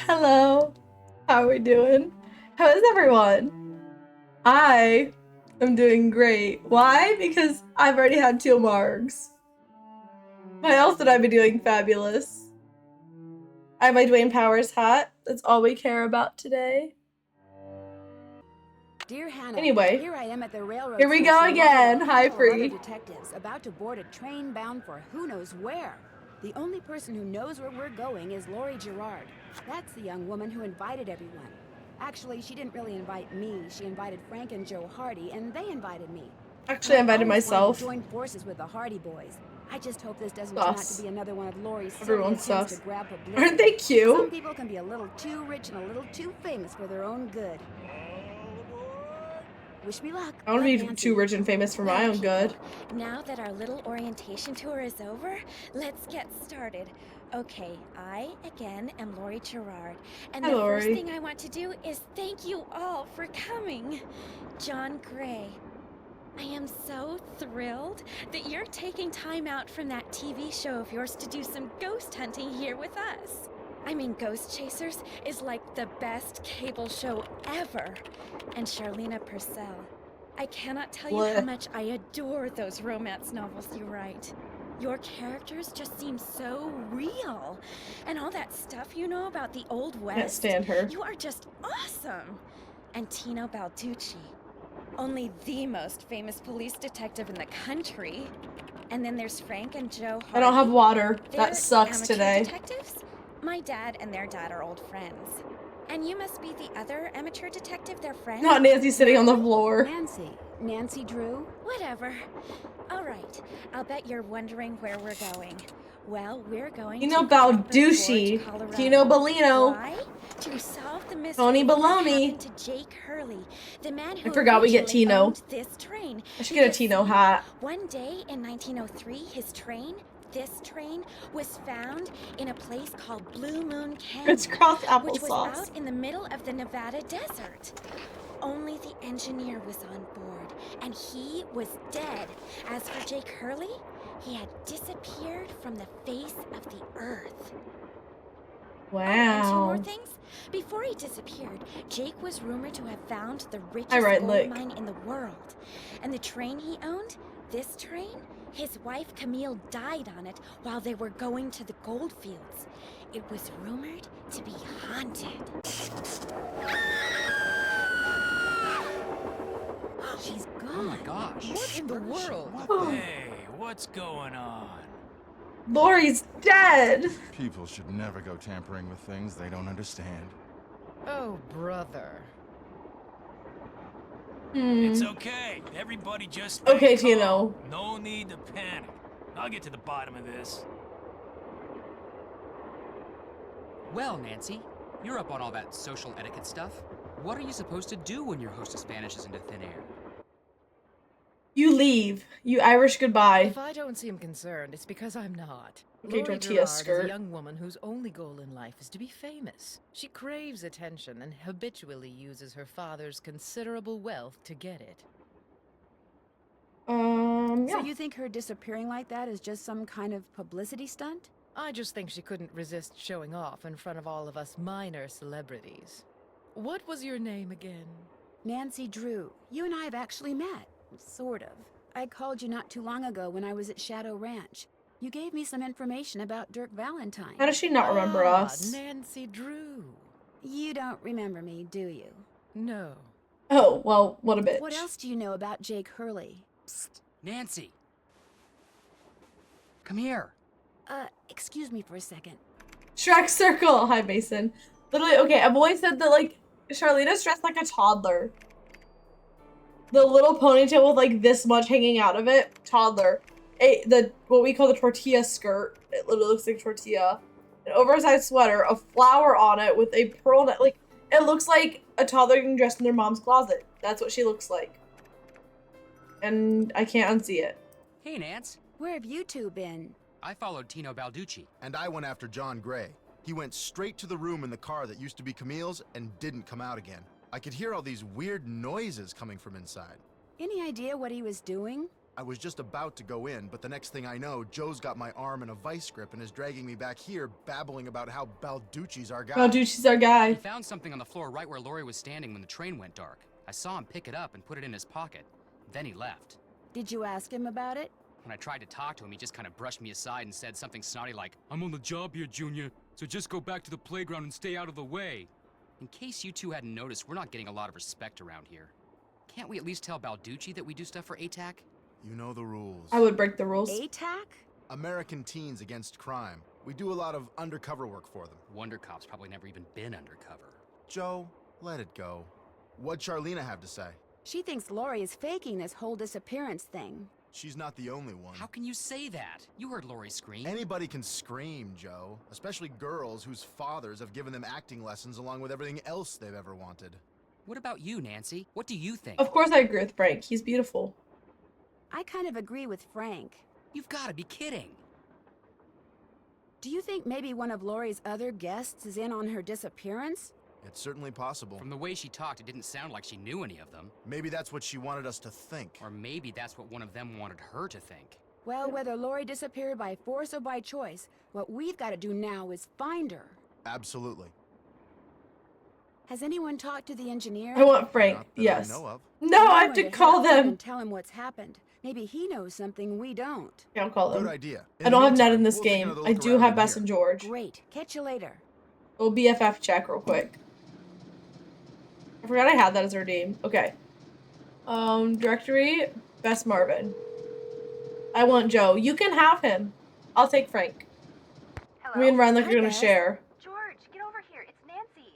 Hello. How are we doing? How is everyone? I am doing great. Why? Because I've already had 2 margs. Why else would I be doing fabulous? I have my Dwayne Powers hat. That's all we care about today. Dear Hannah, Anyway, here I am at the railroad here we go station again. with a Hi, handful of other Free. detectives about to board a train bound for who knows where. The only person who knows where we're going is Lori Gerard. That's the young woman who invited everyone. Actually, she didn't really invite me. She invited Frank and Joe Hardy, and they invited me. Actually, I invited always wanted myself. to join forces with the Hardy boys. I just hope this doesn't turn out to Sus. be another one of Lori's silly Everyone's attempts sus. to grab publicity. Aren't they cute? Some people can be a little too rich and a little too famous for their own good. Wish me luck. I want to be too rich and famous for my own good. Now that our little orientation tour is over, let's get started. Okay, I, again, am Lori Gerard, and Hi, the Lori. first thing I want to do is thank you all for coming. John Gray, I am so thrilled that you're taking time out from that TV show of yours to do some ghost hunting here with us. I mean, Ghost Chasers is like the best cable show ever. And Charlena Purcell, I cannot tell you how much I adore those romance novels you write. Your characters just seem so real. And all that stuff you know about the Old West. Can't stand her. You are just awesome. And Tino Balducci, only the most famous police detective in the country. And then there's Frank and Joe Hardy. I don't have water. They're That sucks amateur today. detectives? My dad and their dad are old friends. And you must be the other amateur detective, their friend? Not Nancy sitting on the floor. Nancy Drew? Whatever. All right. I'll bet you're wondering where we're going. Well, we're going Tino to Crawford Balducci. Forge, Colorado. Tino Bellino. Why? To solve the mystery Tony of what Baloney. happened to Jake Hurley, the man who I forgot we get originally Tino. owned this train. I should get a Because Tino hat. one day in 1903, his train, this train, was found in a place called Blue Moon Canyon, Crisscross which was applesauce. out in the middle of the Nevada desert. Only the engineer was on board, and he was dead. As for Jake Hurley, he had disappeared from the face of the earth. Wow. Oh, and 2 more things. Before he disappeared, Jake was rumored to have found the richest gold mine in the world. And the train he owned, this train, his wife Camille died on it while they were going to the gold fields. It was rumored to be haunted. She's gone. Oh my gosh. What in the world? Hey, what's going on? Lori's dead. People should never go tampering with things they don't understand. Oh, brother. It's okay. Everybody just Okay, stay Tino. calm. No need to panic. I'll get to the bottom of this. Well, Nancy, you're up on all that social etiquette stuff. What are you supposed to do when your hostess vanishes into thin air? You leave. You Irish goodbye. If I don't seem concerned, it's because I'm not. Okay, Lori tortilla Gerard is skirt. a young woman whose only goal in life is to be famous. She craves attention and habitually uses her father's considerable wealth to get it. Yeah. So you think her disappearing like that is just some kind of publicity stunt? I just think she couldn't resist showing off in front of all of us minor celebrities. What was your name again? Nancy Drew. You and I have actually met. Sort of. I called you not too long ago when I was at Shadow Ranch. You gave me some information about Dirk Valentine. How does she not remember us? Nancy Drew. You don't remember me, do you? No. Oh, well, what a bitch. What else do you know about Jake Hurley? Psst. Nancy! Come here. Excuse me for a second. Shrek Circle. Hi, Mason. Literally, okay, I've always said that, like, Charlena's dressed like a toddler. The little ponytail with, like, this much hanging out of it. Toddler. What we call the tortilla skirt. It literally looks like a tortilla. An oversized sweater, a flower on it with a pearl net. Like, it looks like a toddler getting dressed in their mom's closet. That's what she looks like. And I can't unsee it. Hey, Nance. Where have you two been? I followed Tino Balducci. And I went after John Gray. He went straight to the room in the car that used to be Camille's and didn't come out again. I could hear all these weird noises coming from inside. Any idea what he was doing? I was just about to go in, but the next thing I know, Joe's got my arm in a vice grip and is dragging me back here, babbling about how Balducci's our guy. Balducci's our guy. He found something on the floor right where Lori was standing when the train went dark. I saw him pick it up and put it in his pocket. Then he left. Did you ask him about it? When I tried to talk to him, he just kind of brushed me aside and said something snotty like, "I'm on the job here, Junior, so just go back to the playground and stay out of the way." In case you two hadn't noticed, we're not getting a lot of respect around here. Can't we at least tell Balducci that we do stuff for ATAC? You know the rules. I would break the rules. ATAC? American Teens Against Crime. We do a lot of undercover work for them. Wonder Cop's probably never even been undercover. Joe, let it go. What'd Charlena have to say? She thinks Lori is faking this whole disappearance thing. She's not the only one. How can you say that? You heard Lori scream. Anybody can scream, Joe. Especially girls whose fathers have given them acting lessons along with everything else they've ever wanted. What about you, Nancy? What do you think? Of course I agree with Frank. He's beautiful. I kind of agree with Frank. You've got to be kidding. Do you think maybe one of Lori's other guests is in on her disappearance? It's certainly possible. From the way she talked, it didn't sound like she knew any of them. Maybe that's what she wanted us to think. Or maybe that's what one of them wanted her to think. Well, whether Lori disappeared by force or by choice, what we've got to do now is find her. Absolutely. Has anyone talked to the engineer? I want Frank. Not that Yes. I know of. No, I have going to call hit up them. and tell him what's happened. Maybe he knows something we don't. Yeah, I'll call Good them. idea. I don't have Ned in meantime, this we'll take game. another I look do around have in Bess here. and George. Great. Catch you later. Little BFF check real quick. I forgot I had that as a redeem. Okay. Directory, Bess Marvin. I want Joe. You can have him. I'll take Frank. Hello? Me and Ryan Hi, are gonna Bess. share. George, get over here. It's Nancy.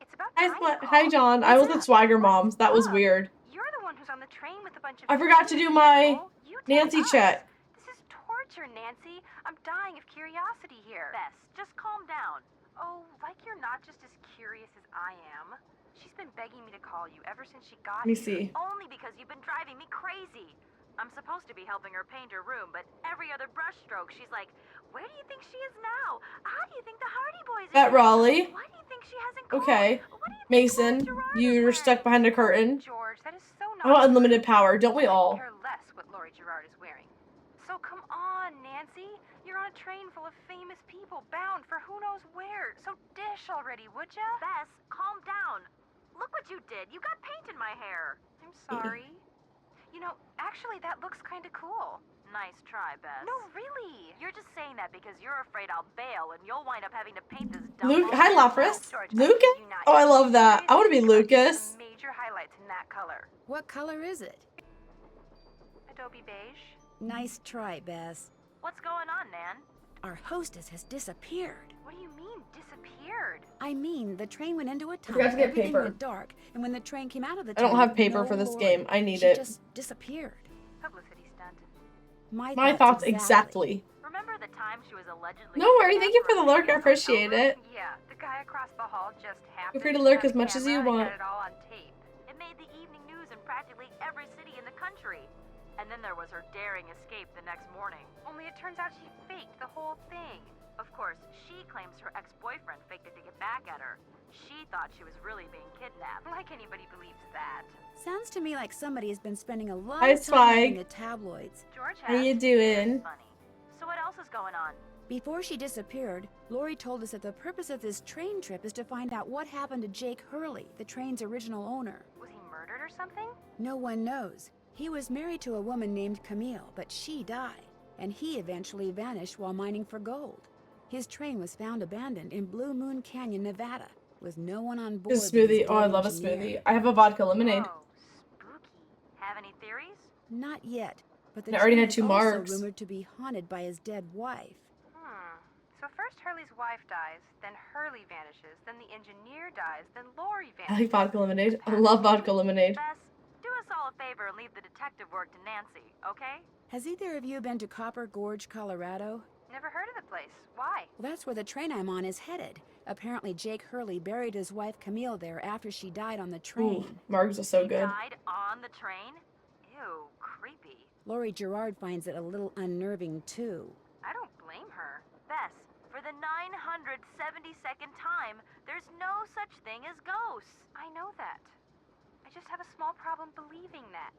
It's about Hi, time you hi called. John. I was What's at up? Swagger Moms. That was Up. weird. You're the one who's on the train with a bunch of I forgot to do my people. You tell Nancy us. check. This is torture, Nancy. I'm dying of curiosity here. Bess, just calm down. Oh, like you're not just as curious as I am. She's been begging me to call you ever since she got Let me here. see. Only because you've been driving me crazy. I'm supposed to be helping her paint her room, but every other brush stroke, she's like, "Where do you think she is now? How do you think the Hardy Boys are At doing? Raleigh. Why do you think she hasn't called? Okay. What do you think Mason, Lord Gerard is you're wearing?" stuck behind a curtain. George, that is so not I want true. unlimited power. Don't we I all? care less what Lori Gerard is wearing. So come on, Nancy. You're on a train full of famous people bound for who knows where. So dish already, would ya? Bess, calm down. Look what you did. You got paint in my hair. I'm sorry. You know, actually, that looks kind of cool. Nice try, Bess. No, really. You're just saying that because you're afraid I'll bail and you'll wind up having to paint this dumb Luke, hi, old- Lapras. George, Lucas? I kid you not. Oh, I love that. I want to be Seriously, you got Lucas. some major highlights in that color. What color is it? Adobe beige. Nice try, Bess. What's going on, Nan? Our hostess has disappeared. What do you mean, disappeared? I mean, the train went into a tunnel, forgot to get everything paper. went dark, and when the train came out of the I tunnel, don't have paper no for this Lori. game. I need She it. just disappeared. Publicity stunt. My thoughts exactly. Remember the time she was allegedly... No worry, thank you for the lurk, I appreciate it. Yeah, the guy across the hall just happened free to to lurk have as much as you camera and want. had it all on tape. It made the evening news in practically every city in the country. And then there was her daring escape the next morning. Only it turns out she faked the whole thing. Of course, she claims her ex-boyfriend faked it to get back at her. She thought she was really being kidnapped. Like anybody believes that. Sounds to me like somebody has been spending a lot Hi, of time in Swag. the tabloids. George How has. you doing? Funny. So what else is going on? Before she disappeared, Lori told us that the purpose of this train trip is to find out what happened to Jake Hurley, the train's original owner. Was he murdered or something? No one knows. He was married to a woman named Camille, but she died, and he eventually vanished while mining for gold. His train was found abandoned in Blue Moon Canyon, Nevada, with no one on board. This but his smoothie. Oh, I dead love a engineer. smoothie. I have a vodka lemonade. Whoa, spooky. Have any theories? Not yet, but the I already train had is 2 also marks. rumored to be haunted by his dead wife. So first Hurley's wife dies, then Hurley vanishes, then the engineer dies, then Lori I vanishes. like vodka lemonade. I love vodka lemonade. Bess, do us all a favor and leave the detective work to Nancy, okay? Has either of you been to Copper Gorge, Colorado? Never heard of the place. Why? Well, that's where the train I'm on is headed. Apparently, Jake Hurley buried his wife Camille there after she died on the Ooh, train. Margs are so He good. died on the train? Ew, creepy. Lori Gerard finds it a little unnerving, too. I don't blame her. Bess, for the 972nd time, there's no such thing as ghosts. I know that. I just have a small problem believing that.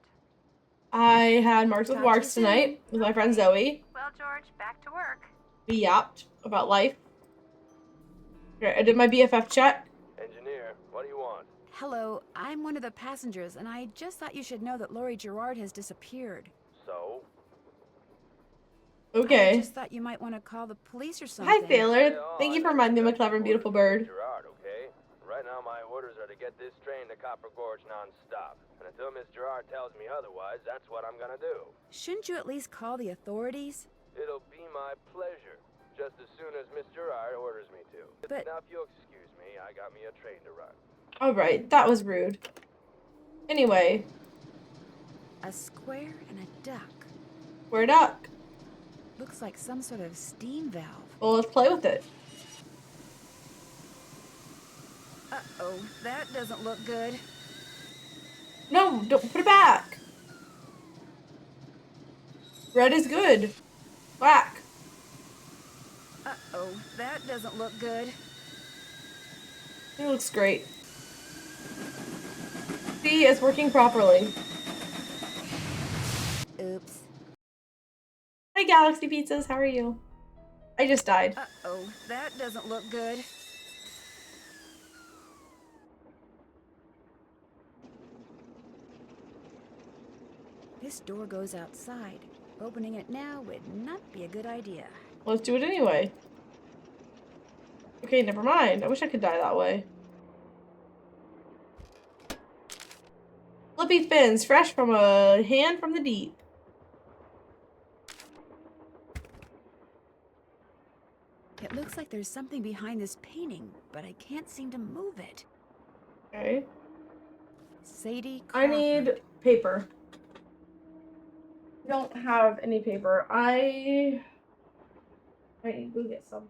I had Marks with Talk to you Warks tonight with my friend Zoe. Well, George, back to work. We yapped about life. Okay, I did my BFF check. Engineer, what do you want? Hello, I'm one of the passengers, and I just thought you should know that Laurie Gerard has disappeared. So? I Okay. just thought you might want to call the police or something. Hi, Sailor. Hey, Thank you I for know reminding me of got my clever and some orders beautiful from bird. Gerard, okay? Right now my orders are to get this train to Copper Gorge non-stop. And until Miss Gerard tells me otherwise, that's what I'm gonna do. Shouldn't you at least call the authorities? It'll be my pleasure, just as soon as Miss Gerard orders me to. But- Now, if you'll excuse me, I got me a train to run. Alright, that was rude. Anyway, A square and a duck. we're duck. Looks like some sort of steam valve. Well, let's play with it. Uh-oh, that doesn't look good. No, don't put it back. Red is good. Whack. Uh-oh, that doesn't look good. It looks great. See, it's working properly. Oops. Hi, Galaxy Pizzas. How are you? I just died. Uh-oh, that doesn't look good. This door goes outside. Opening it now would not be a good idea. Let's do it anyway. Okay, never mind. I wish I could die that way. Flippy fins, fresh from a hand from the deep. It looks like there's something behind this painting, but I can't seem to move it. Okay. Sadie I Crawford. need paper. I don't have any paper. I need to go get some.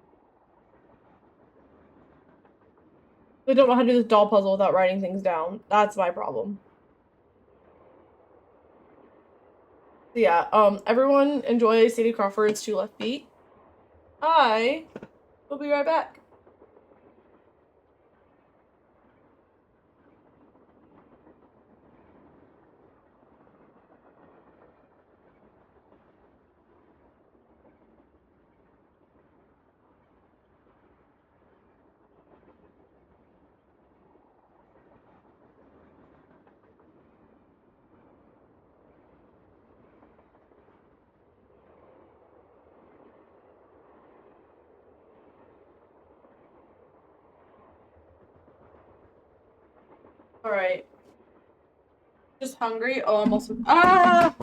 I don't know how to do this doll puzzle without writing things down. That's my problem. So yeah, everyone enjoy Sadie Crawford's Two Left Feet. I will be right back. Alright. Just hungry. Oh, I'm also. Ah!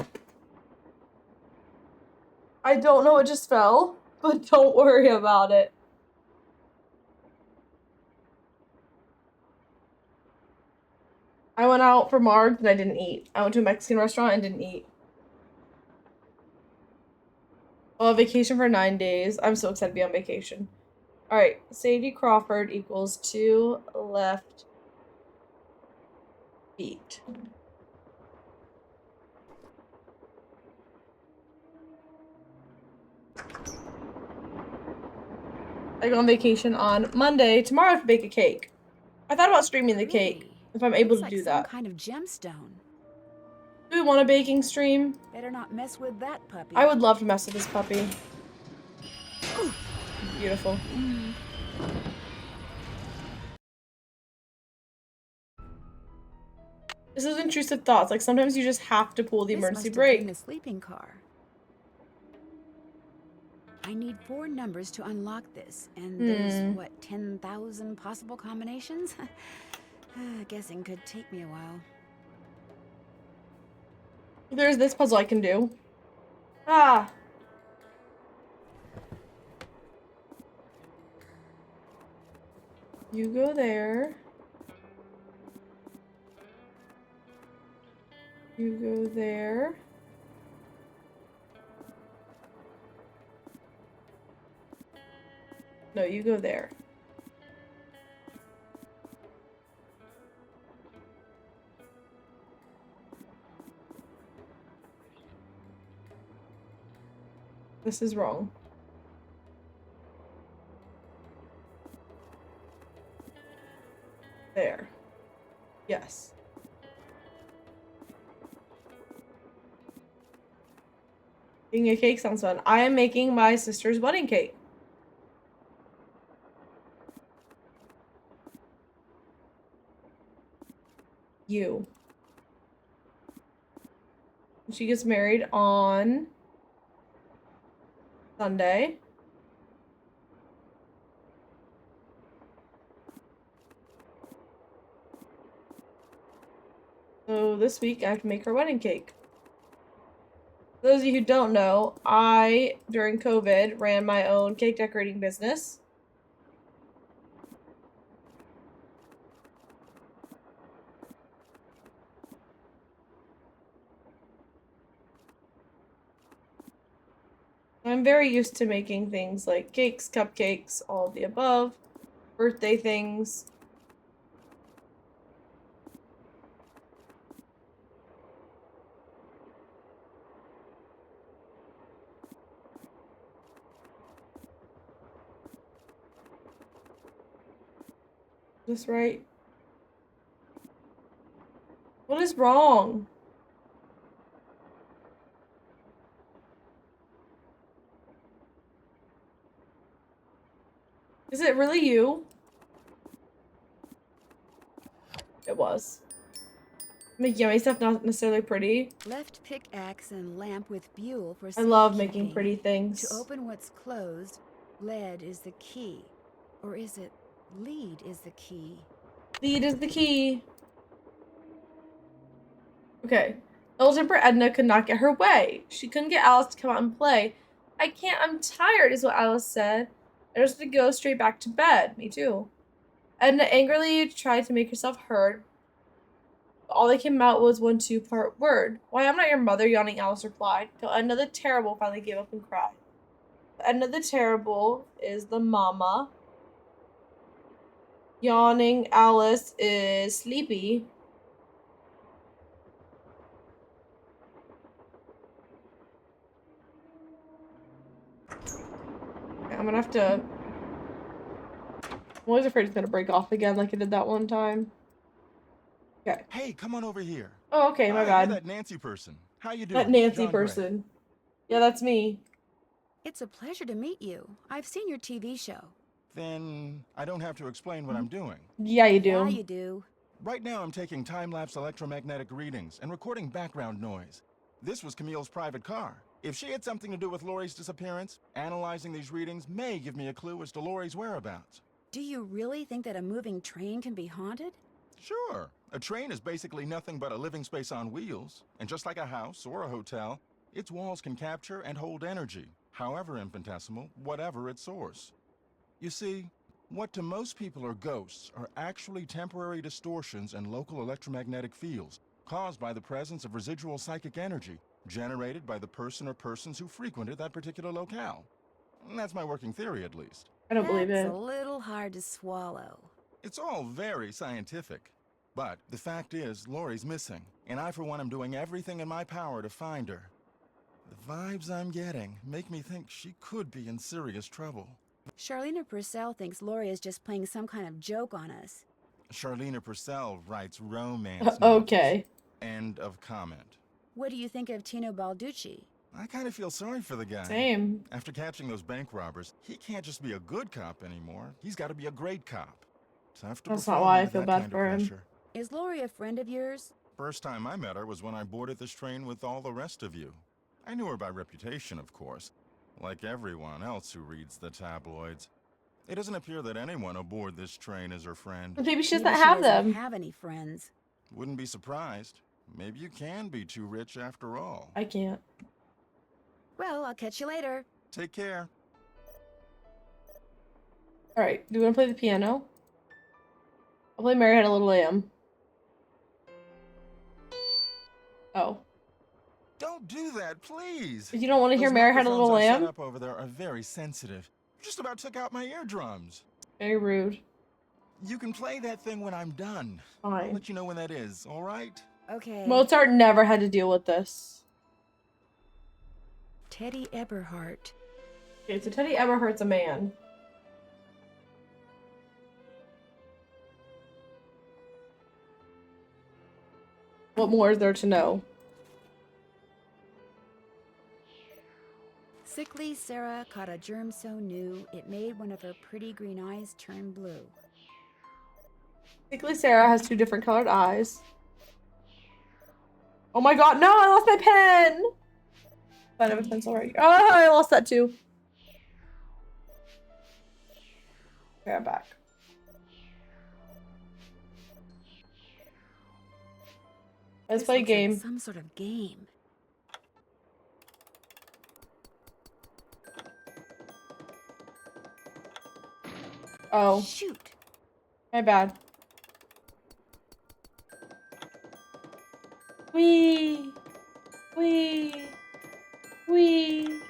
I don't know what just fell, but don't worry about it. I went out for Margs and I didn't eat. I went to a Mexican restaurant and didn't eat. Oh, vacation for 9 days. I'm so excited to be on vacation. Alright, Sadie Crawford equals 2 left feet. I go on vacation on Monday. Tomorrow I have to bake a cake. I thought about streaming the cake, Really? if I'm able Looks to like do some that. kind of gemstone. Do we want a baking stream? Better not mess with that puppy. I would love to mess with this puppy. Beautiful. This is intrusive thoughts. Like sometimes you just have to pull the This emergency must have brake. been a sleeping car. I need 4 numbers to unlock this, and there's, what, 10,000 possible combinations? Guessing could take me a while. There's this puzzle I can do. Ah. You go there. You go there. No, you go there. This is wrong. There. Yes. Making a cake sounds fun. I am making my sister's wedding cake. You. She gets married on Sunday. So this week I have to make her wedding cake. For those of you who don't know, I, during COVID, ran my own cake decorating business. I'm very used to making things like cakes, cupcakes, all of the above, birthday things. This right? What is wrong? Is it really you? It was. Make yummy stuff, not necessarily pretty. Left pickaxe and lamp with buhl for I love safekeeping. making pretty things. To open what's closed, lead is the key. Or is it lead is the key? Lead is the key. Okay. Ill-tempered Edna could not get her way. She couldn't get Alice to come out and play. I can't, I'm tired, is what Alice said. I just had to go straight back to bed. Me too. Edna angrily tried to make herself heard. But all that came out was one two-part word. Why, I'm not your mother, yawning Alice replied, till Edna the Terrible finally gave up and cried. Edna the Terrible is the mama. Yawning Alice is sleepy. I'm gonna have to... I'm always afraid it's gonna break off again like it did that one time. Okay. Hey, come on over here. Oh, okay, my Hi, bad. you're that Nancy person. How you doing? That Nancy John Gray. person. Yeah, that's me. It's a pleasure to meet you. I've seen your TV show. Then I don't have to explain what I'm doing. Yeah, you do. Yeah, you do. Right now I'm taking time-lapse electromagnetic readings and recording background noise. This was Camille's private car. If she had something to do with Laurie's disappearance, analyzing these readings may give me a clue as to Laurie's whereabouts. Do you really think that a moving train can be haunted? Sure. A train is basically nothing but a living space on wheels. And just like a house or a hotel, its walls can capture and hold energy, however infinitesimal, whatever its source. You see, what to most people are ghosts are actually temporary distortions in local electromagnetic fields caused by the presence of residual psychic energy generated by the person or persons who frequented that particular locale. That's my working theory, at least. I don't believe That's it. a little hard to swallow. It's all very scientific. But the fact is, Laurie's missing, and I, for one, am doing everything in my power to find her. The vibes I'm getting make me think she could be in serious trouble. Charlena Purcell thinks Laurie is just playing some kind of joke on us. Charlena Purcell writes romance novels. Okay. End of comment. What do you think of Tino Balducci? I kind of feel sorry for the guy. Same. After catching those bank robbers, he can't just be a good cop anymore. He's got to be a great cop. Tough to That's not perform why I under feel that bad kind of for him. pressure. Is Laurie a friend of yours? First time I met her was when I boarded this train with all the rest of you. I knew her by reputation, of course, like everyone else who reads the tabloids. It doesn't appear that anyone aboard this train is her friend. Maybe she doesn't Maybe have she doesn't them. have any friends. Wouldn't be surprised. Maybe you can be too rich after all. I can't. Well, I'll catch you later. Take care. Alright, do you want to play the piano? I'll play Mary Had a Little Lamb. Oh. Don't do that, please. If you don't want to hear Those Mary Had a Little microphones I set Lamb? up over there are very sensitive. Just about took out my eardrums. Very rude. You can play that thing when I'm done. Fine. I'll let you know when that is, all right? Okay. Mozart never had to deal with this. Teddy Eberhardt. Okay, so Teddy Eberhardt's a man. What more is there to know? Sarah caught a germ so new, it made one of her pretty green eyes turn blue. Sickly Sarah has 2 different colored eyes. Oh my god, no, I lost my pen! I have a pencil right here. Oh, I lost that too. Okay, I'm back. Let's play a game. Like some sort of game. Oh. Shoot. My bad. Wee. Wee. Wee.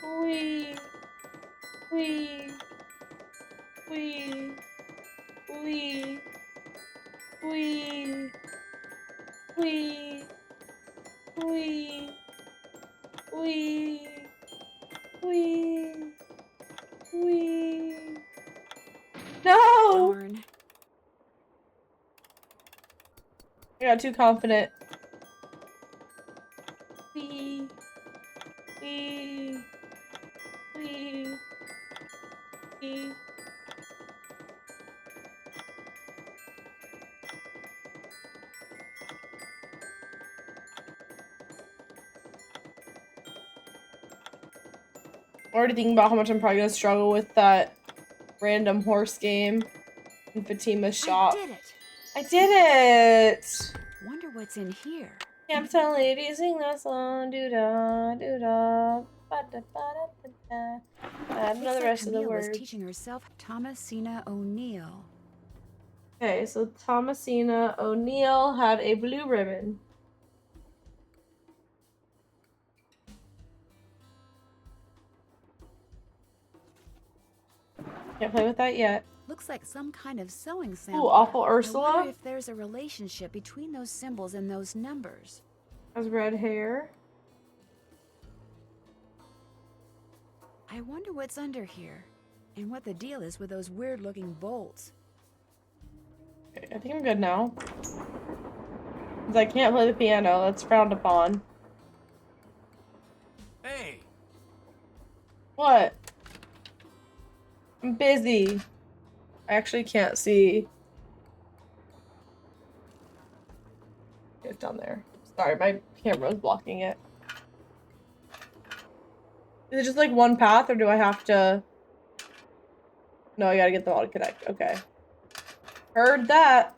Wee. Wee. Wee. Wee. Wee. Wee. Wee. Wee. Wee. Wee. No! Darn. I got too confident. Wee. Wee. Wee. Wee. Already thinking about how much I'm probably gonna struggle with that random horse game in Fatima's shop. I did it. I did it! Wonder what's in here. Camptown lady, sing that song, doo-da, doo-da, ba-da-ba-da-da-da. I don't know the rest of the Camille words. was teaching herself Thomasina O'Neill. Okay, so Thomasina O'Neill had a blue ribbon. Can't play with that yet. Looks like some kind of sewing sample. Ooh, Awful I Ursula wonder if there's a relationship between those symbols and those numbers. has red hair. I wonder what's under here, and what the deal is with those weird-looking bolts. Okay, I think I'm good now. 'Cause I can't play the piano, that's frowned upon. Hey, What? I'm busy. I actually can't see. It's down there. Sorry, my camera was blocking it. Is it just like one path, or do I have to... No, I gotta get them all to connect. Okay. Heard that.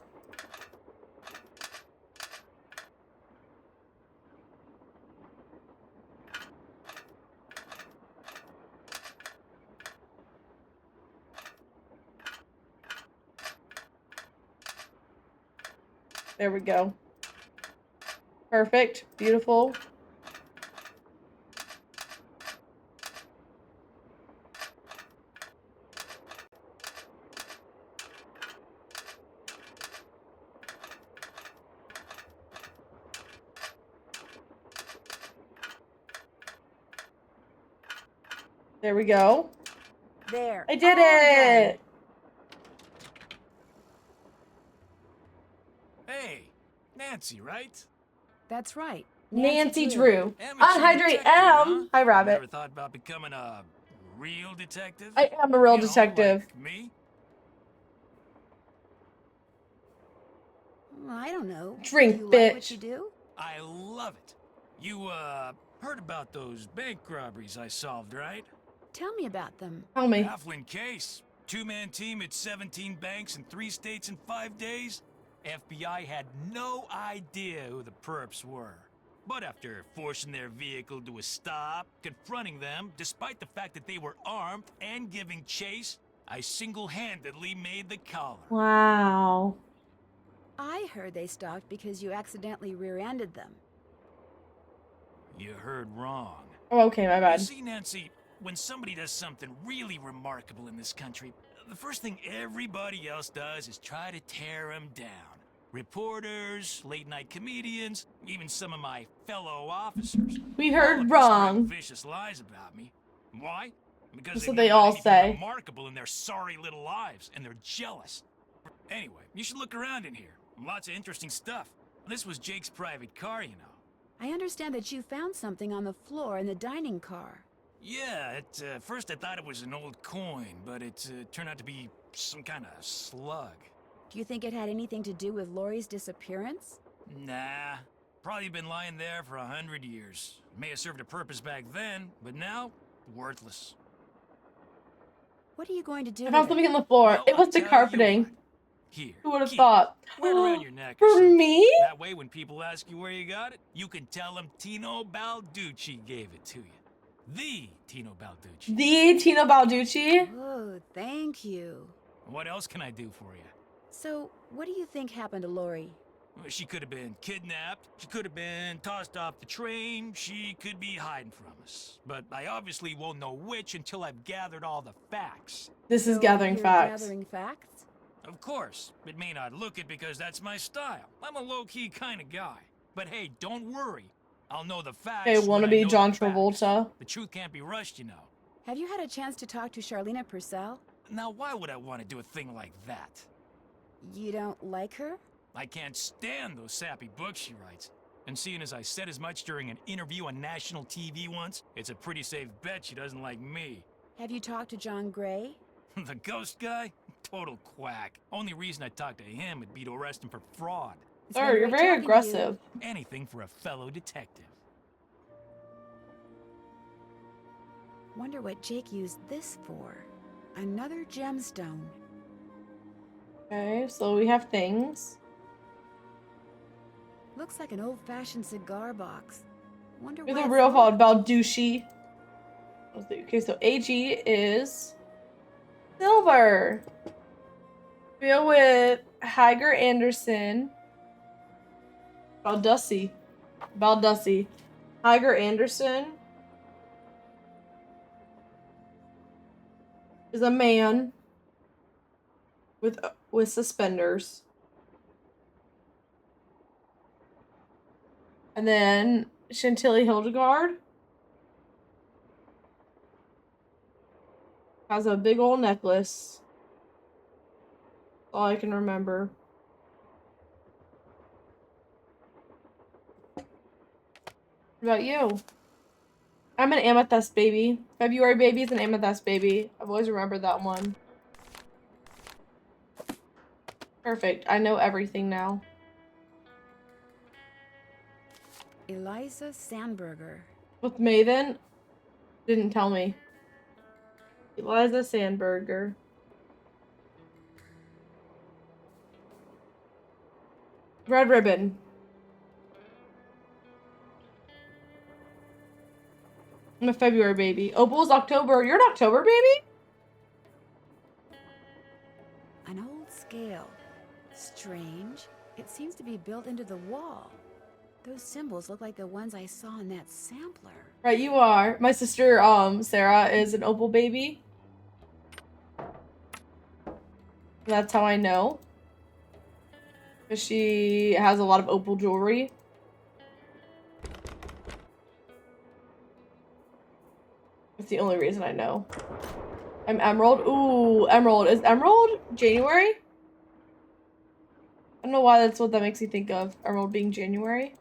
There we go. Perfect. Beautiful. There we go. There. I did all it! hey, Nancy, right? done. That's right. Nancy Drew. Amateur Unhydrate detective, huh? M. Hi, Rabbit. Never thought about becoming a real detective? I am a real You know, detective. like me? I don't know. Drink, do you bitch. like what you do? I love it. You, heard about those bank robberies I solved, right? Tell me about them. Tell me. Baffling case. 2-man team at 17 banks in 3 states in 5 days. FBI had no idea who the perps were. But after forcing their vehicle to a stop, confronting them, despite the fact that they were armed and giving chase, I single-handedly made the collar. Wow. I heard they stopped because you accidentally rear-ended them. You heard wrong. Oh, okay, my You bad. see, Nancy, when somebody does something really remarkable in this country, the first thing everybody else does is try to tear them down. Reporters, late-night comedians, even some of my fellow officers. We All of heard them wrong. spread vicious lies about me. Why? Because That's they've what they never all done anything say. remarkable in their sorry little lives, and they're jealous. Anyway, you should look around in here. Lots of interesting stuff. This was Jake's private car, you know. I understand that you found something on the floor in the dining car. Yeah, at first I thought it was an old coin, but it turned out to be some kind of slug. Do you think it had anything to do with Lori's disappearance? Nah, probably been lying there for 100 years. May have served a purpose back then, but now, worthless. What are you going to do I found with something it? on the floor. Well, It was I'll the tell you carpeting. what. Here, Who would have keep thought? it. Wear it around your neck or For something. me? That way, when people ask you where you got it, you can tell them Tino Balducci gave it to you. The Tino Balducci. The Tino Balducci? Oh, thank you. What else can I do for you? So, what do you think happened to Lori? Well, she could have been kidnapped. She could have been tossed off the train. She could be hiding from us. But I obviously won't know which until I've gathered all the facts. This is So gathering you're facts. Gathering facts? Of course, it may not look it because that's my style. I'm a low-key kind of guy. But hey, don't worry. I'll know the facts. Hey, when wanna I be know John the facts. Travolta? The truth can't be rushed, you know. Have you had a chance to talk to Charlena Purcell? Now, why would I want to do a thing like that? You don't like her? I can't stand those sappy books she writes. And seeing as I said as much during an interview on national TV once, it's a pretty safe bet she doesn't like me. Have you talked to John Gray? The ghost guy? Total quack. Only reason I talked to him would be to arrest him for fraud. It's been Sir, you're great very talking to you. aggressive. Anything for a fellow detective. Wonder what Jake used this for. Another gemstone. Okay, so we have things. Looks like an old-fashioned cigar box. Wonder Here's what a it's real for. called Balducci. Okay, so AG is silver. We go with Hager Anderson. Balducci. Hager Anderson is a man with suspenders. And then Chantilly Hildegard has a big old necklace. That's all I can remember. What about you? I'm an amethyst baby. February baby is an amethyst baby. I've always remembered that one. Perfect. I know everything now. Eliza Sandberger. With Maven? Didn't tell me. Eliza Sandberger. Red ribbon. I'm a February baby. Opal's October. You're an October baby? An old scale. Strange. It seems to be built into the wall. Those symbols look like the ones I saw in that sampler. Right, you are. My sister, Sarah, is an Opal baby. That's how I know. Because she has a lot of Opal jewelry. That's the only reason I know. I'm Emerald. Ooh, Emerald. Is Emerald January? I don't know why that's what that makes me think of. Emerald being January.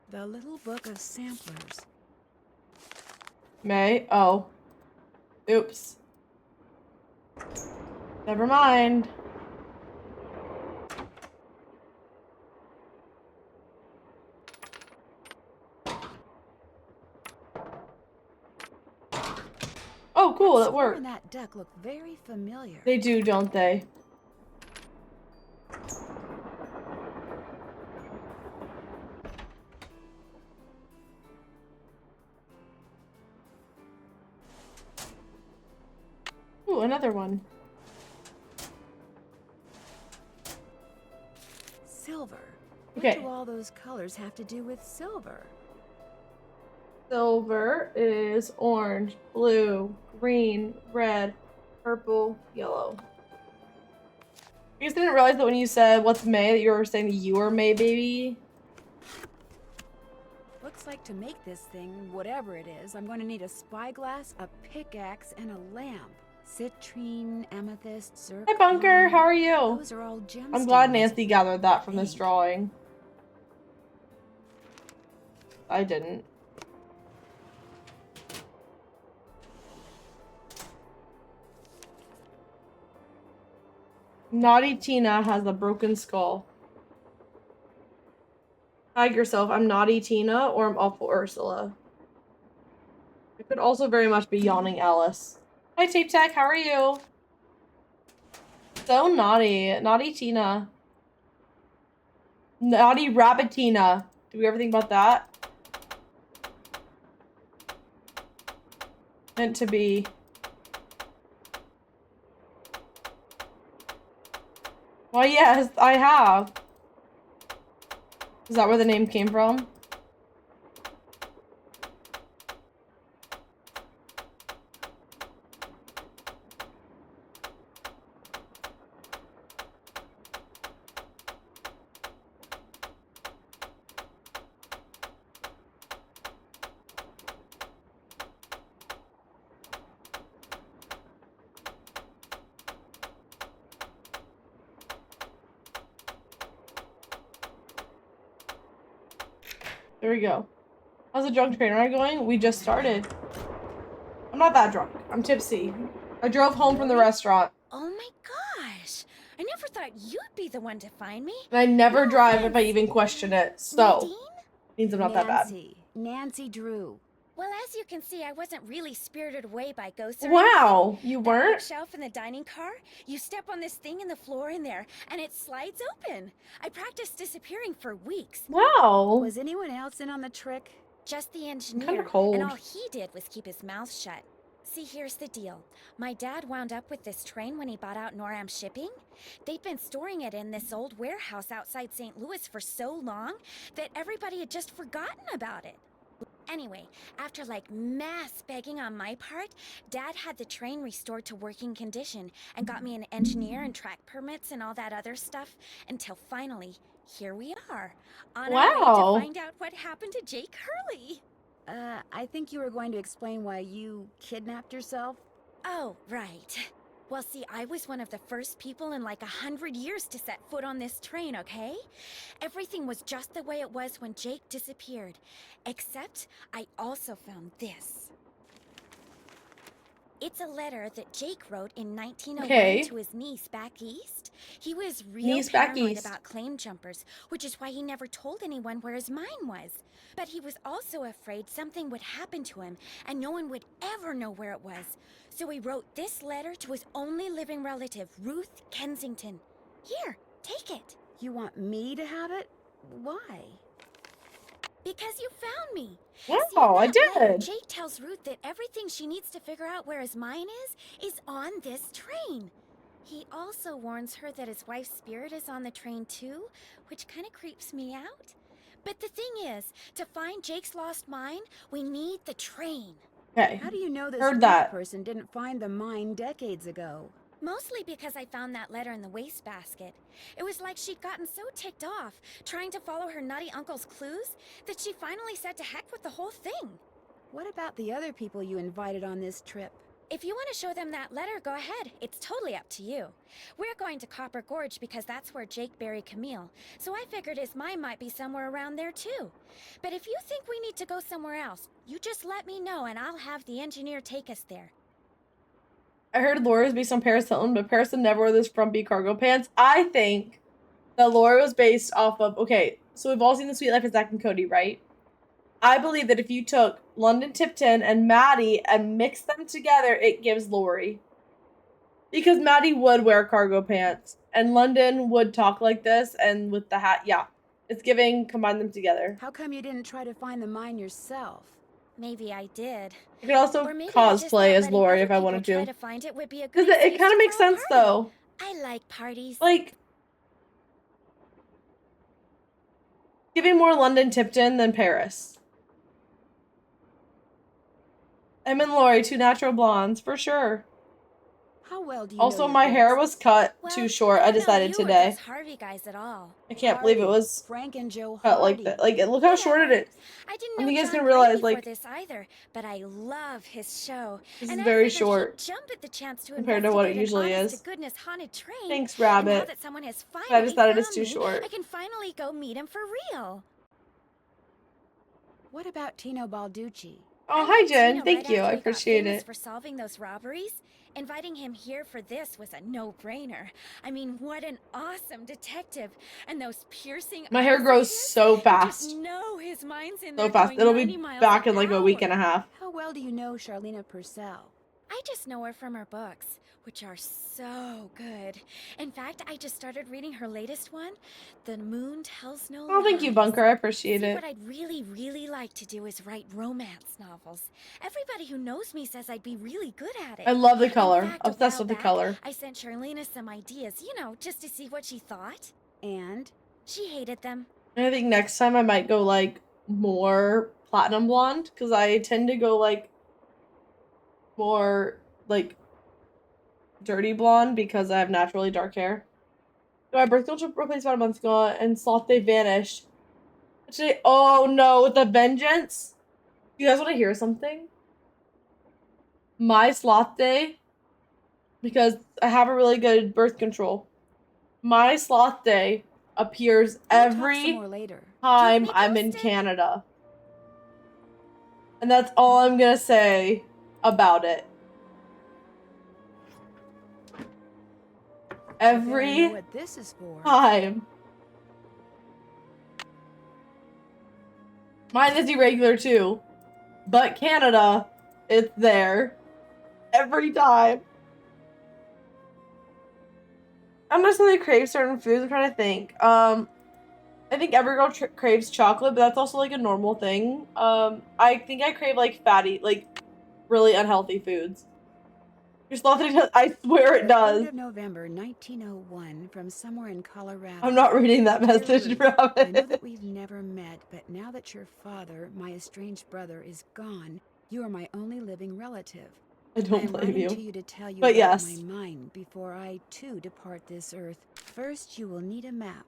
The little book of samplers. May. Oh. Oops. Never mind. Oh, cool. That Squirrel worked. and that duck look very familiar. They do, don't they? Ooh, another one. Silver. Okay. What do all those colors have to do with silver? Silver is orange, blue, green, red, purple, yellow. You guys didn't realize that when you said what's May that you were saying that you were May baby? Looks like to make this thing, whatever it is, I'm going to need a spyglass, a pickaxe, and a lamp. Citrine, amethyst, zircon. Hi, Bunker. How are you? Those are all gemstones. I'm glad Nancy gathered that from I this think. drawing. I didn't. Naughty Tina has a broken skull. Tag yourself. I'm Naughty Tina or I'm Awful Ursula. I could also very much be Yawning Alice. Hi, Tape Tech. How are you? So naughty. Naughty Tina. Naughty Rabbit Tina. Do we ever think about that? Meant to be. Why, yes, I have. Is that where the name came from? There we go. How's the drunk train ride going? We just started. I'm not that drunk. I'm tipsy. I drove home from the restaurant. Oh my gosh! I never thought you'd be the one to find me. And I never No drive if I offense. even question it. So, Nadine? means I'm not that bad. Nancy Drew. Well, as you can see, I wasn't really spirited away by ghosts or Wow, anything. you That weren't? bookshelf in the dining car, you step on this thing in the floor in there, and it slides open. I practiced disappearing for weeks. Wow. Was anyone else in on the trick? Just the engineer. Kinda cold. And all he did was keep his mouth shut. See, here's the deal. My dad wound up with this train when he bought out Noram Shipping. They'd been storing it in this old warehouse outside St. Louis for so long that everybody had just forgotten about it. Anyway, after like mass begging on my part, Dad had the train restored to working condition and got me an engineer and track permits and all that other stuff until finally, here we are, on our way Wow. to find out what happened to Jake Hurley. I think you were going to explain why you kidnapped yourself. Oh, right. Well, see, I was one of the first people in like 100 years to set foot on this train, okay? Everything was just the way it was when Jake disappeared. Except, I also found this. It's a letter that Jake wrote in 1901 Okay. to his niece back east. He was real Niece back paranoid east. about claim jumpers, which is why he never told anyone where his mine was. But he was also afraid something would happen to him, and no one would ever know where it was. So he wrote this letter to his only living relative, Ruth Kensington. Here, take it. You want me to have it? Why? Because you found me. Wow, See, in I that letter, did. Jake tells Ruth that everything she needs to figure out where his mine is on this train. He also warns her that his wife's spirit is on the train too, which kind of creeps me out. But the thing is, to find Jake's lost mine, we need the train. Okay. How do you know this Heard Ruth that. person didn't find the mine decades ago? Mostly because I found that letter in the wastebasket. It was like she'd gotten so ticked off, trying to follow her nutty uncle's clues, that she finally said to heck with the whole thing. What about the other people you invited on this trip? If you want to show them that letter, go ahead. It's totally up to you. We're going to Copper Gorge because that's where Jake buried Camille, so I figured his mine might be somewhere around there too. But if you think we need to go somewhere else, you just let me know and I'll have the engineer take us there. I heard Lori was based on Paris Hilton, but Paris Hilton never wore those frumpy cargo pants. I think that Lori was based off of, okay, so we've all seen The Sweet Life of Zack and Cody, right? I believe that if you took London Tipton and Maddie and mixed them together, it gives Lori. Because Maddie would wear cargo pants, and London would talk like this, and with the hat, yeah. It's giving, combine them together. How come you didn't try to find the mine yourself? Maybe I did. I could also Or maybe I just cosplay thought as letting Lori other if I wanted people try to. to find it would be a Because good it kind of makes sense, though. I like parties. Like, giving more London Tipton than Paris. Em and Lori, two natural blondes, for sure. How well do you know Also, your my hair books? was cut Well, too short. I don't know decided you or today. those Harvey guys at all. I can't believe it Hardy, was Frank and Joe cut like Hardy. that. Like, look how short it Whatever. is. I didn't I know think you guys John can Gray realize, before like, this either, but I love his show. this And is I very figured short he'd jump at the chance to compared to what it investigate usually an is. honest-to-goodness haunted train. Thanks, And now Rabbit. that someone has I finally decided it's found too me, short. I can finally go meet him for real. What about Tino Balducci? Oh, I hi, met Jen. Tino Thank right you. after I he got appreciate famous it. for solving those robberies. Inviting him here for this was a no-brainer. I mean, what an awesome detective. And those piercing My hair eyes grows of his, so you fast. just know his mind's in So there fast. going It'll 90 be miles back an in like a week and a hour. half. How well do you know Charlena Purcell? I just know her from her books, which are so good. In fact, I just started reading her latest one, The Moon Tells No Lies. Oh, thank you, Bunker. I appreciate See, it. what I'd really like to do is write romance novels. Everybody who knows me says I'd be really good at it. I love the In color. fact, a Obsessed while with the back, color. I sent Charlena some ideas, just to see what she thought. And She hated them. And I think next time I might go like more platinum blonde because I tend to go like more like dirty blonde because I have naturally dark hair. So my birth control took place about a month ago and Sloth Day vanished. Today, oh no, with the vengeance. You guys want to hear something? My Sloth Day, because I have a really good birth control. My Sloth Day appears we'll talk some every more later. time Keep me I'm in posted. Canada. And that's all I'm gonna say about it. I know Every what this is for. time. Mine is irregular too. But Canada, it's there. Every time. I'm not necessarily crave certain foods. I'm trying to think. I think every girl craves chocolate, but that's also like a normal thing. I think I crave like fatty, like really unhealthy foods. You're slothing. I swear it does. 3rd of November, 1901, from somewhere in Colorado. I'm not reading that Dear message, Ruth, Rabbit. I know that we've never met, but now that your father, my estranged brother, is gone, you are my only living relative. I don't am blame writing you. to you to tell you But about yes. my mind before I, too, depart this earth. First, you will need a map.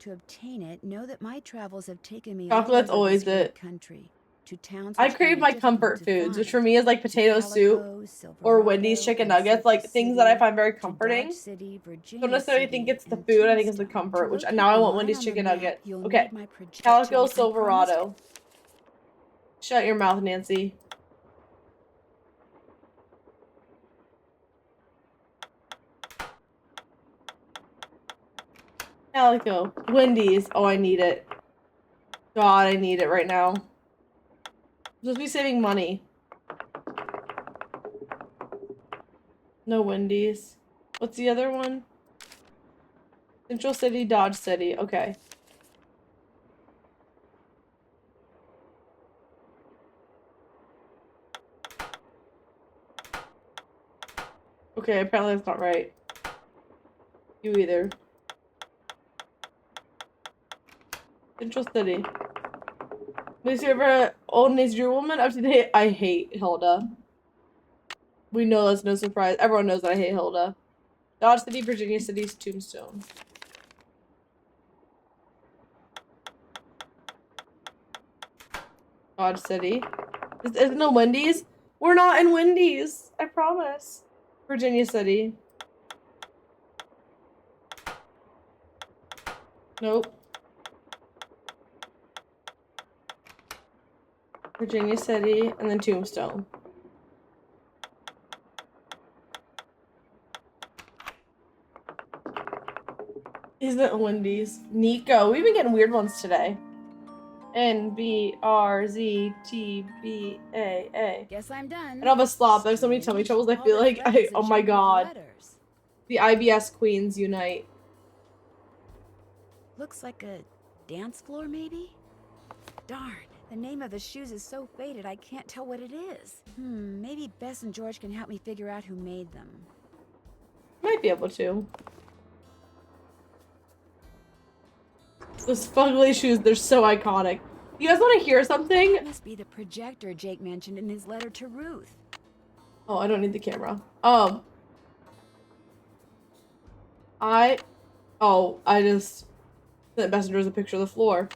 To obtain it, know that my travels have taken me Chocolate's all over always this great it. country. To towns I which can crave be my difficult comfort to foods, which find. for me is like To potato soup Calico, or Silverado, Wendy's chicken and nuggets, Silver like things that I City, find very to comforting. Dodge City, Virginia Don't necessarily City, think it's the and food, I think it's the Tombstone. comfort, To which locate now I them want all Wendy's on the chicken map, nugget. you'll Okay. need my projection. Calico I promised- Silverado. Shut your mouth, Nancy. Calico. Wendy's. Oh, I need it. God, I need it right now. I'm supposed to be saving money. No Wendy's. What's the other one? Central City, Dodge City. Okay. Okay, apparently that's not right. You either. Central City. Least you ever old Nature woman up to date? I hate Hilda. We know that's no surprise. Everyone knows that I hate Hilda. Dodge City, Virginia City's Tombstone. Dodge City. Is no Wendy's? We're not in Wendy's. I promise. Virginia City. Nope. Virginia City, and then Tombstone. Isn't Wendy's? Nico. We've been getting weird ones today. NBRZTBAA. Guess I'm done. I don't have a slop. I have so many tummy troubles. I All feel that's like left is a oh my jumble of god. letters. The IBS Queens unite. Looks like a dance floor, maybe? Darn, the name of the shoes is so faded I can't tell what it is. Maybe Bess and George can help me figure out who made them. Might be able to. Those fugly shoes, they're so iconic. You guys want to hear something? That must be the projector Jake mentioned in his letter to Ruth. Oh, I don't need the camera. I just sent Messengers a picture of the floor.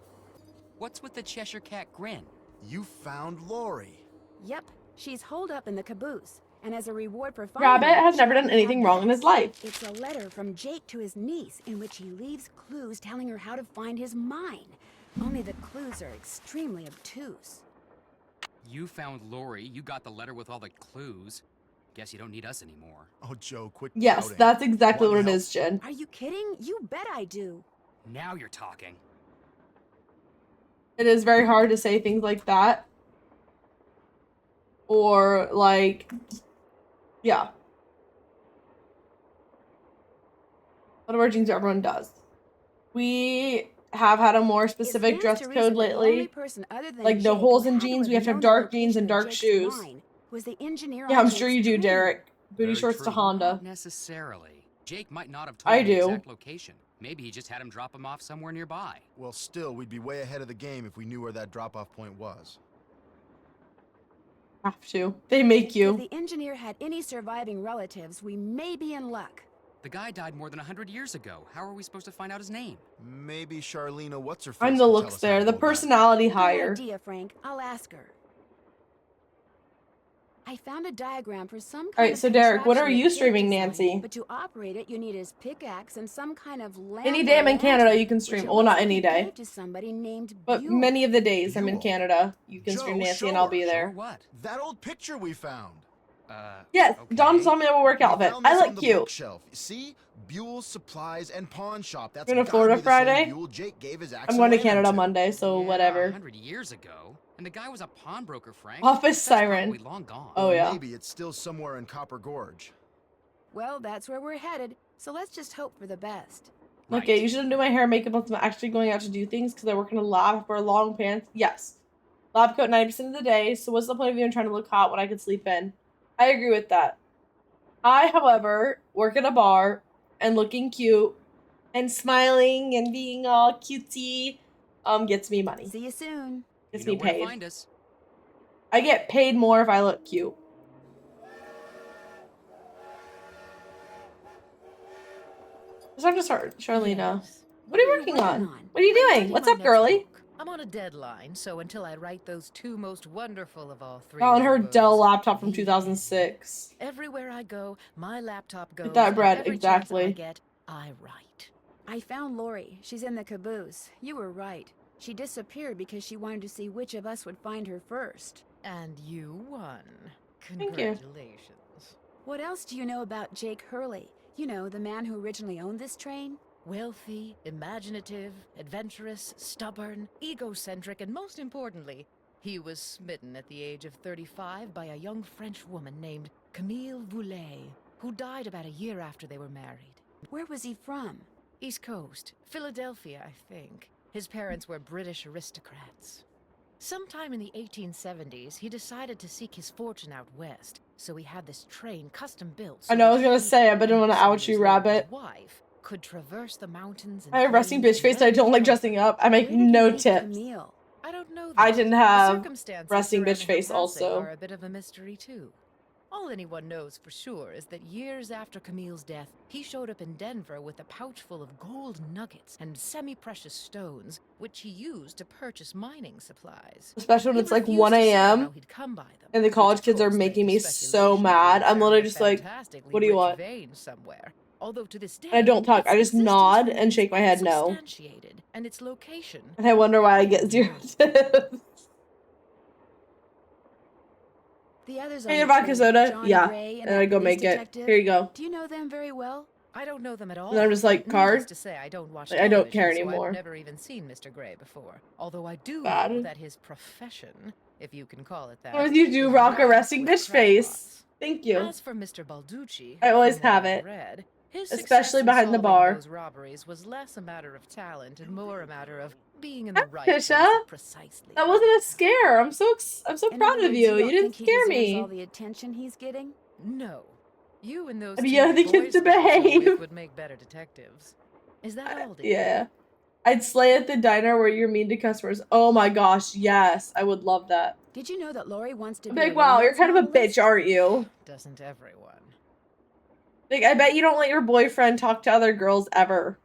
What's with the Cheshire Cat grin? You found Lori. Yep, she's holed up in the caboose. And as a reward for finding Rabbit her, has she never let done me anything have wrong in this. his life. It's a letter from Jake to his niece in which he leaves clues telling her how to find his mine. Only the clues are extremely obtuse. You found Lori, you got the letter with all the clues. Guess you don't need us anymore. Oh, Joe, quit Yes, pouting. that's exactly Want what it help? is, Jen. Are you kidding? You bet I do. Now you're talking. It is very hard to say things like that. Or, like, yeah. What emerging everyone does. We have had a more specific Is dress Teresa code the only lately. person other than Like no Jake holes who in had to jeans, we have to have known the dark jeans location and of dark Jake's shoes. mine? Was the engineer Yeah, on I'm sure Jake's you do, train? Derek. Booty Very shorts true. to Honda. Not necessarily. Jake might not have told I the do. exact location. Maybe he just had him drop him off somewhere nearby. Well, still, we'd be way ahead of the game if we knew where that drop-off point was. Have to. They make If you. the engineer had any surviving relatives, we may be in luck. The guy died more than 100 years ago. How are we supposed to find out his name? Maybe Charlena what's-her-face I'm the can tell looks us how there. to The go about it. personality Good higher. idea, Frank. I'll ask her. I found a diagram for some kind Alright, of so Derek, what are contraption you that Jake streaming, designed, Nancy? But to operate it, you need his pickaxe and some kind of lamp. Any or day I'm in Canada, lantern, you can which stream. it Well, looks not like any he day. gave to somebody named But Buell. many of the days I'm in Buell. Canada, you can Joe, stream Nancy show and I'll her. be Sure, there. what? That old picture we found. Yes, Okay. Dom saw me have a work We outfit. found I this look on the cute. bookshelf. See? Buell's Supplies and Pawn Shop. That's Going to gotta Florida be the same Friday? Buell Jake gave his axe I'm and going to lantern Canada to. Monday, so Yeah, whatever. 100 years ago. And the guy was a pawnbroker, Frank. Office That's siren. probably long gone. Oh, Or yeah. maybe it's still somewhere in Copper Gorge. Well, that's where we're headed, so let's just hope for the best. Right. Okay, you shouldn't do my hair and makeup unless I'm actually going out to do things because I work in a lab for long pants. Yes. Lab coat 90% of the day, so what's the point of even trying to look hot when I could sleep in? I agree with that. I, however, work in a bar and looking cute and smiling and being all cutesy gets me money. See you soon. Gets You know me where to paid. find us. I get paid more if I look cute. Let's talk to Charlena. Yes. What are you working on? What are you doing? What's up, girly? I'm on a deadline, so until I write those two most wonderful of all three. On her books, Dell laptop from the 2006. Everywhere I go, my laptop goes. that and bread, every chance exactly. I get, I write. I found Lori. She's in the caboose. You were right. She disappeared because she wanted to see which of us would find her first. And you won. Thank you. Congratulations. What else do you know about Jake Hurley? You know, the man who originally owned this train? Wealthy, imaginative, adventurous, stubborn, egocentric, and most importantly, he was smitten at the age of 35 by a young French woman named Camille Voulet, who died about a year after they were married. Where was he from? East Coast, Philadelphia, I think. His parents were British aristocrats. Sometime in the 1870s, he decided to seek his fortune out west, so he had this train custom built. I know, I that was gonna he say, I didn't and want to some ouch you, years later, Rabbit. his wife could traverse the mountains and I have resting plains bitch face. and I don't like learn dressing up. I make Where did he no meet tips. Camille? I don't know. I that. didn't The have circumstances resting bitch surrounding her face passing also. are a bit of a mystery too. All anyone knows for sure is that years after Camille's death, he showed up in Denver with a pouch full of gold nuggets and semi-precious stones, which he used to purchase mining supplies. Especially when He it's like refused 1 to say how a.m. he'd come by them, and the college which, of kids are course, making led me to so speculation mad. that he I'm literally found a just like, fantastically what do you rich want? vein somewhere. Although to this day, And I don't talk. its I just existence nod and remains shake my head no. unsubstantiated, and its location. And I wonder why I get 0 tips. The others Hey, on the vodka train, soda? John Yeah. Gray And I that go police make it. detective. Here you go. Do you know them very well? I don't know them at all. And I'm just like, Needless card? to say, I don't watch Like, I don't television, care so anymore. I've never even seen Mr. Gray before. Although I do Bad. know that his profession, if you can call it that, What you do, is rock a rife resting with bitch face. crackpots. Thank you. As for Mr. Balducci, I always from what have I've it. read, his Especially success in behind the solving bar. those robberies was less a matter of talent and more a matter of being in the right place Tisha. at precisely. That wasn't a scare. I'm so In proud other of words, you. don't You didn't think he scare deserves me. all the attention he's getting? No. You and those I mean, two you have the Boy kids to Scouts you're behave. with would make better detectives. Is that all, dear? Yeah. I'd slay at the diner where you're mean to customers. Oh my gosh, yes. I would love that. Did you know that Lori wants to I'm be like, a wow, you're romance kind of a novelist? bitch, aren't you? Doesn't everyone? Like, I bet you don't let your boyfriend talk to other girls ever.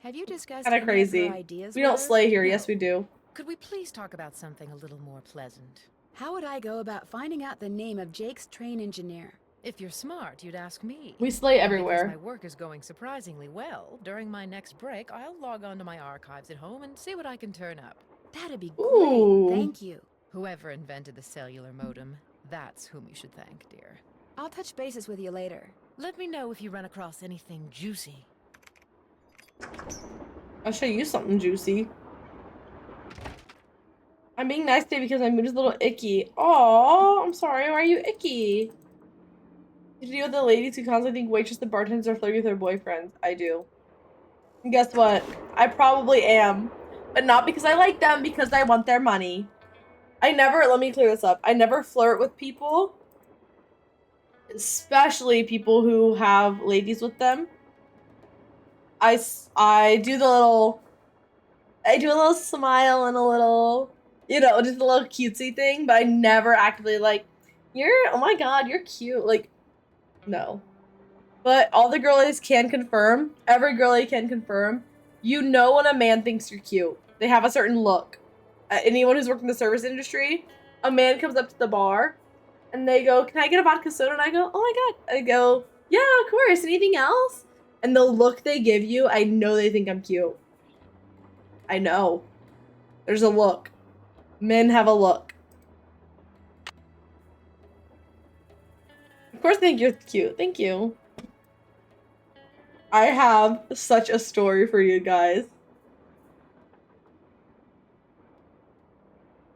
Have you discussed Kind any of crazy. of her ideas We with don't her? slay here. No. Yes, we do. Could we please talk about something a little more pleasant? How would I go about finding out the name of Jake's train engineer? If you're smart, you'd ask me. We slay And everywhere. because my work is going surprisingly well, during my next break, I'll log on to my archives at home and see what I can turn up. That'd be Ooh. great. Thank you. Whoever invented the cellular modem, that's whom you should thank, dear. I'll touch bases with you later. Let me know if you run across anything juicy. I'll show you something juicy. I'm being nice today because my mood is a little icky. Oh, I'm sorry. Why are you icky? Did you deal with the ladies who constantly think waitresses and bartenders are flirting with their boyfriends? I do. And guess what? I probably am. But not because I like them, because I want their money. I never, let me clear this up. I never flirt with people. Especially people who have ladies with them. I do the little... I do a little smile and a little... You know, just a little cutesy thing. But I never actively like... oh my god, you're cute. Like... No. But all the girlies can confirm, every girlie can confirm, you know when a man thinks you're cute. They have a certain look. Anyone who's worked in the service industry, a man comes up to the bar and they go, "Can I get a vodka soda?" And I go, "Oh my god." I go, "Yeah, of course. Anything else?" And the look they give you, I know they think I'm cute. I know. There's a look. Men have a look. Of course I think you're cute. Thank you. I have such a story for you guys.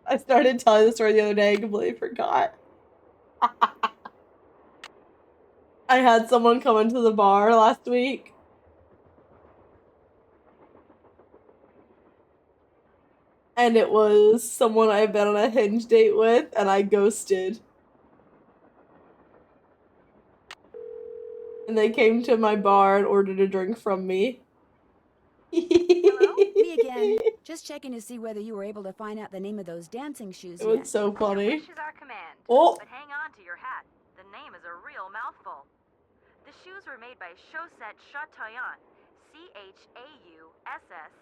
I started telling the story the other day. I completely forgot. I had someone come into the bar last week. And it was someone I've been on a Hinge date with, and I ghosted. And they came to my bar and ordered a drink from me. Hello? Me again. Just checking to see whether you were able to find out the name of those dancing shoes It yet. was so funny. Your wish is our command. Oh. But hang on to your hat. The name is a real mouthful. The shoes were made by Chaussette Chateauyan. CHAUSSETTES.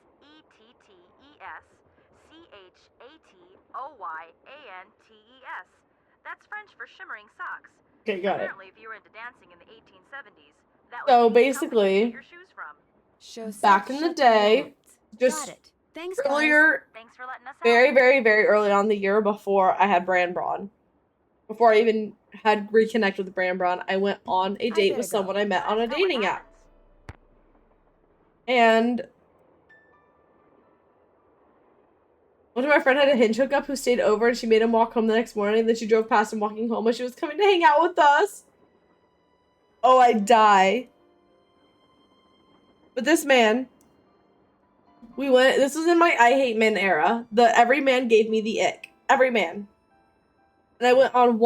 CHATOYANTES. That's French for shimmering socks. Okay, got it. Apparently, if you were into dancing in the 1870s, that was So the company you basically, get your shoes from. back in the day, just Got it. Thanks, earlier, Thanks for letting us very, help. very, very early on the year before I had Brand Braun. Before I even had reconnected with Brand Braun, I went on a date with someone I met on a dating app. And one of my friend had a Hinge hookup who stayed over and she made him walk home the next morning. Then she drove past him walking home when she was coming to hang out with us. Oh, I'd die. But this man, this was in my I hate men era. Every man gave me the ick. Every man. And I went on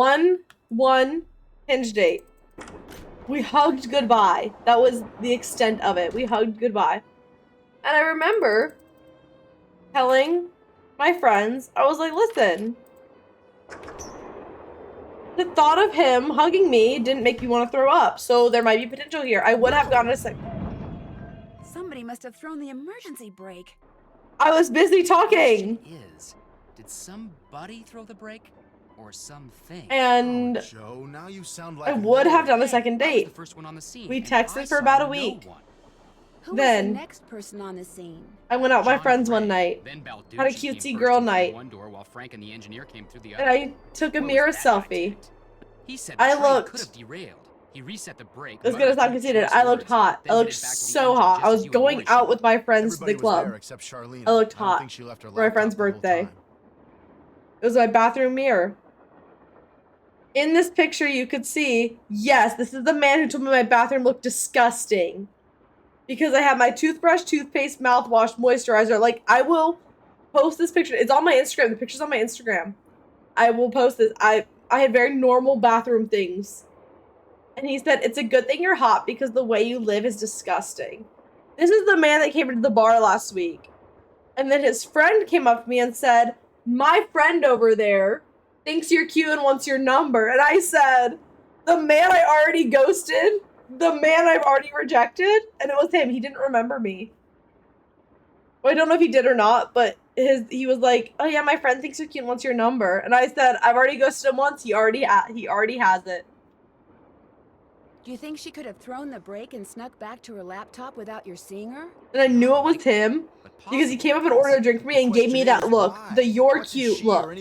one Hinge date. We hugged goodbye. That was the extent of it. We hugged goodbye. And I remember telling my friends, I was like, listen, the thought of him hugging me didn't make me want to throw up, so there might be potential here. I would have gone a second. Somebody must have thrown the emergency brake. I was busy talking. Did somebody throw the brake? Or something? And oh, Joe, now you sound like I would have done a second date. The first one on the scene, we texted for about a week. Who then was the next person on the scene? I went out with my friends one night. Had a cutesy girl night. And I took a mirror selfie. He said I looked. Could have derailed. He reset the brake. As good as I'm conceited, I looked hot. I looked so hot. I was going out with my friends to the club. I looked hot for my friend's birthday. It was my bathroom mirror. In this picture, you could see, yes, this is the man who told me my bathroom looked disgusting. Because I had my toothbrush, toothpaste, mouthwash, moisturizer. Like, I will post this picture. It's on my Instagram. The picture's on my Instagram. I will post this. I had very normal bathroom things. And he said, it's a good thing you're hot because the way you live is disgusting. This is the man that came into the bar last week. And then his friend came up to me and said, my friend over there thinks you're cute and wants your number. And I said, the man I already ghosted the man I've already rejected, and it was him. He didn't remember me. Well, I don't know if he did or not, but he was like, "Oh yeah, my friend thinks you're cute and wants your number." And I said, "I've already ghosted him once. He already has it." Do you think she could have thrown the break and snuck back to her laptop without your seeing her? And I knew it was him because he came up and ordered a drink for me and gave me that look, the "you're cute" look.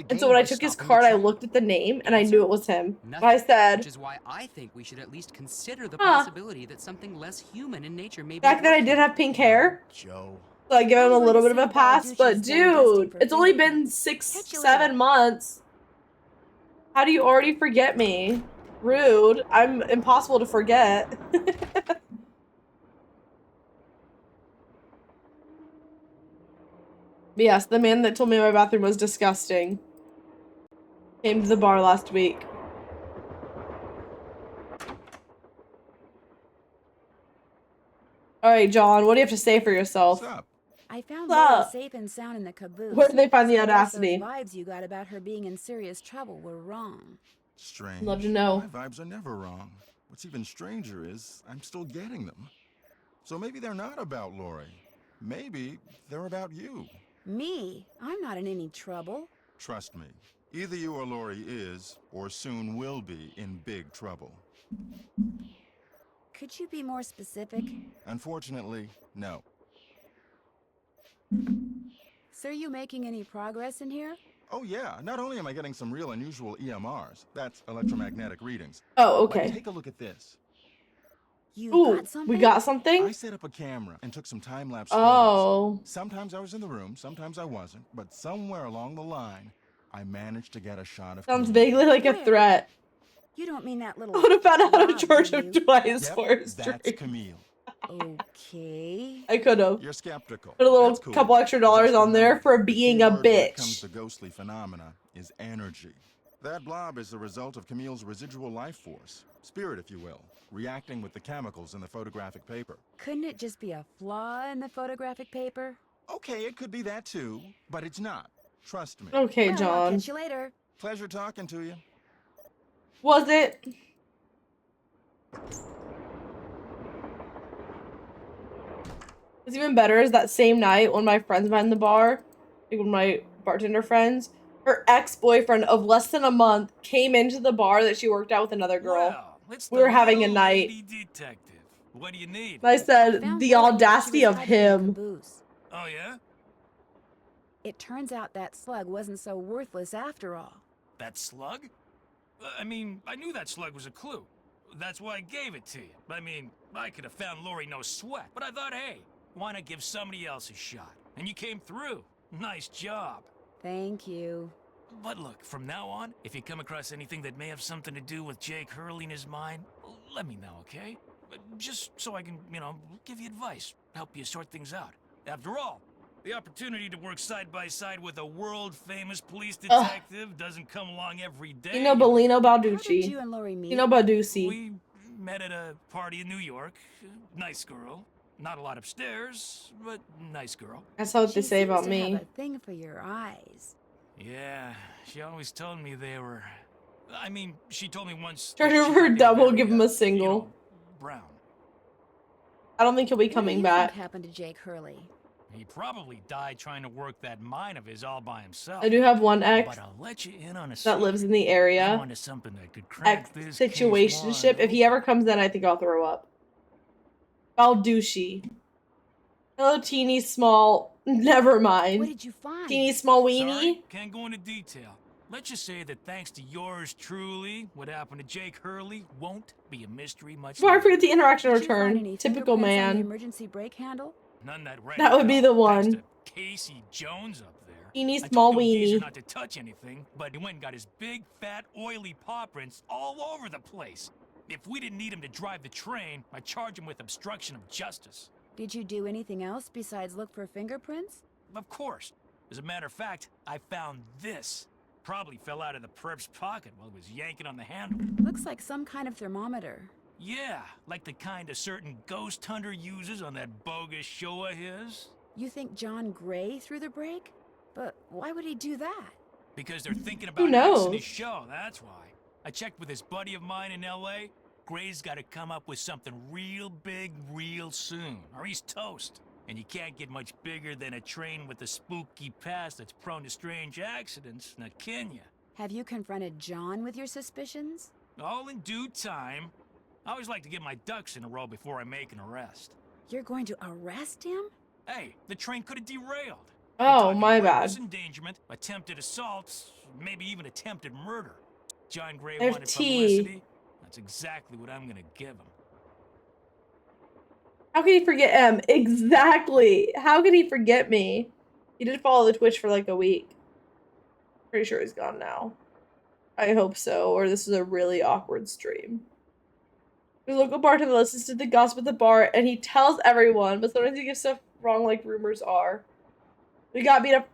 And so when I took his card, I looked at the name and I knew it was him. Nothing, I said, which is why I think we should at least consider the Huh. possibility that something less human in nature may be. back then I did have pink hair, Joe. so I give him a I'm little bit going of to a see pass. Balducci's But done dusting dude, for it's only fingerprints. been 6, Catch you 7 later. months. How do you already forget me? Rude. I'm impossible to forget. But yes, the man that told me my bathroom was disgusting came to the bar last week. All right, John, what do you have to say for yourself? What's up? I found What's Laura up? safe and sound in the caboose. Where did they find the So I guess audacity? Those vibes you got about her being in serious trouble were wrong. Strange. Love to know. My vibes are never wrong. What's even stranger is I'm still getting them. So maybe they're not about Lori. Maybe they're about you. Me? I'm not in any trouble. Trust me. Either you or Lori is, or soon will be, in big trouble. Could you be more specific? Unfortunately, no. So are you making any progress in here? Oh yeah, not only am I getting some real unusual EMRs, that's electromagnetic readings. Oh, But okay. take a look at this. You Ooh, got something? we got I something? set up a camera and took some time-lapse Oh. photos. Sometimes I was in the room, sometimes I wasn't, but somewhere along the line, I managed to get a shot of Sounds Camille. vaguely like a Where? threat. You don't mean that little I would have found out how to slob, charge do him you? twice Yep, for his that's drink. Camille. Okay. I could have. You're skeptical. Put a little That's cool. couple extra dollars Just on there remember, for the being key a word when it comes bitch. to ghostly phenomena is energy. That blob is the result of Camille's residual life force, spirit if you will, reacting with the chemicals in the photographic paper. Couldn't it just be a flaw in the photographic paper? Okay, it could be that too, but it's not. Trust me. Okay, Well, I'll John. catch you later. Pleasure talking to you. Was it? What's even better is that same night when my friends met in the bar, like one of my bartender friends, her ex-boyfriend of less than a month came into the bar that she worked at with another girl. Well, it's We were the having a little night. lady detective. What do you need? And I I said, found the Lori while she audacity was of hiding in the him. caboose. Oh yeah? It turns out that slug wasn't so worthless after all. That slug? I mean, I knew that slug was a clue. That's why I gave it to you. I mean, I could have found Lori no sweat, but I thought, hey, why not give somebody else a shot? And you came through. Nice job. Thank you. But look, from now on, if you come across anything that may have something to do with Jake Hurley in his mind, let me know, okay? Just so I can, give you advice, help you sort things out. After all, the opportunity to work side by side with a world-famous police detective doesn't come along every day. You know Bellino How did Balducci. you and Lori meet? You know Balducci. We met at a party in New York. Nice girl. Not a lot upstairs, but nice girl. That's what She they say seems about to me. have a thing for your eyes. Yeah, she always told me they were... I mean, she told me once... Charge that her she for thought they were double, very, give him a you single. know, brown. I don't think he'll be What do coming you back. think happened to Jake Hurley? He probably died trying to work that mine of his all by himself. I do have one ex But I'll let you in on a that secret. lives in the I'm area. onto something that could crack this case Ex-situationship. wide If he open. ever comes in, I think I'll throw up. Balducci. Hello, teeny small. Never What mind. did you find? Teeny small weenie. Sorry, can't go into detail. Let's just say that thanks to yours truly, what happened to Jake Hurley won't be a mystery much Before I longer. forget the interaction Did you find return. any Typical fingerprints on the man. emergency brake handle? None that ran That would be at the all, thanks one. to Casey Jones up there. Teeny I small told the geezer weenie. not to touch anything, but he went and got his big, fat, oily paw prints all over the place. If we didn't need him to drive the train, I'd charge him with obstruction of justice. Did you do anything else besides look for fingerprints? Of course. As a matter of fact, I found this. Probably fell out of the perp's pocket while he was yanking on the handle. Looks like some kind of thermometer. Yeah, like the kind a certain ghost hunter uses on that bogus show of his. You think John Gray threw the brake? But why would he do that? Because they're thinking Who about axing knows? his show, that's why. I checked with this buddy of mine in L.A. Gray's gotta come up with something real big real soon, or he's toast. And you can't get much bigger than a train with a spooky past that's prone to strange accidents, now can ya? Have you confronted John with your suspicions? All in due time. I always like to get my ducks in a row before I make an arrest. You're going to arrest him? Hey, the train could have derailed. Oh, my Reckless bad. endangerment, attempted assaults, maybe even attempted murder. John Gray FT. wanted publicity. That's exactly what I'm gonna give him. How can he forget him? Exactly. How can he forget me? He did follow the Twitch for like a week. Pretty sure he's gone now. I hope so, or this is a really awkward stream. The local bartender listens to the gossip at the bar, and he tells everyone, but sometimes he gives stuff wrong like rumors are. We got beat up.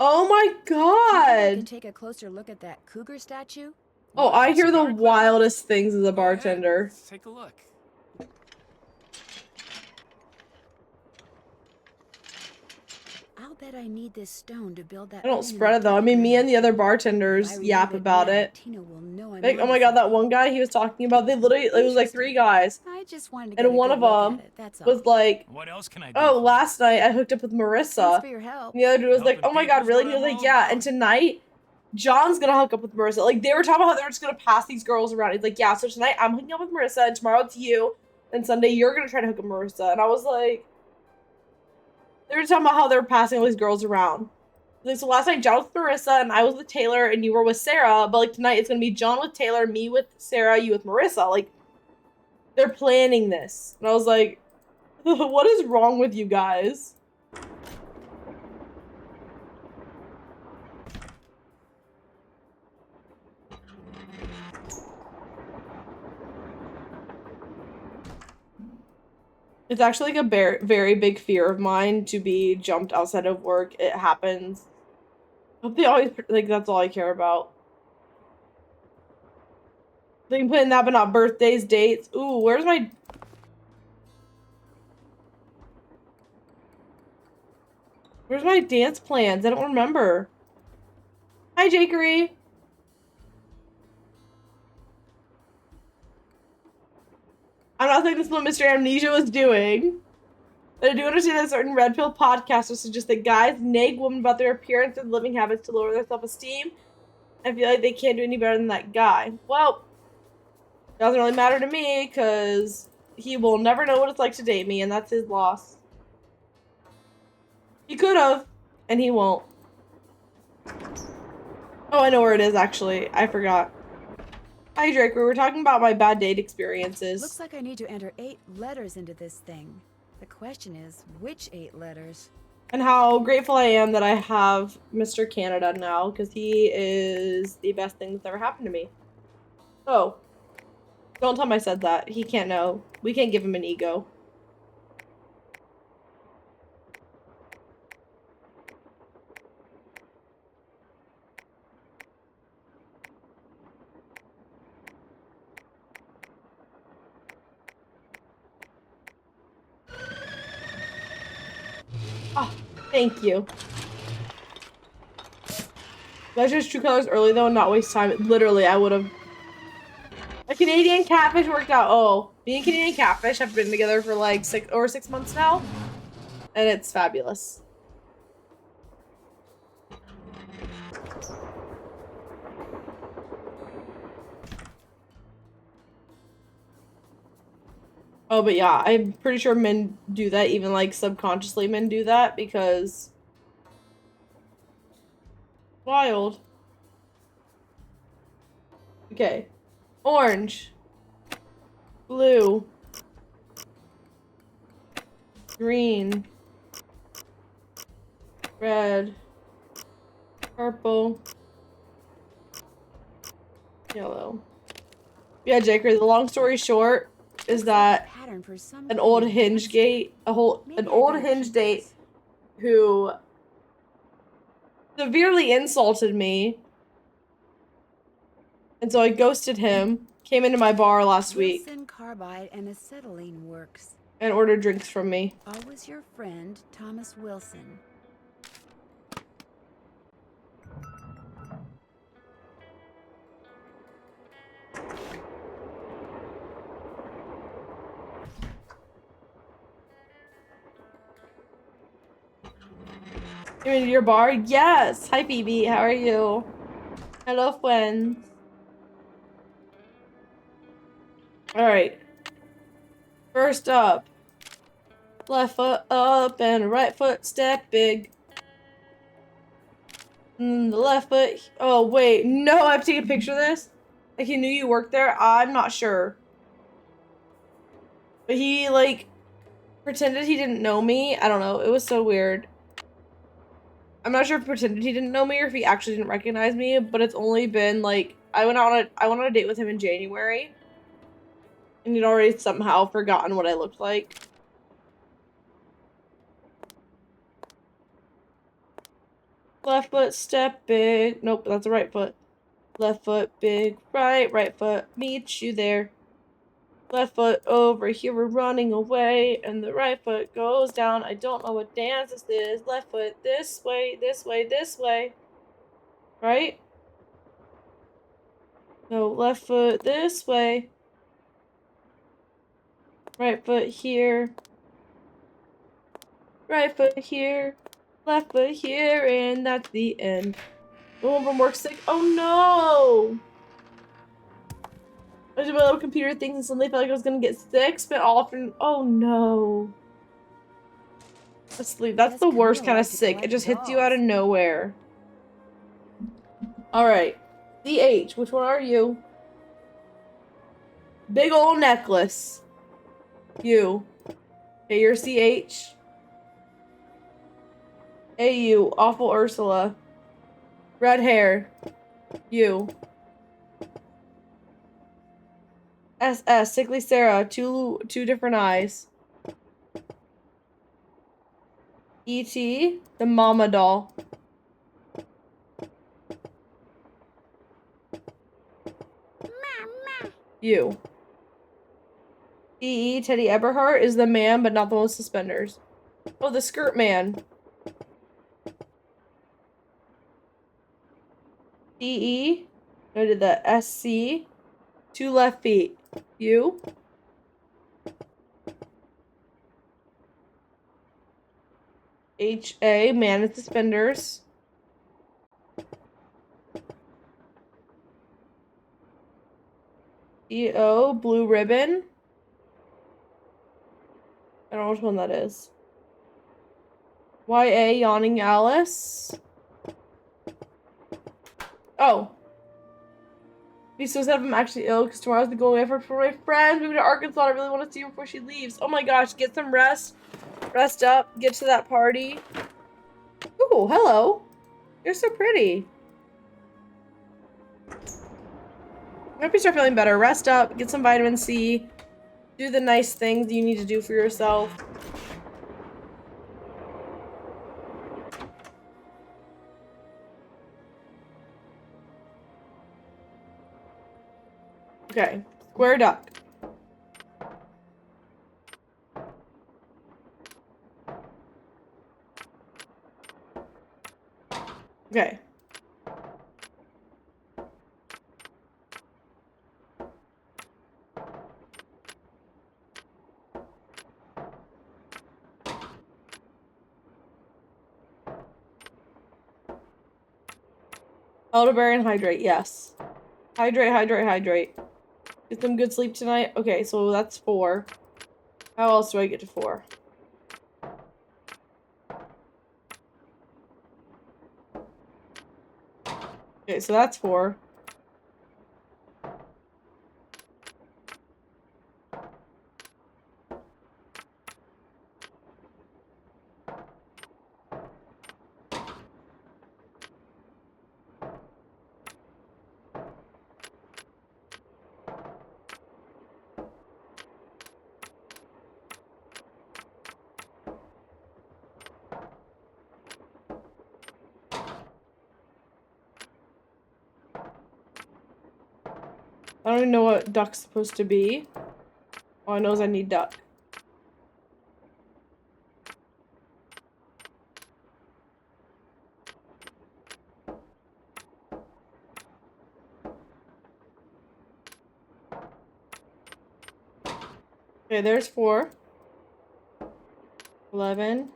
Oh my Do you think I god! can take a closer look at that cougar statue? Oh, I hear the Cigar clip? wildest things as a Go ahead, bartender. let's take a look. I'll bet I need this stone to build that. I don't thing in spread it though. I mean, me and the other bartenders If I yap relive about now, it. Tina will know I'm Like, oh onto my god, that something. one guy he was talking about, they literally, it was like 3 guys. I just wanted to And get a one good of look them at it, that's all. was like, What else can I do? oh, for you? last night I hooked up with Thanks Marissa. for your help. And the other dude was like, Helping oh my god, people's really? what And he was I'm like, all yeah, about. and tonight, John's gonna hook up with Marissa. Like, they were talking about how they're just gonna pass these girls around. He's like, yeah, so tonight I'm hooking up with Marissa, and tomorrow it's you, and Sunday you're gonna try to hook up with Marissa. And I was like, they were talking about how they're passing all these girls around. Like, so last night John was with Marissa, and I was with Taylor, and you were with Sarah, but like tonight it's gonna be John with Taylor, me with Sarah, you with Marissa. Like, they're planning this. And I was like, what is wrong with you guys? It's actually like a very big fear of mine to be jumped outside of work. It happens. I hope they always, like, that's all I care about. They can put in that, but not birthdays, dates. Ooh, where's my... Where's my dance plans? I don't remember. Hi, Jakery. I'm not saying this is what Mr. Amnesia was doing. But I do understand that certain red pill podcasters suggest that guys nag women about their appearance and living habits to lower their self-esteem. I feel like they can't do any better than that guy. Well, it doesn't really matter to me, because he will never know what it's like to date me, and that's his loss. He could have, and he won't. Oh, I know where it is, actually. I forgot. Hi, Drake. We were talking about my bad date experiences. Looks like I need to enter 8 letters into this thing. The question is, which 8 letters? And how grateful I am that I have Mr. Canada now, because he is the best thing that's ever happened to me. Oh. Don't tell him I said that. He can't know. We can't give him an ego. Oh, thank you. Let's just True Colors early though and not waste time. Literally, I would have. A Canadian catfish worked out. Oh, me and Canadian catfish have been together for like 6 months now. And it's fabulous. Oh, but yeah, I'm pretty sure men do that, even like subconsciously men do that because wild. Okay. Orange. Blue. Green. Red. Purple. Yellow. Yeah, Jaker, the long story short is that Pattern for some an old kind of hinge texture. gate, Maybe an I old better hinge keep date this. who severely insulted me. And so I ghosted him, came into my bar last week, Wilson carbide and acetylene works. and ordered drinks from me. Always your friend, Thomas Wilson. You mean your bar? Yes! Hi, Phoebe. How are you? Hello, friends. Alright. First up. Left foot up and right foot step big. The left foot. Oh, wait. No, I have to take a picture of this? Like, he knew you worked there? I'm not sure. But he, like, pretended he didn't know me. I don't know. It was so weird. I'm not sure if he pretended he didn't know me or if he actually didn't recognize me, but it's only been, like, I went on a date with him in January. And he'd already somehow forgotten what I looked like. Left foot, step big. Nope, that's the right foot. Left foot, big, right foot, meet you there. Left foot over here, we're running away. And the right foot goes down. I don't know what dance this is. Left foot, this way, this way, this way. Right? No, left foot this way. Right foot here. Right foot here. Left foot here, and that's the end. No one from work sick. Oh no! I did my little computer things and suddenly felt like I was gonna get sick. Spent all afternoon. Oh no. Asleep. That's the worst kind of sick. It just hits you out of nowhere. Alright. CH. Which one are you? Big old necklace. You. Okay, you're CH. AU. Awful Ursula. Red hair. You. SS. Sickly Sarah. Two different eyes. E.T. The mama doll. You. E.E. Teddy Eberhart is the man, but not the one with suspenders. Oh, the skirt man. E.E. I did the SC. Two left feet. You. H.A. Man with suspenders. E.O. Blue ribbon. I don't know which one that is. Y.A. Yawning Alice. Oh. Be so sad if I'm actually ill because tomorrow's the going away for my friend. Moving to Arkansas. I really want to see her before she leaves. Oh my gosh. Get some rest. Rest up. Get to that party. Ooh, hello. You're so pretty. I hope you start feeling better. Rest up. Get some vitamin C. Do the nice things you need to do for yourself. Okay. Square duck. Okay. Elderberry and hydrate, yes. Hydrate, hydrate, hydrate. Get some good sleep tonight. Okay, so that's 4. How else do I get to 4? Okay, so that's 4. I don't even know what duck's supposed to be. All I know is I need duck. Okay, there's 4. 11.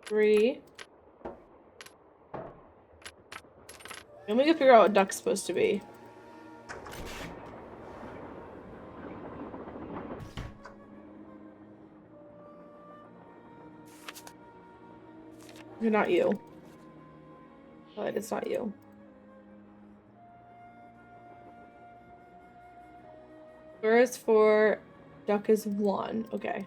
3. Let me go figure out what duck's supposed to be. You're not you. But it's not you. Square is 4, duck is 1. Okay.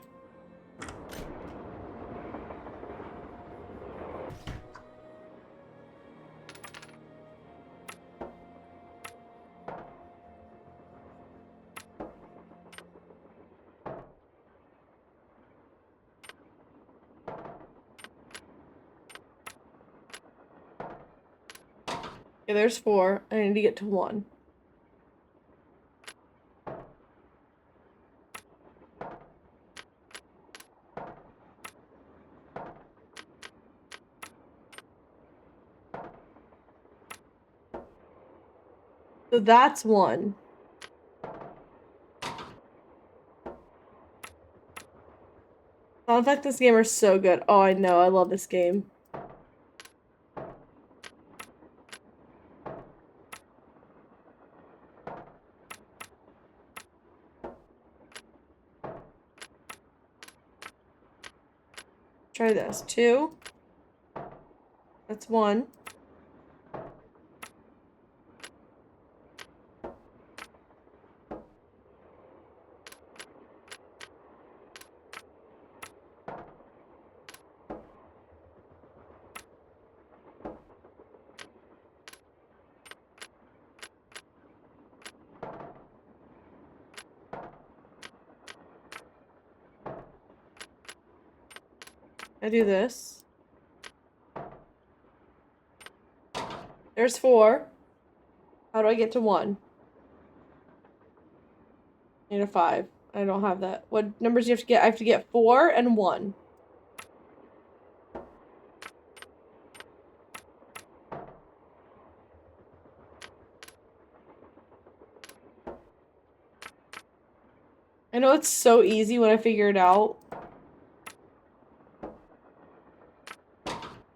Okay, there's 4. I need to get to 1. So that's 1. Sound effects this game are so good. Oh, I know. I love this game. Try this. 2. That's 1. I do this. There's 4. How do I get to 1? I need a 5. I don't have that. What numbers do you have to get? I have to get 4 and 1. I know it's so easy when I figure it out.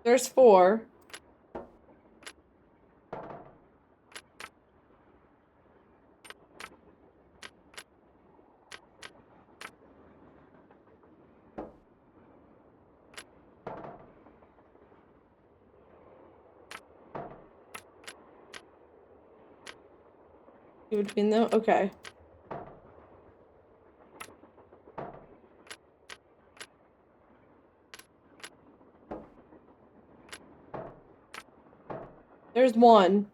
There's 4. Between them? Okay. There's 1.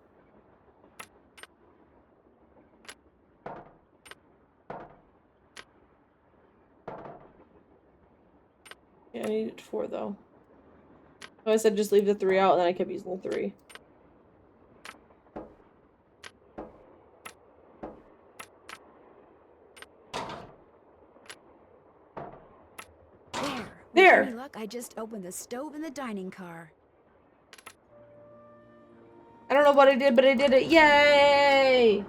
Yeah, I need 4 though. So I said just leave the 3 out, and then I kept using the 3. There. With any luck, I just opened the stove in the dining car. I don't know what I did, but I did it. Yay!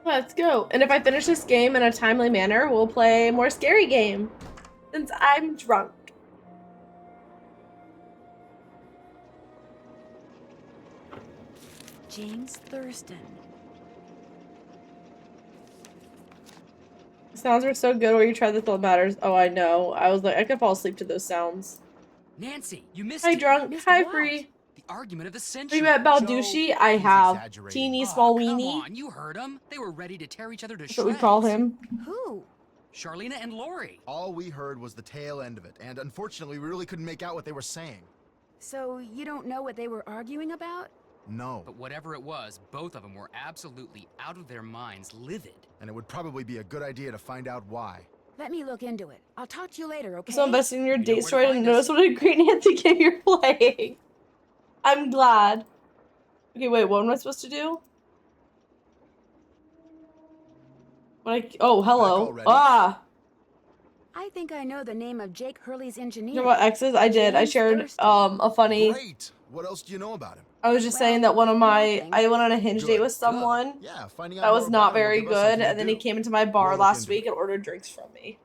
Let's go. And if I finish this game in a timely manner, we'll play a more scary game. Since I'm drunk. James Thurston. The sounds are so good where you try the thought matters. Oh, I know. I was like, I could fall asleep to those sounds. Nancy, you missed Hi, it. drunk. Missed Hi, what? Free. The argument of the Have century. you met Balducci? I he's have. exaggerating. Teeny, Oh, small come weenie. on, you heard them. They were ready to tear each other to That's shreds. what we call him. Who? Charlena and Lori. All we heard was the tail end of it, and unfortunately, we really couldn't make out what they were saying. So you don't know what they were arguing about? No. But whatever it was, both of them were absolutely out of their minds, livid. And it would probably be a good idea to find out why. Let me look into it. I'll talk to you later, okay? So investing in your You know date where to story and find notice us. what a great Nancy game you're playing. I'm glad. Okay, wait, what am I supposed to do? Oh, Back hello. already? Ah! I think I know the name of Jake Hurley's engineer. You know what exes? I did. I James shared Thurston. a funny. Great. What else do you know about him? I was just saying Well, that one of my nothing. I went on a hinge date Good, with someone good. Yeah, finding out that more was about not him will very give us something good, to and then he do. came into my bar We'll look last into week it. and ordered drinks from me.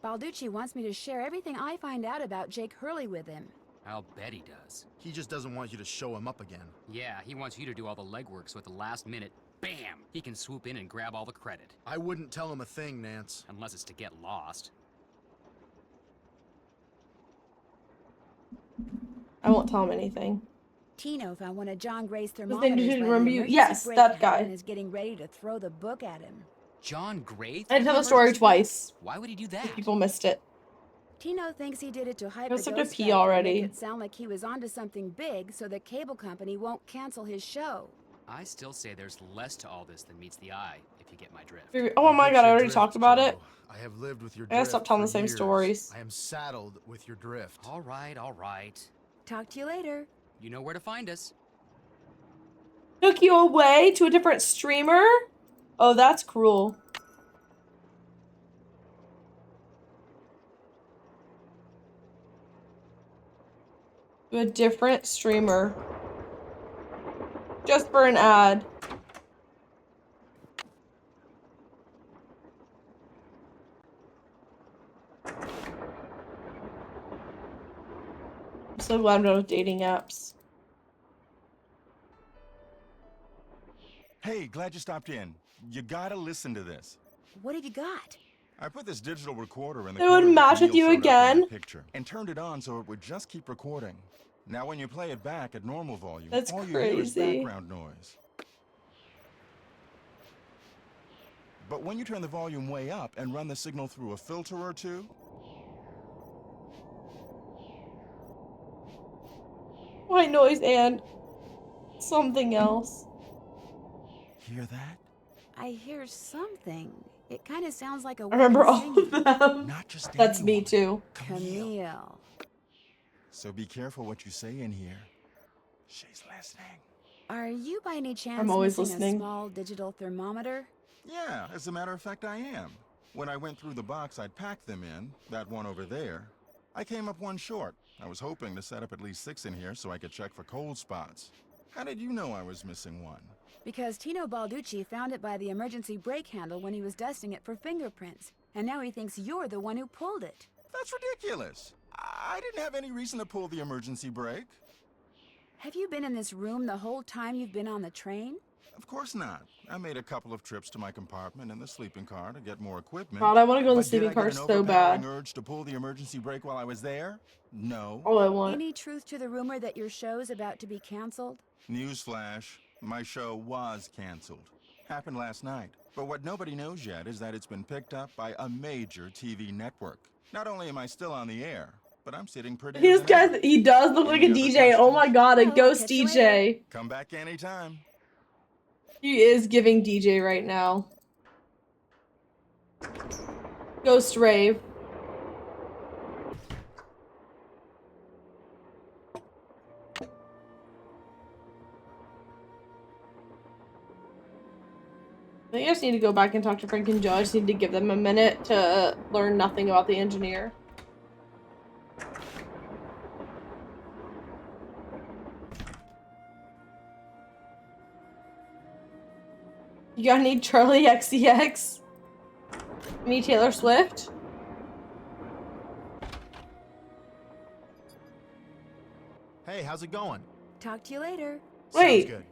Balducci wants me to share everything I find out about Jake Hurley with him. I'll bet he does. He just doesn't want you to show him up again. Yeah, he wants you to do all the legwork so at the last minute, bam, he can swoop in and grab all the credit. I wouldn't tell him a thing, Nance. Unless it's to get lost. I won't tell him anything. Tino found one of John Gray's name thermometers didn't by the remember you. emergency Yes, brake that handle guy. and is getting ready to throw the book at him. John Gray? I tell the story twice. Why would he do If that? people missed it. Tino thinks he did it to hype I was the such a ghost pee factor and already. make it sound like he was onto something big so the cable company won't cancel his show. I still say there's less to all this than meets the eye, if you get my drift. Oh my get god, I your already drift, talked about Joe. it. I have lived with your I gotta drift stop telling for the same years. stories. I am saddled with your drift. All right, all right. Talk to you later. You know where to find us. Took you away to a different streamer? Oh, that's cruel. To a different streamer. Just for an ad. I'm so glad I'm done with dating apps. Hey, glad you stopped in. You gotta listen to this. What have you got? I put this digital recorder in the It corner would that match with Camille you showed up in again. that picture and turned it on so it would just keep recording. Now when you play it back at normal volume, That's all you hear is crazy. background noise. But when you turn the volume way up and run the signal through a filter or two, White noise and something else. hear that? I hear something. It kind of sounds like a I remember woman all singing. of them. Not just That's me anyone. too. Camille. So be careful what you say in here. She's listening. Are you by any chance I'm always missing listening. a small digital thermometer? Yeah, as a matter of fact, I am. When I went through the box I'd packed them in, that one over there, I came up one short. I was hoping to set up at least 6 in here so I could check for cold spots. How did you know I was missing one? Because Tino Balducci found it by the emergency brake handle when he was dusting it for fingerprints. And now he thinks you're the one who pulled it. That's ridiculous. I didn't have any reason to pull the emergency brake. Have you been in this room the whole time you've been on the train? Of course not. I made a couple of trips to my compartment in the sleeping car to get more equipment. God, I want to go in the But did sleeping I car get an so overpowering bad. urge to pull the emergency brake while I was there? No. All I want. Any truth to the rumor that your show's about to be canceled? Newsflash, my show was canceled. Happened last night. But what nobody knows yet is that it's been picked up by a major TV network. Not only am I still on the air, but I'm sitting pretty. This guy, he does look like a Any other DJ. Oh my god, a No, ghost catch you DJ. Come back anytime. He is giving DJ right now. Ghost rave. I think I just need to go back and talk to Frank and Joe. I just need to give them a minute to learn nothing about the engineer. You got any Charlie XCX? Me Taylor Swift? Hey, how's it going? Talk to you later. Wait. Sounds good.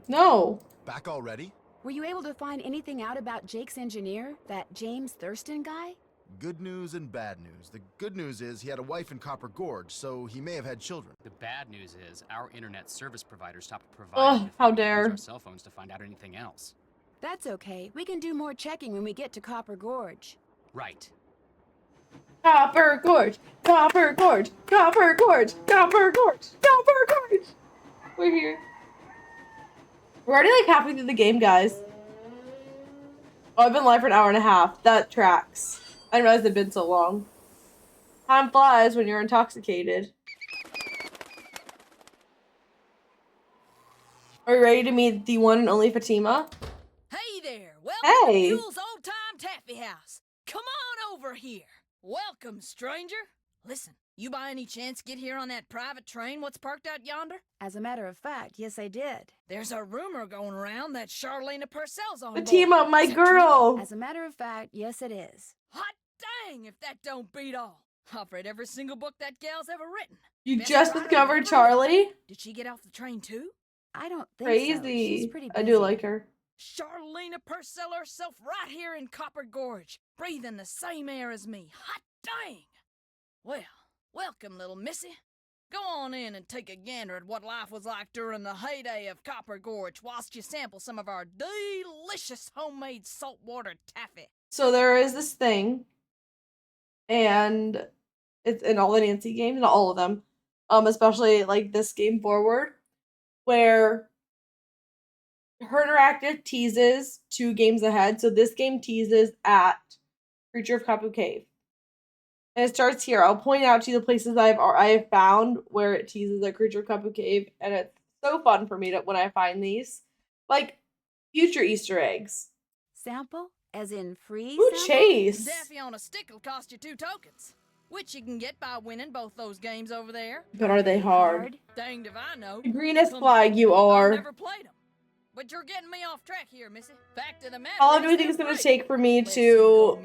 No. Back already? Were you able to find anything out about Jake's engineer, that James Thurston guy? Good news and bad news. The good news is he had a wife in Copper Gorge, so he may have had children. The bad news is our internet service provider stopped providing. Ugh, how if we use dare. our cell phones to find out anything else. That's okay. We can do more checking when we get to Copper Gorge. Right. Copper Gorge! Copper Gorge! Copper Gorge! Copper Gorge! Copper Gorge! We're here. We're already like halfway through the game, guys. Oh, I've been live for an hour and a half. That tracks. I didn't realize it'd been so long. Time flies when you're intoxicated. Are you ready to meet the one and only Fatima? Hey there! Welcome Hey. to Fuel's Taffy House. Come on over here. Welcome, stranger. Listen, you by any chance get here on that private train what's parked out yonder? As a matter of fact, yes, I did. There's a rumor going around that Charlena Purcell's on The board. team up, my Is that true? girl. As a matter of fact, yes, it is. Hot dang if that don't beat all. I've read every single book that gal's ever written. You Best just writer discovered ever. Charlie? Did she get off the train too? I don't think so. She's Crazy. pretty I busy. do like her. Charlena Purcell herself right here in Copper Gorge, breathing the same air as me. Hot dang! Well, welcome, little missy. Go on in and take a gander at what life was like during the heyday of Copper Gorge whilst you sample some of our delicious homemade saltwater taffy. So there is this thing, and it's in all the Nancy games, not all of them, especially like this game forward, where her interactive teases 2 games ahead. So this game teases at Creature of Kapu Cave. And it starts here. I'll point out to you the places I have found where it teases at Creature of Kapu Cave, and it's so fun for me when I find these. Like future Easter eggs. Sample? As in free Ooh, sample? Chase. Daffy on a stick will cost you 2 tokens, which you can get by winning both those games over there. But are they hard? Danged if I know. The greenest Some flag you people, I've are. never played them. But you're getting me off track here, missy. Back to the matter. How long do we think it's gonna take for me to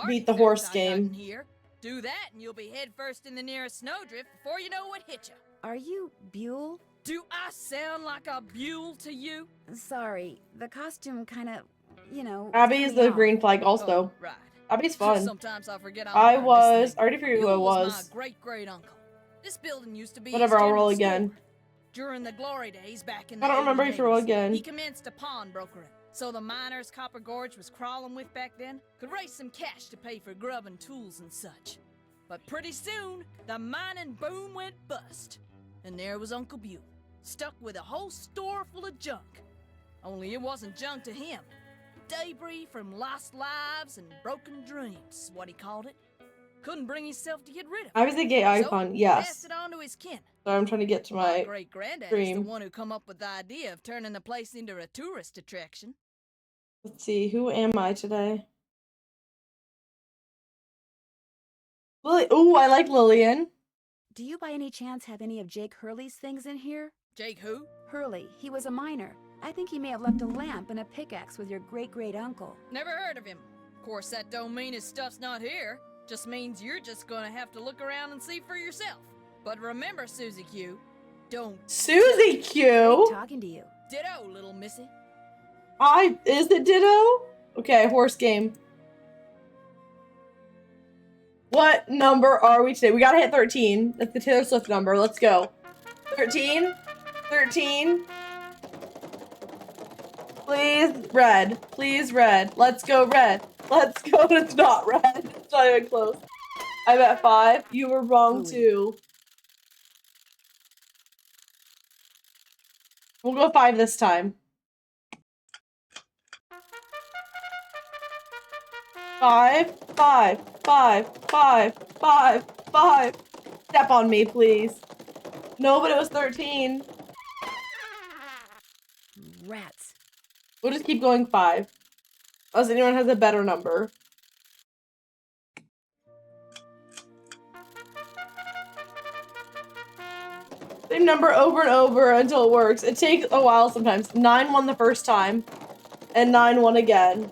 beat the horse game? Here. Do that and you'll be head first in the nearest snowdrift before you know what hit you. Are you Buell? Do I sound like a Buell to you? Sorry, the costume kind of, you know. Abby is threw me the off. green flag also. Oh, right. Abby's fun. Sometimes I forget I'm I part of this was. thing. I already figured who I Buell was. my great uncle. This building used to be Whatever, his I'll roll general again. store. During the glory days back in the I don't remember if you roll 80s, again. he commenced a pawnbrokering. So the miners Copper Gorge was crawling with back then could raise some cash to pay for grub and tools and such. But pretty soon, the mining boom went bust. And there was Uncle Buell, stuck with a whole store full of junk. Only it wasn't junk to him. Debris from lost lives and broken dreams, is what he called it. Couldn't bring himself to get rid of it. I was a gay icon, So, yes. passed it on to his kin. So I'm trying to get to my great granddad is dream. the one who come up with the idea of turning the place into a tourist attraction. Let's see, who am I today? Lily. Ooh, I like Lillian. Do you by any chance have any of Jake Hurley's things in here? Jake who? Hurley, he was a miner. I think he may have left a lamp and a pickaxe with your great-great-uncle. Never heard of him. Of course, that don't mean his stuff's not here. Just means you're just gonna have to look around and see for yourself. But remember, Susie Q, don't. Susie Q. Talking to you. Ditto, little missy. Is it ditto? Okay, horse game. What number are we today? We gotta hit 13. That's the Taylor Swift number. Let's go. 13. 13. Please, red. Please, red. Let's go, red. Let's go. It's not red. It's not even close. I'm at 5. You were wrong, too. We'll go 5 this time. 5, 5, 5, 5, 5, 5. Step on me, please. No, but it was 13. Rats. We'll just keep going 5. Unless anyone has a better number. Same number over and over until it works. It takes a while sometimes. 9 won the first time. And 9 won again.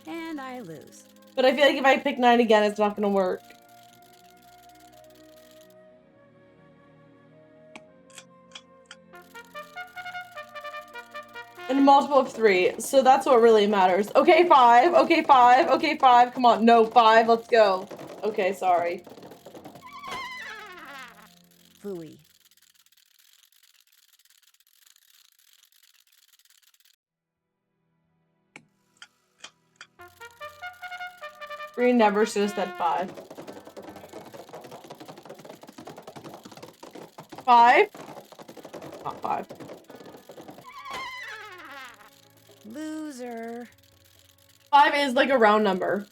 And I lose. But I feel like if I pick 9 again, it's not gonna work. And a multiple of 3, so that's what really matters. Okay, 5. Okay, 5. Okay, 5. Come on, no, 5. Let's go. Okay, sorry. Phooey. Green never should have said 5. 5? Not 5. Loser. 5 is like a round number.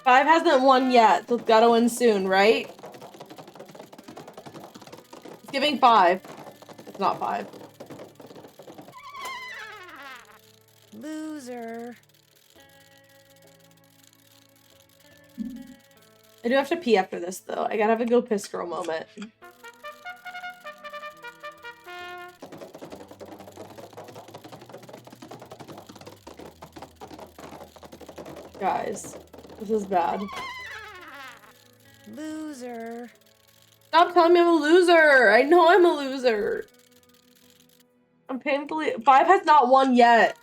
Five hasn't won yet, so it's gotta win soon, right? Let's giving 5. It's not 5. Loser. I do have to pee after this, though. I gotta have a go piss girl moment. Guys, this is bad. Loser. Stop telling me I'm a loser. I know I'm a loser. I'm painfully... 5 has not won yet.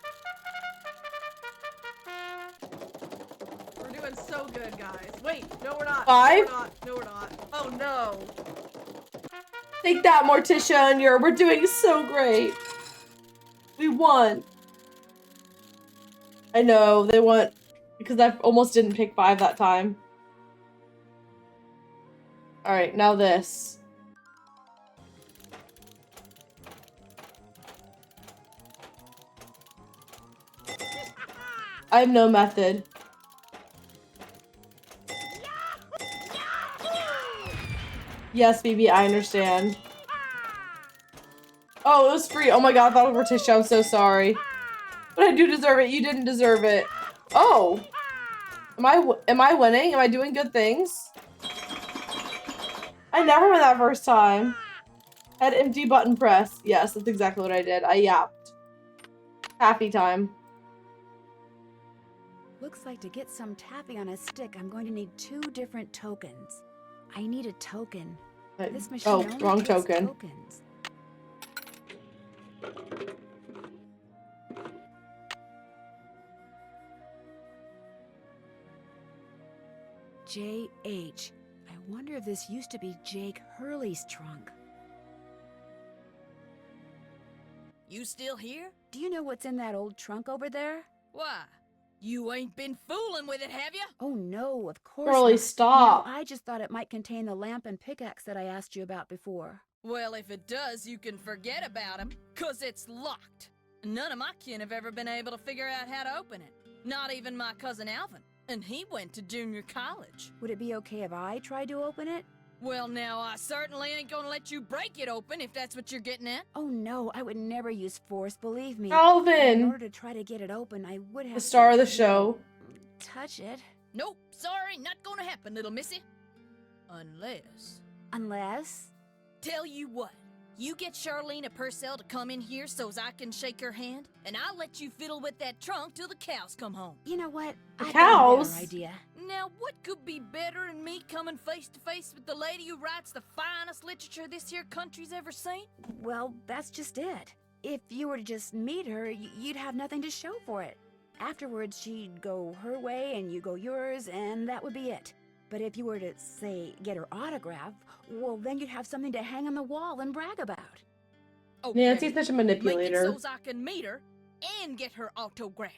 We're doing so good, guys. Wait, no we're not. 5? No we're not. No we're not. Oh no. Take that, Morticia and we're doing so great. We won. I know, they won because I almost didn't pick 5 that time. Alright, now this. I have no method. Yes, BB, I understand. Oh, it was free. Oh my god, I thought it was Morticia. I'm so sorry. But I do deserve it. You didn't deserve it. Oh. Am I winning? Am I doing good things? I never went that first time. Had empty button press. Yes, that's exactly what I did. I yapped. Happy time. Looks like to get some taffy on a stick, I'm going to need 2 different tokens. I need a token. This machine only wrong takes token. Tokens. JH. I wonder if this used to be Jake Hurley's trunk. You still here? Do you know what's in that old trunk over there? Why? You ain't been fooling with it, have you? Oh no, of course Hurley, not. stop. No, I just thought it might contain the lamp and pickaxe that I asked you about before. Well, if it does, you can forget about him, 'cause it's locked. None of my kin have ever been able to figure out how to open it. Not even my cousin Alvin. And he went to junior college. Would it be okay if I tried to open it? Well, now, I certainly ain't gonna let you break it open if that's what you're getting at. Oh no, I would never use force, believe me. Alvin! In order to try to get it open, I would have The star of the to, show. touch it. Nope, sorry, not gonna happen, little missy. Unless... Unless... Tell you what, you get Charlene Purcell to come in here so's I can shake her hand, and I'll let you fiddle with that trunk till the cows come home. You know what? The I've got a cows? better idea. Now, what could be better than me coming face to face with the lady who writes the finest literature this here country's ever seen? Well, that's just it. If you were to just meet her, you'd have nothing to show for it. Afterwards, she'd go her way and you go yours, and that would be it. But if you were to, say, get her autograph, well, then you'd have something to hang on the wall and brag about. Okay. Nancy's such a manipulator. Make it so's I can meet her and get her autograph.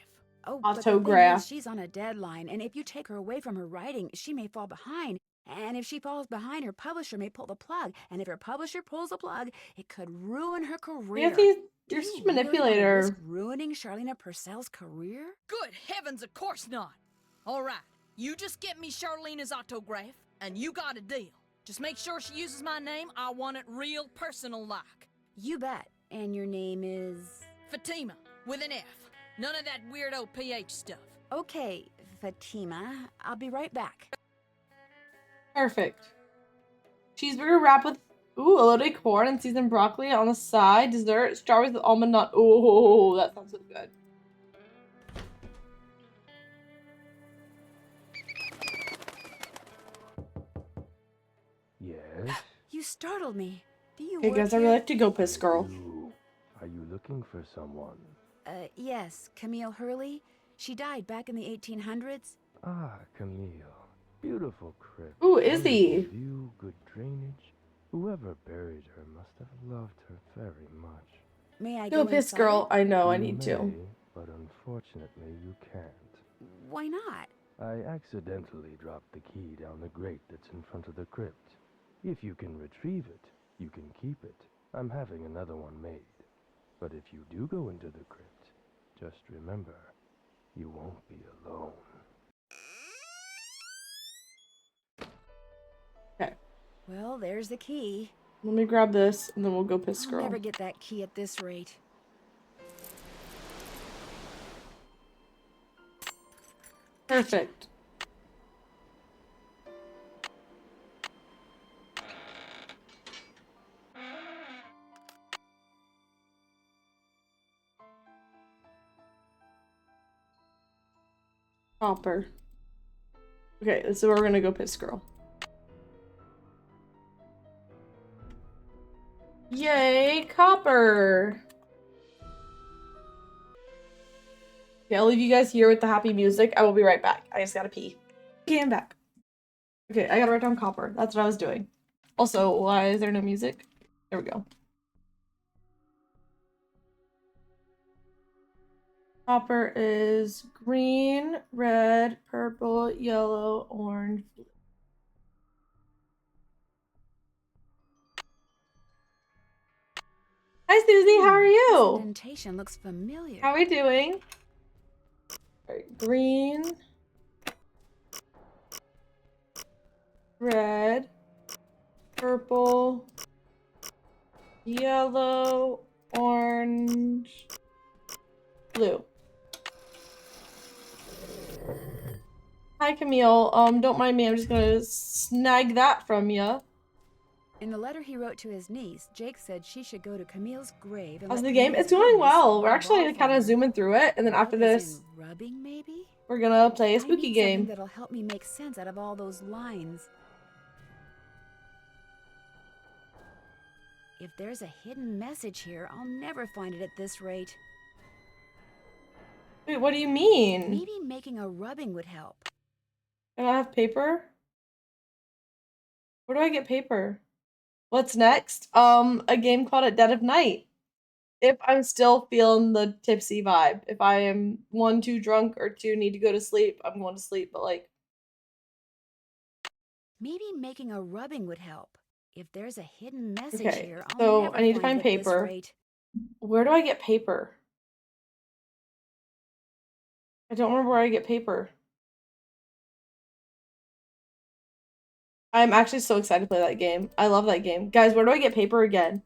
Oh, but the thing Autograph. is, she's on a deadline, and if you take her away from her writing, she may fall behind. And if she falls behind, her publisher may pull the plug. And if her publisher pulls the plug, it could ruin her career. Nancy, you're Do such a you really wanna manipulator. risk ruining Charlene Purcell's career? Good heavens, of course not. All right, you just get me Charlene's autograph, and you got a deal. Just make sure she uses my name. I want it real personal-like. You bet. And your name is... Fatima, with an F. None of that weirdo PH stuff. Okay, Fatima. I'll be right back. Perfect. Cheeseburger wrapped with a loaded corn and seasoned broccoli on the side. Dessert, strawberries with almond nut. Oh, that sounds so good. Yes? You startled me. Do you Hey work guys, I here? really like to go piss girl. Are you looking for someone? Yes, Camille Hurley. She died back in the 1800s. Ah, Camille. Beautiful crypt. Ooh, Izzy. Wonderful view, good drainage. Whoever buried her must have loved her very much. May I Go go piss inside? girl. I know, I You need to. may, but unfortunately you can't. Why not? I accidentally dropped the key down the grate that's in front of the crypt. If you can retrieve it, you can keep it. I'm having another one made. But if you do go into the crypt, just remember, you won't be alone. Okay. Well, there's the key. Let me grab this, and then we'll go piss I'll girl. never get that key at this rate. Perfect. Copper. Okay, this is where we're gonna go piss girl. Yay, copper! Okay, I'll leave you guys here with the happy music. I will be right back. I just gotta pee. Okay, I'm back. Okay, I gotta write down copper. That's what I was doing. Also, why is there no music? There we go. Copper is green, red, purple, yellow, orange, blue. Hi, Susie. How are This you? indentation looks familiar. How are we doing? All right, green, red, purple, yellow, orange, blue. Hi, Camille. Don't mind me. I'm just gonna snag that from you. In the letter he wrote to his niece, Jake said she should go to Camille's grave and How's let the game? Camille's It's going goodness well. We're rub actually off kind on of her. zooming through it, and then after Rub as this, in rubbing, maybe? we're gonna play a I spooky need game. something that'll help me make sense out of all those lines. If there's a hidden message here, I'll never find it at this rate. Wait, what do you mean? Maybe making a rubbing would help. I don't have paper? Where do I get paper? What's next? A game called At Dead of Night. If I'm still feeling the tipsy vibe. If I am 1, too drunk, or 2, need to go to sleep, I'm going to sleep, but like... Maybe making a rubbing would help. If there's a hidden message Okay, here, I'll so never I need to find it at this paper. rate. Where do I get paper? I don't remember where I get paper. I'm actually so excited to play that game. I love that game. Guys, where do I get paper again?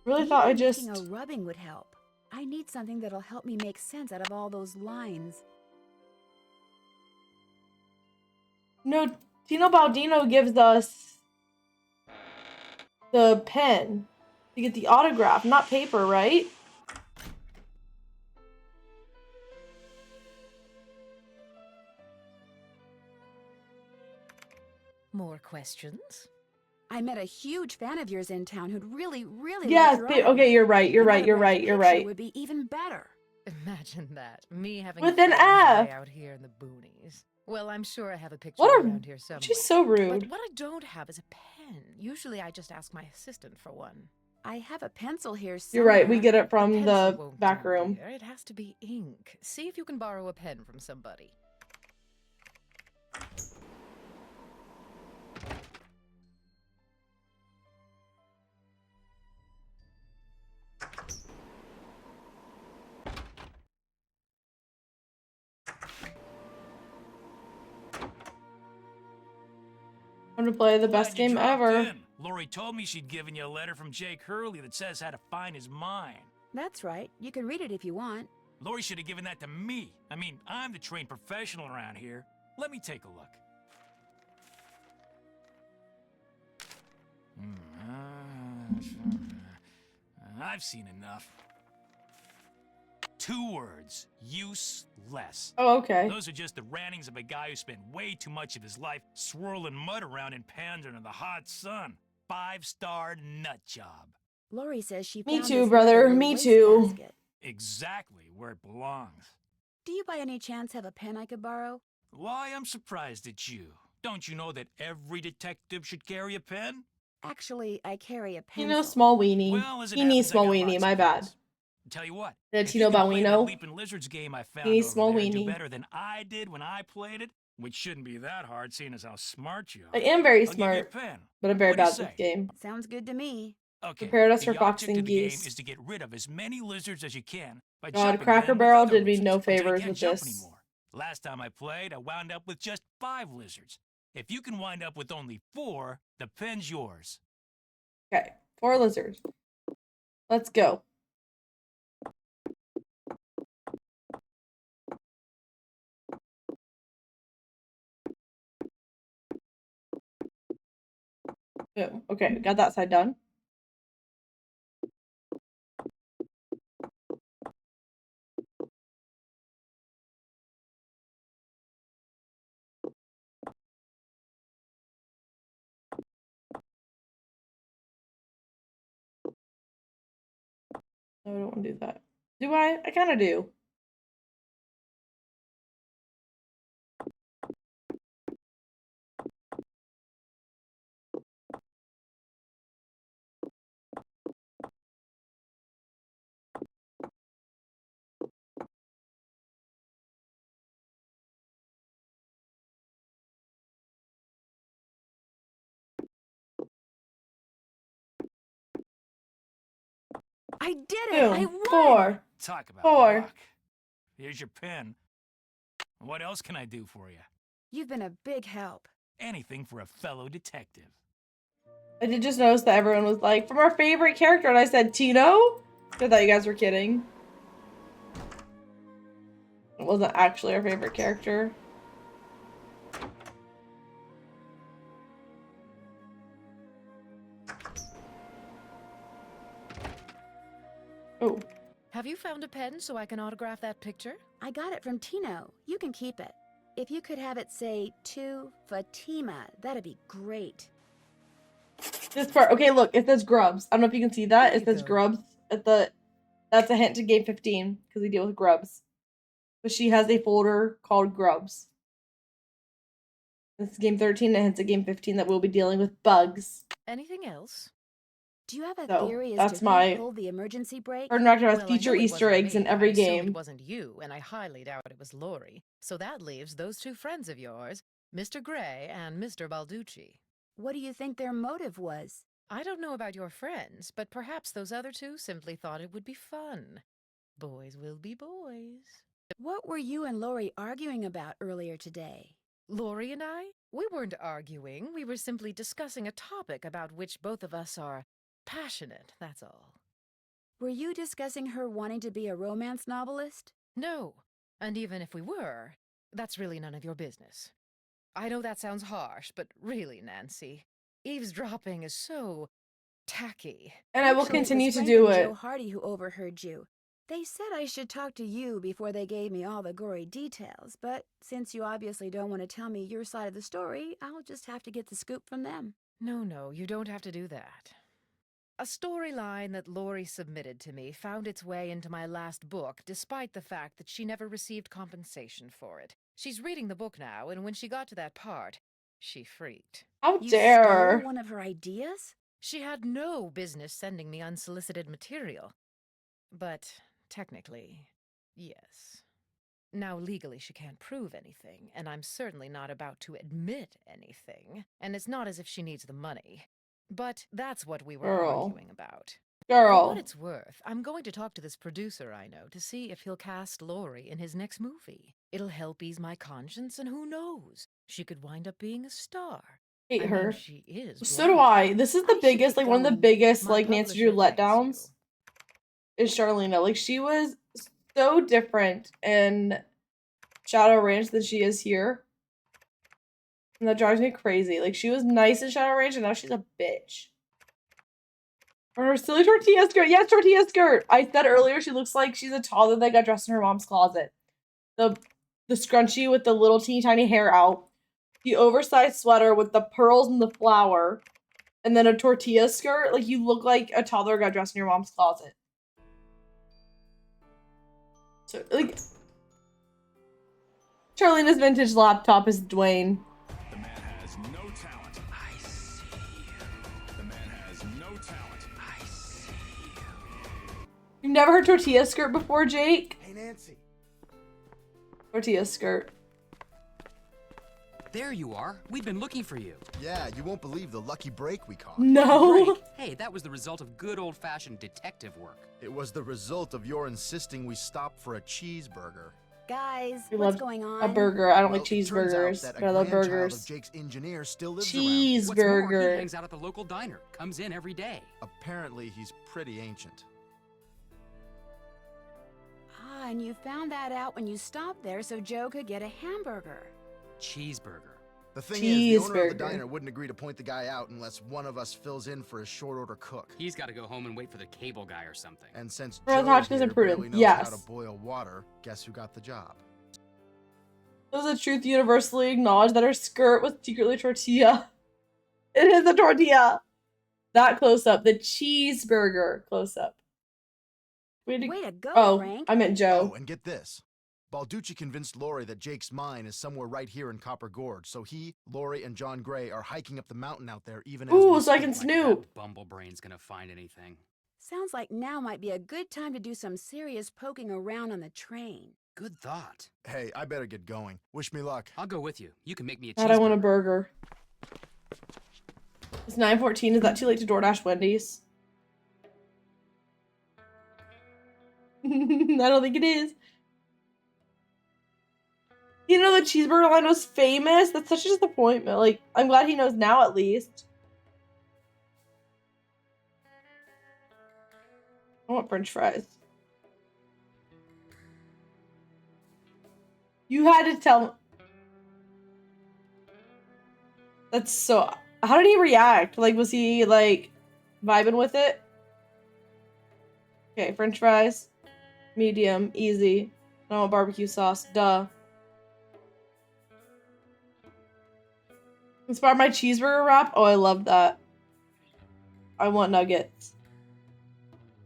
Really thought I just... Making a rubbing would help. I need something that'll help me make sense out of all those lines. No, Tino Baldino gives us the pen to get the autograph, not paper, right? More questions? I met a huge fan of yours in town who'd really Yes, like your okay, you're right, you're An right, you're autographed right, you're picture right. would be even better. Imagine that. Me having With a an fan F. way out here in the boonies. Well, I'm sure I have a picture What a... around here somewhere. She's so rude. But what I don't have is a pen. Usually I just ask my assistant for one. I have a pencil here You're right, we somewhere. get it A from pencil the won't back do, room. dear. It has to be ink. See if you can borrow a pen from somebody. I'm gonna play the Glad best you game dropped ever. in. Lori told me she'd given you a letter from Jake Hurley that says how to find his mind. That's right. You can read it if you want. Lori should have given that to me. I mean, I'm the trained professional around here. Let me take a look. I've seen enough. 2 words. Useless. Oh, okay. Those are just the rantings of a guy who spent way too much of his life swirling mud around in pans under the hot sun. 5-star nut job. Lori says she Me found too, this brother. letter in Me the too. wastebasket. Exactly where it belongs. Do you by any chance have a pen I could borrow? Why, I'm surprised at you. Don't you know that every detective should carry a pen? Actually, I carry a You pencil. know, small weenie. Well, as it He needs happens, I small got weenie, lots my of bad. pens. Tell you what, Did if Tino you can play that Bauino? Leaping Lizards game I found needs over small there and do weenie. better than I did when I played it, which shouldn't be that hard seeing as how smart you are. I am very I'll give you a smart, pen. but I'm very What do you bad at this say? game. Sounds good to me. Okay, Prepared us the for object foxing of the game geese. is to get rid of as many lizards as you can by God, jumping Cracker them with Barrel other did me lizards no until you favors can't with jump this. anymore. Last time I played, I wound up with just 5 lizards. If you can wind up with only 4, the pen's yours. Okay, 4 lizards. Let's go. Boom. Okay, got that side done. No, I don't want to do that. Do I? I kind of do. I did it! I Boom. won! 4. Talk about 4. luck. Here's your pen. What else can I do for you? You've been a big help. Anything for a fellow detective. I did just notice that everyone was like, from our favorite character, and I said, Tino? I thought you guys were kidding. It wasn't actually our favorite character. Oh. Have you found a pen so I can autograph that picture? I got it from Tino. You can keep it. If you could have it say, to Fatima, that'd be great. This part, okay, look, it says Grubs. I don't know if you can see that. There It you says go. Grubs at the, that's a hint to game 15, because we deal with Grubs. But she has a folder called Grubs. This is game 13, and hints at game 15 that we'll be dealing with bugs. Anything else? Do you have a So, theory as that's to my- who pulled the emergency brake? Her director has Well, I feature know it Easter wasn't eggs in me. every I assumed game. it wasn't you, and I highly doubt it was Lori. So that leaves those 2 friends of yours, Mr. Gray and Mr. Balducci. What do you think their motive was? I don't know about your friends, but perhaps those other 2 simply thought it would be fun. Boys will be boys. What were you and Lori arguing about earlier today? Lori and I? We weren't arguing. We were simply discussing a topic about which both of us are passionate, that's all. Were you discussing her wanting to be a romance novelist? No. And even if we were, that's really none of your business. I know that sounds harsh, but really, Nancy, eavesdropping is so tacky. And I will Actually, it was continue to Frank do and it. Joe Hardy who overheard you. They said I should talk to you before they gave me all the gory details, but since you obviously don't want to tell me your side of the story, I'll just have to get the scoop from them. No, you don't have to do that. A storyline that Lori submitted to me found its way into my last book, despite the fact that she never received compensation for it. She's reading the book now, and when she got to that part, she freaked. How You dare. stole one of her ideas? She had no business sending me unsolicited material. But technically, yes. Now, legally, she can't prove anything, and I'm certainly not about to admit anything, and it's not as if she needs the money. But that's what we were Girl. arguing about. For Girl. what it's worth, I'm going to talk to this producer I know to see if he'll cast Lori in his next movie. It'll help ease my conscience, and who knows? She could wind up being a star. Hate I her. mean, she is. So do blonde. I. This is the I should biggest, get like, one of the going. biggest, My like, Nancy Drew publisher thanks letdowns is Charlena. Like, she was so different in Shadow Ranch than she is here. And that drives me crazy. Like, she was nice in Shadow Ranch, and now she's a bitch. Or her silly tortilla skirt. Yes, tortilla skirt. I said earlier she looks like she's a toddler that got dressed in her mom's closet. The scrunchie with the little teeny tiny hair out. The oversized sweater with the pearls and the flower. And then a tortilla skirt. Like, you look like a toddler got dressed in your mom's closet. So, like, Charlena's vintage laptop is Dwayne. The man has no talent. I see you. The man has no talent. I see you. You've never heard tortilla skirt before, Jake? Hey, Nancy. Tortilla skirt. There you are. We've been looking for you. Yeah, you won't believe the lucky break we caught. No. Break. Hey, that was the result of good old-fashioned detective work. It was the result of your insisting we stop for a cheeseburger. Guys, We what's love going on? a burger. I don't Well, like it turns out cheeseburgers, that a but I love grandchild burgers. of Jake's engineer still lives What's more, he Cheeseburger. hangs out at the local diner. Comes in every day. around. Apparently, he's pretty ancient. Ah, and you found that out when you stopped there so Joe could get a hamburger. Cheeseburger. The thing is, the owner of the Cheeseburger. diner wouldn't agree to point the guy out unless one of us fills in for a short order cook. He's got to go home and wait for the cable guy or something. And since Well, Joe Hotchkiss here and Prudence, barely knows how yes. to boil water, guess who got the job? Does the truth universally acknowledge that her skirt was secretly tortilla? It is a tortilla. That close up, the cheeseburger close up. Way to go, Oh, Frank. I meant Joe. Oh, and get this. Balducci convinced Lori that Jake's mine is somewhere right here in Copper Gorge, so he, Lori, and John Gray are hiking up the mountain out there even as Ooh, we so I speak. can Like snoop. that Bumblebrain's gonna find anything. Sounds like now might be a good time to do some serious poking around on the train. Good thought. Hey, I better get going. Wish me luck. I'll go with you. You can make me a God, I want a cheeseburger. burger. It's 9:14. Is that too late to DoorDash Wendy's? I don't think it is. You know, the cheeseburger line was famous. That's such a disappointment. Like, I'm glad he knows now at least. I want French fries. You had to tell. That's so. How did he react? Like, was he like vibing with it? Okay, French fries, medium, easy. I don't want barbecue sauce. Duh. Inspired my cheeseburger wrap. Oh, I love that. I want nuggets.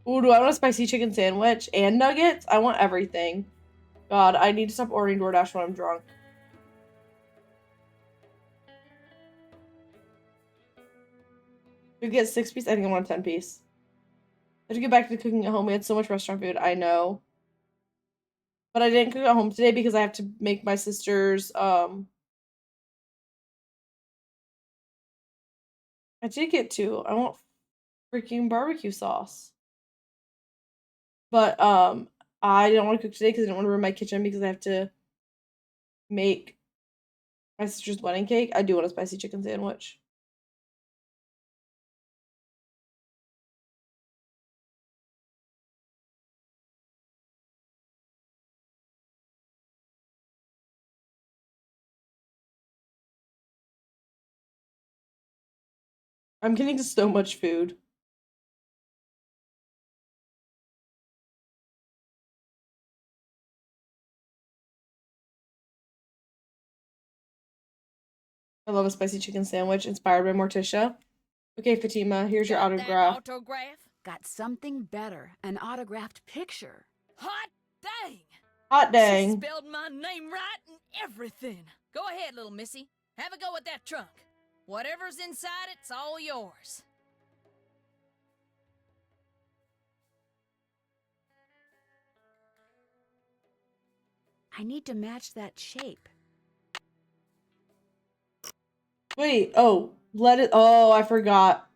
Ooh, do I want a spicy chicken sandwich and nuggets? I want everything. God, I need to stop ordering DoorDash when I'm drunk. You get 6-piece? I think I want a 10-piece. I have to get back to cooking at home. We had so much restaurant food. I know. But I didn't cook at home today because I have to make my sister's, I did get 2. I want freaking barbecue sauce. But, I didn't want to cook today because I didn't want to ruin my kitchen because I have to make my sister's wedding cake. I do want a spicy chicken sandwich. I'm getting so much food. I love a spicy chicken sandwich inspired by Morticia. Okay, Fatima, here's your Got that autograph. autograph? Got something better, an autographed picture. Hot dang! Hot She dang. spelled my name right and everything. Go ahead, little missy. Have a go at that trunk. Whatever's inside it's all yours. I need to match that shape. Wait, oh, let it, oh, I forgot.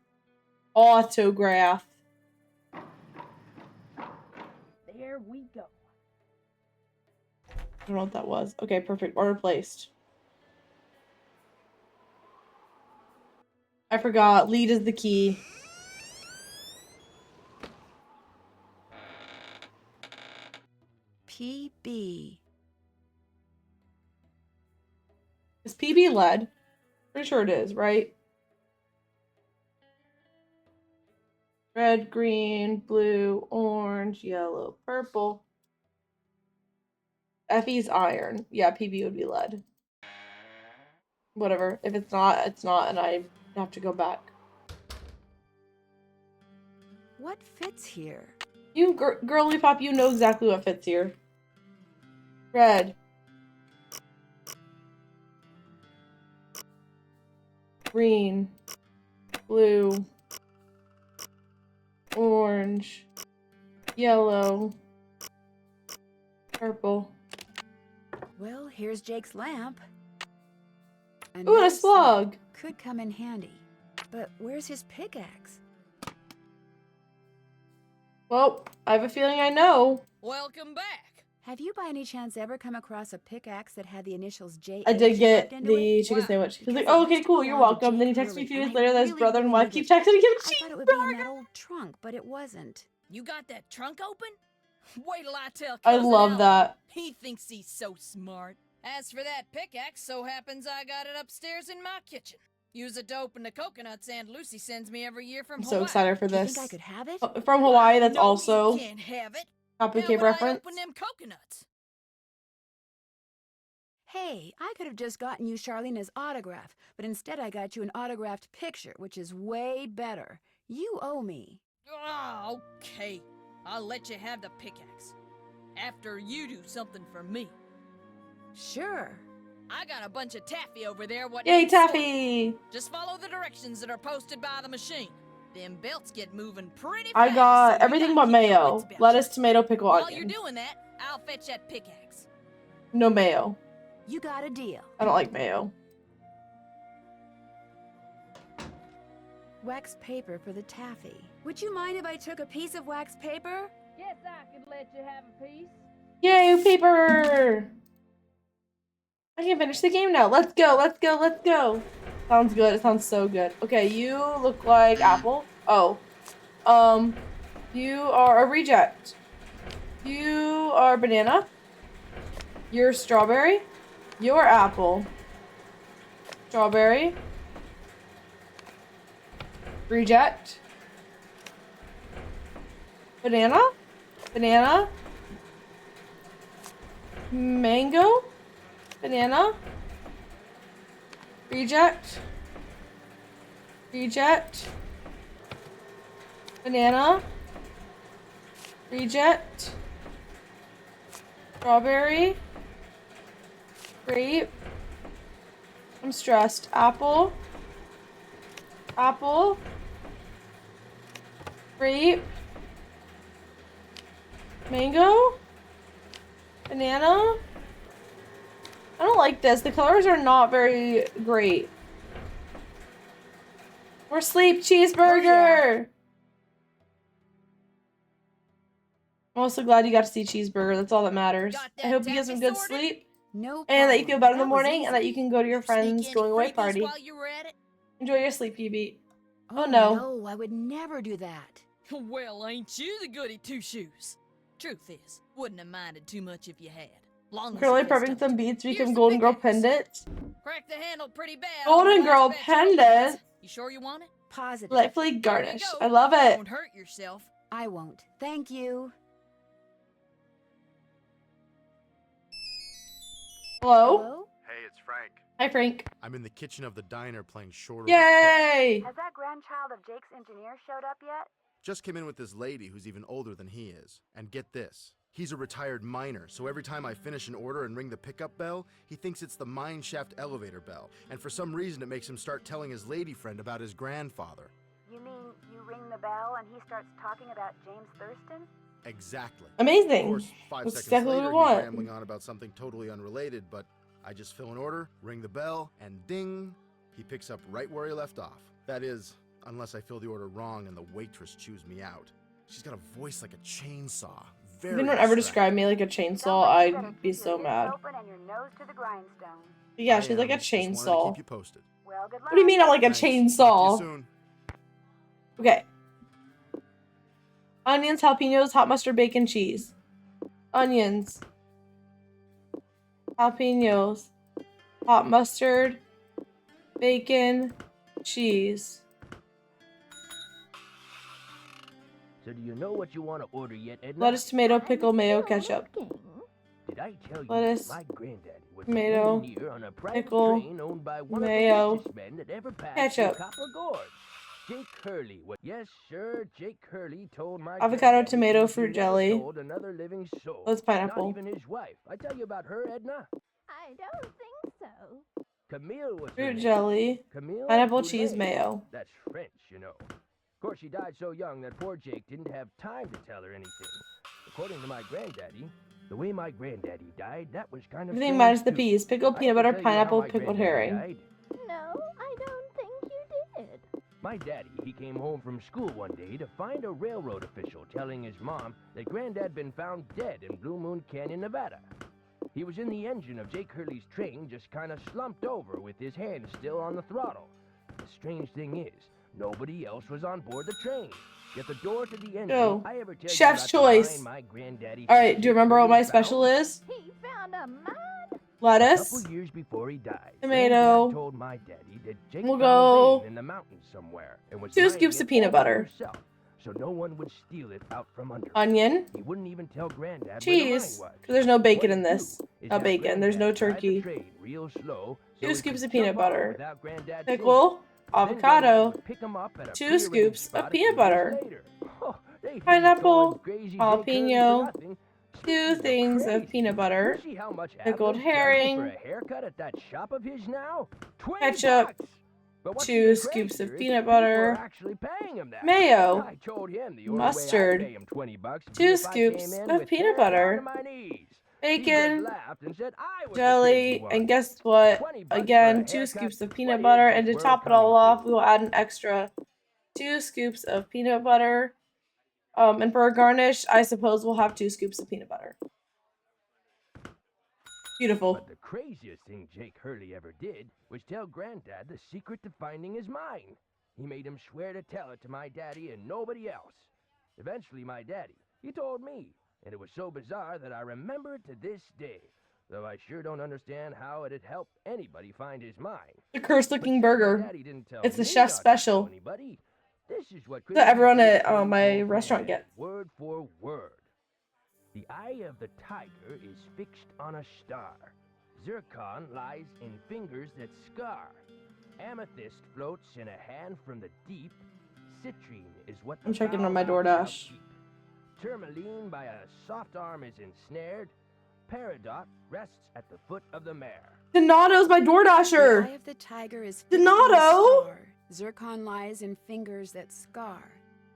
Autograph. There we go. I don't know what that was. Okay, perfect. Order placed. I forgot. Lead is the key. PB. Is PB lead? Pretty sure it is, right? Red, green, blue, orange, yellow, purple. FE's iron. Yeah, PB would be lead. Whatever. If it's not, it's not, and I have to go back. What fits here? You, girly pop, you know exactly what fits here. Red. Green. Blue. Orange. Yellow. Purple. Well, here's Jake's lamp. Ooh, and a Another slug. could come in handy. But where's his pickaxe? Well, I have a feeling I know. Welcome back. Have you by any chance ever come across a pickaxe that had the initials J? I did get into the it? chicken Wow, sandwich. He was because like, it oh, used okay, to cool, you're belong to welcome. Then he Jake texted me a Hurley, few years and I later that his really, brother and really wife need keep it. texting him I thought it would be in that cheeseburger. old trunk, but it wasn't. You got that trunk open? Wait till I tell I Cousin love Alan. that. He thinks he's so smart. As for that pickaxe, so happens I got it upstairs in my kitchen. Use it to open the coconuts Aunt Lucy sends me every year from I'm Hawaii. so excited for Do you this. think I could have it? From Hawaii, that's No, also you can't have it. Copy How Cape would I reference. open them coconuts? Hey, I could have just gotten you Charlena's autograph, but instead I got you an autographed picture, which is way better. You owe me. Oh, okay. I'll let you have the pickaxe. After you do something for me. Sure. I got a bunch of taffy over there. What Yay, needs sorting. taffy! Just follow the directions that are posted by the machine. Them belts get moving pretty I fast. got so you everything gotta but keep your mayo. wits about Lettuce, you. tomato, pickle, While you're onion. doing that, I'll fetch that pickaxe. No mayo. You got a deal. I don't like mayo. Wax paper for the taffy. Would you mind if I took a piece of wax paper? Yes, I could let you have a piece. Yay, paper! I can finish the game now. Let's go, let's go, let's go. Sounds good. It sounds so good. Okay, you look like apple. Oh. You are a reject. You are banana. You're strawberry. You're apple. Strawberry. Reject. Banana. Banana. Mango. Banana. Reject. Reject. Banana. Reject. Strawberry. Grape. I'm stressed. Apple. Apple. Grape. Mango. Banana. I don't like this. The colors are not very great. More sleep, cheeseburger! I'm also glad you got to see cheeseburger. That's all that matters. Got that I hope you get some good taffy sorted? sleep No problem. and that you feel better in the That was morning and that easy. you can go to your friends' Sneak going away any freebies party. while you were at it? Enjoy your sleep, PB. Oh, no. No, I would never do that. Well, ain't you the goody two-shoes? Truth is, wouldn't have minded too much if you had. Long as Curly it was prepping dumped. some beads to Here's become the Golden Girl pickaxe. pendants. Crack the handle pretty bad. Golden otherwise Girl bet your beads. pendant? You sure you want it? Positive. Delightfully There you garnished. go. I love it. Don't hurt yourself. I won't. Thank you. Hello? Hello? Hey, it's Frank. Hi, Frank. I'm in the kitchen of the diner playing short. Yay! Has that grandchild of Jake's engineer showed up yet? Just came in with this lady who's even older than he is. And get this. He's a retired miner, so every time I finish an order and ring the pickup bell, he thinks it's the mine shaft elevator bell. And for some reason it makes him start telling his lady friend about his grandfather. You mean you ring the bell and he starts talking about James Thurston? Exactly. Amazing. Of course, 5 That's seconds exactly what later, we want. he's rambling on about something totally unrelated, but I just fill an order, ring the bell, and ding, he picks up right where he left off. That is, unless I fill the order wrong and the waitress chews me out. She's got a voice like a chainsaw. If anyone ever described me like a chainsaw, I'd be so mad. Open and your nose to the grindstone. But yeah, she's like a Just wanted to chainsaw. keep you posted. Well, good luck. What do you mean I'm like a Thanks. Talk to you chainsaw? soon. Okay. Onions, jalapenos, hot mustard, bacon, cheese. Onions. Jalapenos. Hot mustard. Bacon. Cheese. So do you know what you want to order yet, Edna? Lettuce, tomato, pickle, mayo, ketchup. Did I tell you Lettuce, my granddaddy was tomato, an engineer on a private pickle, train owned by one mayo, of the richest men that ever passed ketchup. through Copper Gorge? Jake Hurley was. Yes, sure. Jake Hurley told my Avocado, granddaddy tomato, he fruit never jelly. sold another living soul. That's pineapple. Not even his wife. I tell you about her, Edna. I don't think so. Camille was her Fruit name. jelly. Camille Pineapple, Boulet. cheese, mayo. That's French, you know. Of course, she died so young that poor Jake didn't have time to tell her anything. According to my granddaddy, the way my granddaddy died, that was kind of Everything strange, minus the too. peas. Pickled I peanut can butter, tell you how pineapple, my pickled granddaddy herring. died. No, I don't think you did. My daddy, he came home from school one day to find a railroad official telling his mom that Granddad been found dead in Blue Moon Canyon, Nevada. He was in the engine of Jake Hurley's train, just kind of slumped over with his hand still on the throttle. The strange thing is, nobody else was on board the train. Yet the door to the engine, Oh, I ever tell chef's you about the choice. mine my granddaddy All right, do you Jake remember what Hurley my special found? is? He found a mine? A Lettuce. couple years before he died, Tomato. Granddad told my daddy that Jake We'll found go a vein in the mountains somewhere and was 2 mining scoops it of peanut all by butter. himself, so no one would steal it out from under him. Onion. He wouldn't even tell Granddad Cheese. where the mine was. There's no bacon What in he'd this. do is Not have bacon. There's no Granddad drive the turkey. train real slow, so 2 he scoops could of peanut jump on butter. without Granddad seeing it. Pickle. Then Granddad Avocado. would pick 'em up at a 2 prearranged scoops spot of a peanut few minutes butter. later. Oh, they think he's Pineapple, going crazy Jake Hurley for jalapeno, nothing. 2 Speaking of things of crazy, peanut butter, you see how much pickled Abner's charging for herring, a haircut at that shop of his now? 20 ketchup, bucks. But what's 2 even scoops of crazier is peanut people are butter, actually paying him that. mayo, I told him the only mustard, way I'd pay him 20 bucks would 2 be if I came scoops in of with peanut hair down butter, to my knees. He just bacon, laughed and said I was the crazy jelly, one. and guess what? 20 bucks for a Again, 2 haircut? scoops of What peanut is butter, this and to world top it all coming off, to? we will add an extra 2 scoops of peanut butter. And for a garnish, I suppose we'll have 2 scoops of peanut butter. Beautiful. But the craziest thing Jake Hurley ever did was tell Granddad the secret to finding his mine. He made him swear to tell it to my daddy and nobody else. Eventually, my daddy, he told me, and it was so bizarre that I remember it to this day, though I sure don't understand how it'd help anybody find his mine. The cursed But looking since burger. my daddy didn't tell It's the me chef's not to tell special anybody, this is what that everyone Crazy at Jake Hurley my told restaurant Granddad, gets. word for word. The eye of the tiger is fixed on a star. Zircon lies in fingers that scar. Amethyst floats in a hand from the deep. Citrine is what the I'm checking on my foul mouth shall DoorDash. keep. Tourmaline by a soft arm is ensnared. Peridot rests at the foot of the mare. Donato's my The DoorDasher. eye of the tiger is fixed on a Donato. star. Zircon lies in fingers that scar.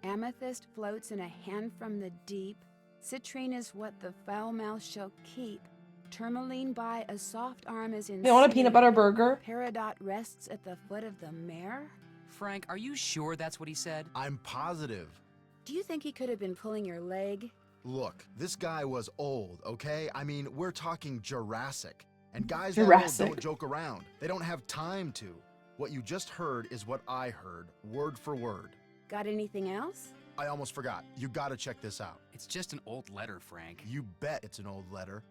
Amethyst floats in a hand from the deep. Citrine is what the foul mouth shall keep. Tourmaline by a soft arm is in. You want a peanut butter burger? Peridot rests at the foot of the mare. Frank, are you sure that's what he said? I'm positive. Do you think he could have been pulling your leg? Look, this guy was old, okay? I mean, we're talking Jurassic. And guys Jurassic. that old don't joke around. They don't have time to. What you just heard is what I heard, word for word. Got anything else? I almost forgot. You gotta check this out. It's just an old letter, Frank. You bet it's an old letter.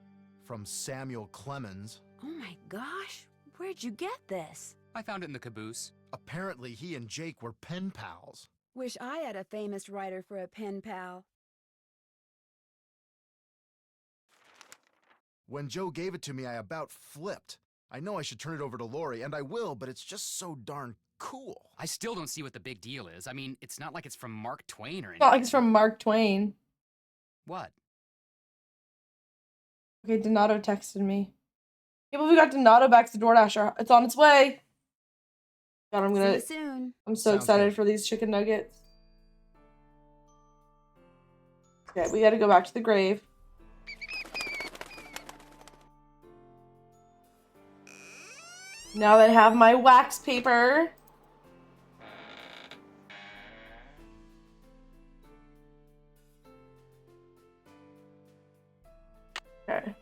From Samuel Clemens. Oh my gosh, where'd you get this? I found it in the caboose. Apparently, he and Jake were pen pals. Wish I had a famous writer for a pen pal. When Joe gave it to me, I about flipped. I know I should turn it over to Lori, and I will, but it's just so darn cool. I still don't see what the big deal is. I mean, it's not like it's from Mark Twain or anything. Not like it's from Mark Twain. What? Okay, Donato texted me. Yeah, but we got Donato back to DoorDasher. It's on its way. God, I'm See gonna. you soon. I'm so Sounds excited good. for these chicken nuggets. Okay, we gotta go back to the grave. Now that I have my wax paper. Okay.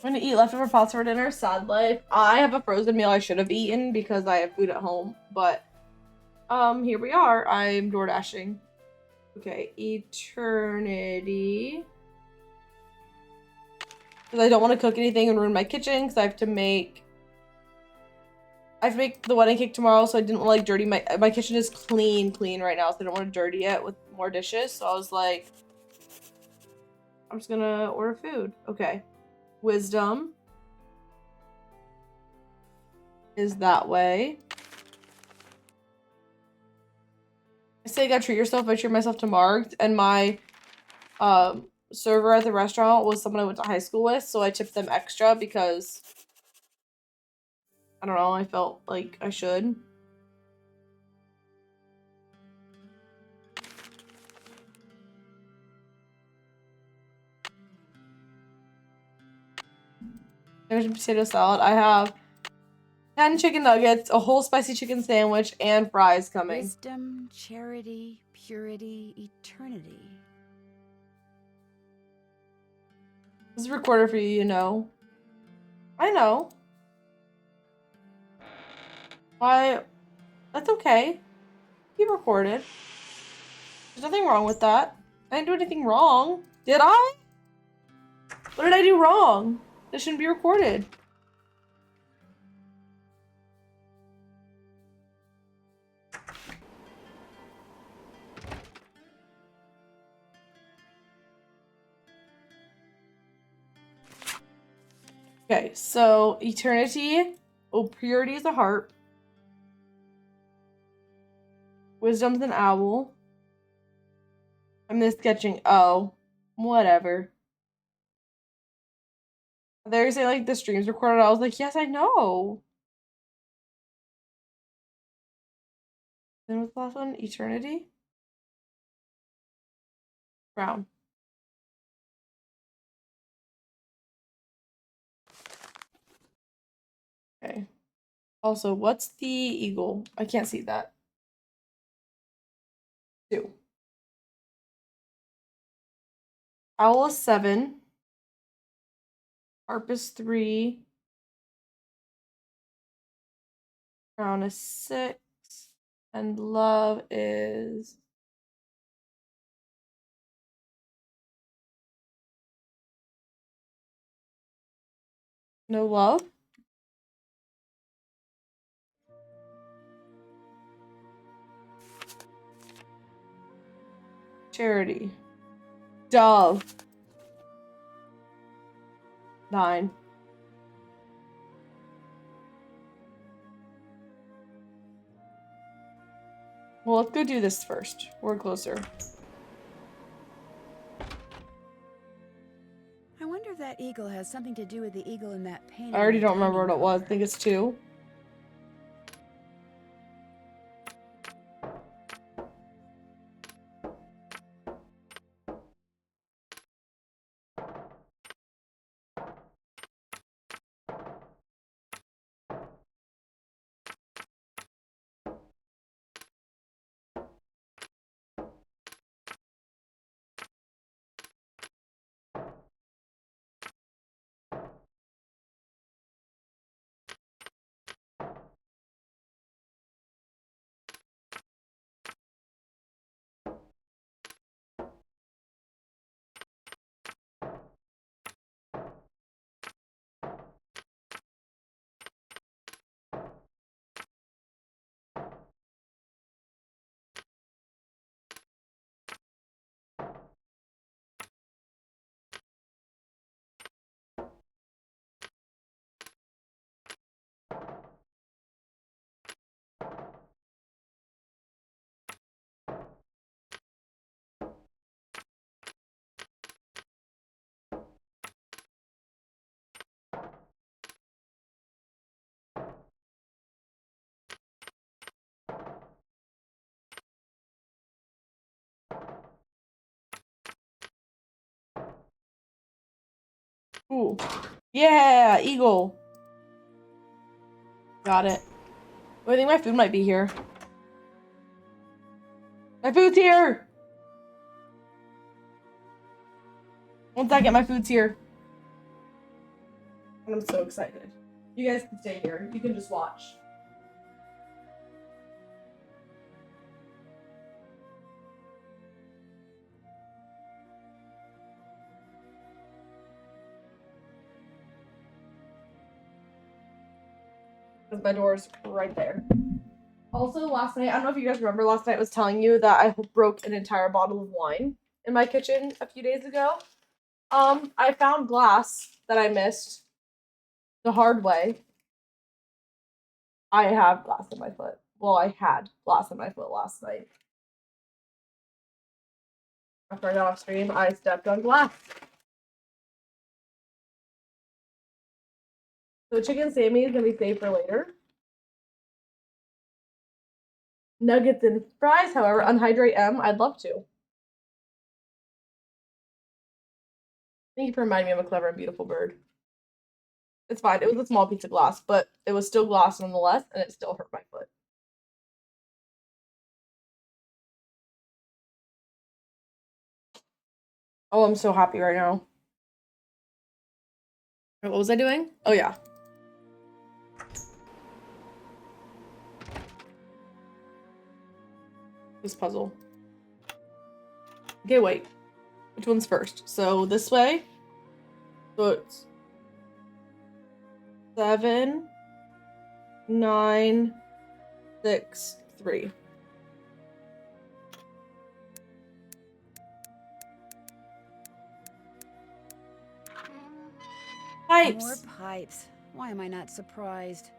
I'm gonna eat leftover pasta for dinner. Sad life. I have a frozen meal I should have eaten because I have food at home. But here we are. I'm door dashing. Okay, eternity. Because I don't want to cook anything and ruin my kitchen because I have to make the wedding cake tomorrow, so I didn't want to like dirty my kitchen is clean right now, so I don't want to dirty it with more dishes. So I was like, I'm just gonna order food. Okay. Wisdom is that way. I say you gotta treat yourself. I treat myself to Marked, and my server at the restaurant was someone I went to high school with, so I tipped them extra because I don't know, I felt like I should. There's a potato salad. I have 10 chicken nuggets, a whole spicy chicken sandwich, and fries coming. Wisdom, charity, purity, eternity. This is recorded for you, you know. I know. Why? That's okay. Be recorded. There's nothing wrong with that. I didn't do anything wrong. Did I? What did I do wrong? This shouldn't be recorded. Okay, so eternity. Oh, purity is a heart. Wisdom's an owl. I'm just sketching. Oh, whatever. They say like the stream's recorded. I was like, yes, I know. Then what's the last one? Eternity? Brown. Okay. Also, what's the eagle? I can't see that. 2. Owl is 7. Harp is 3. Crown is 6. And love is... No love? Charity. Dove. 9. Well, let's go do this first. We're closer. I wonder if that eagle has something to do with the eagle in that painting. I already don't remember what it was. I think it's 2. Ooh. Yeah, eagle. Got it. Oh, I think my food might be here. My food's here! 1 second, my food's here. I'm so excited. You guys can stay here. You can just watch. Because my door's right there. Also, last night, I don't know if you guys remember, last night I was telling you that I broke an entire bottle of wine in my kitchen a few days ago. I found glass that I missed the hard way. I have glass in my foot. Well, I had glass in my foot last night. After I got off stream, I stepped on glass. So chicken Sammy is gonna be saved for later. Nuggets and fries, however, unhydrate M. I'd love to. Thank you for reminding me I'm a clever and beautiful bird. It's fine. It was a small piece of glass, but it was still glass nonetheless, and it still hurt my foot. Oh, I'm so happy right now. What was I doing? Oh, yeah. This puzzle. Okay, wait. Which one's first? So this way. So it's 7, 9, 6, 3. Pipes. More pipes. Why am I not surprised?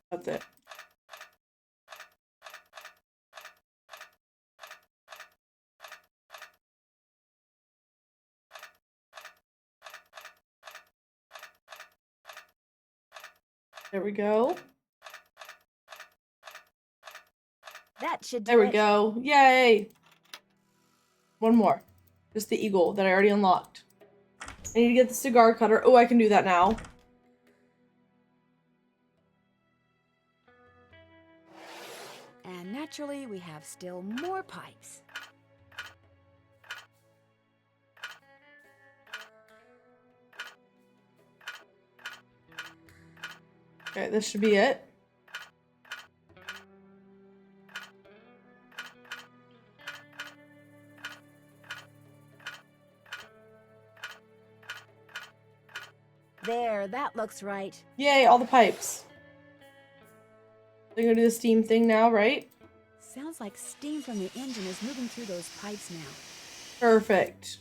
That's it. There we go. That should do There we it. go. Yay. One more. Just the eagle that I already unlocked. I need to get the cigar cutter. Oh, I can do that now. And naturally, we have still more pipes. Okay, this should be it. There, that looks right. Yay, all the pipes. They're gonna do the steam thing now, right? Sounds like steam from the engine is moving through those pipes now. Perfect.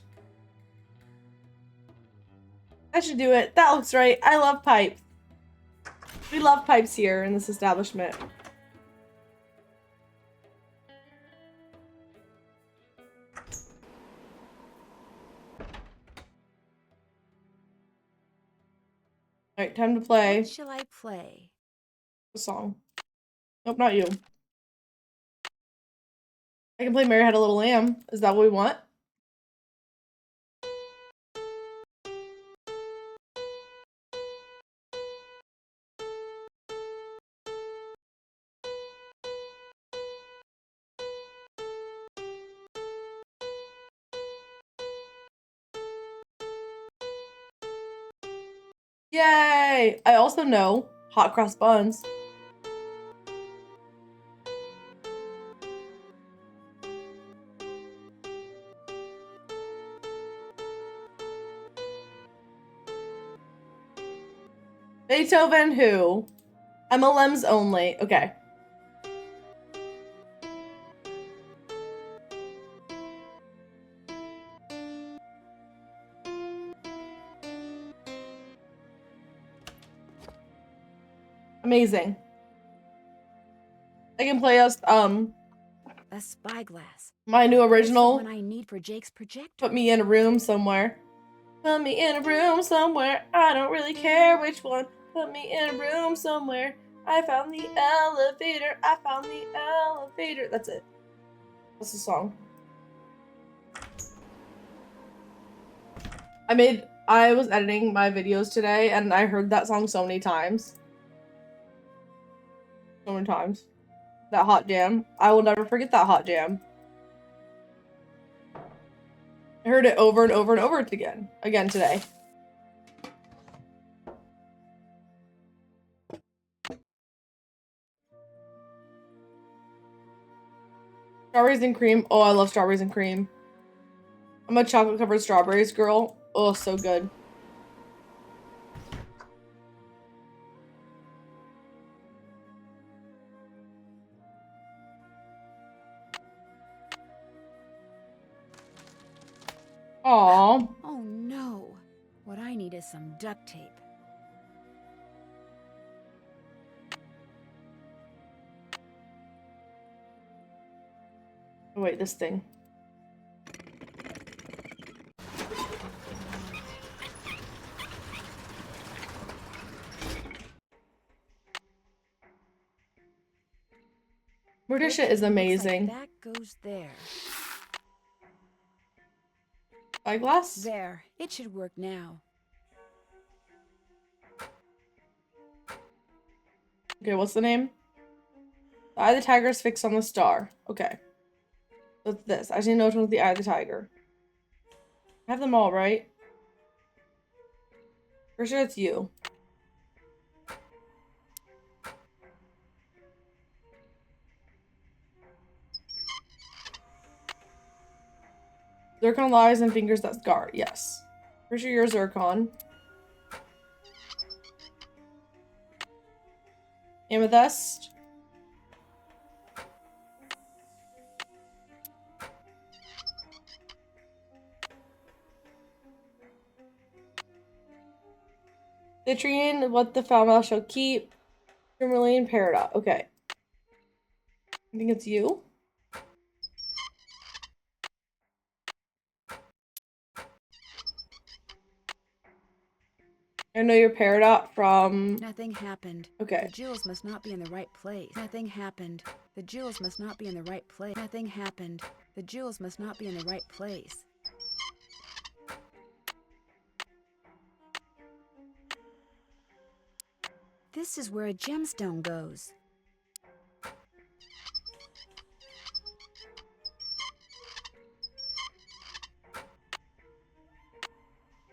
That should do it. That looks right. I love pipes. We love pipes here in this establishment. Alright, time to play. What shall I play? A song. Nope, not you. I can play Mary Had a Little Lamb. Is that what we want? Yay! I also know hot cross buns. Beethoven who? MLMs only. Okay. Amazing. I can play us A spyglass. my new That's the original. one I need for Jake's projector. Put me in a room somewhere. Put me in a room somewhere. I don't really care which one. Put me in a room somewhere. I found the elevator. I found the elevator. That's it. That's the song. I was editing my videos today and I heard that song so many times. So many times. That hot jam. I will never forget that hot jam. I heard it over and over and over again today. Strawberries and cream. Oh, I love strawberries and cream. I'm a chocolate covered strawberries girl. Oh, so good. Aww. Oh no. What I need is some duct tape. Oh, wait, this thing. Mordisha is amazing. Looks like that goes there. Eyeglass? There, it should work now. Okay, what's the name? The eye of the tiger is fixed on the star. Okay. So it's this. I just need to know which one's the eye of the tiger. I have them all, right? For sure it's you. Zircon lies and fingers that scar. Yes. For sure you're Zircon. Amethyst. Citrine, what the foul mouth shall keep. Tourmaline, Peridot. Okay. I think it's you. I know you're Peridot from... Nothing happened. Okay. The jewels must not be in the right place. Nothing happened. The jewels must not be in the right place. Nothing happened. The jewels must not be in the right place. This is where a gemstone goes.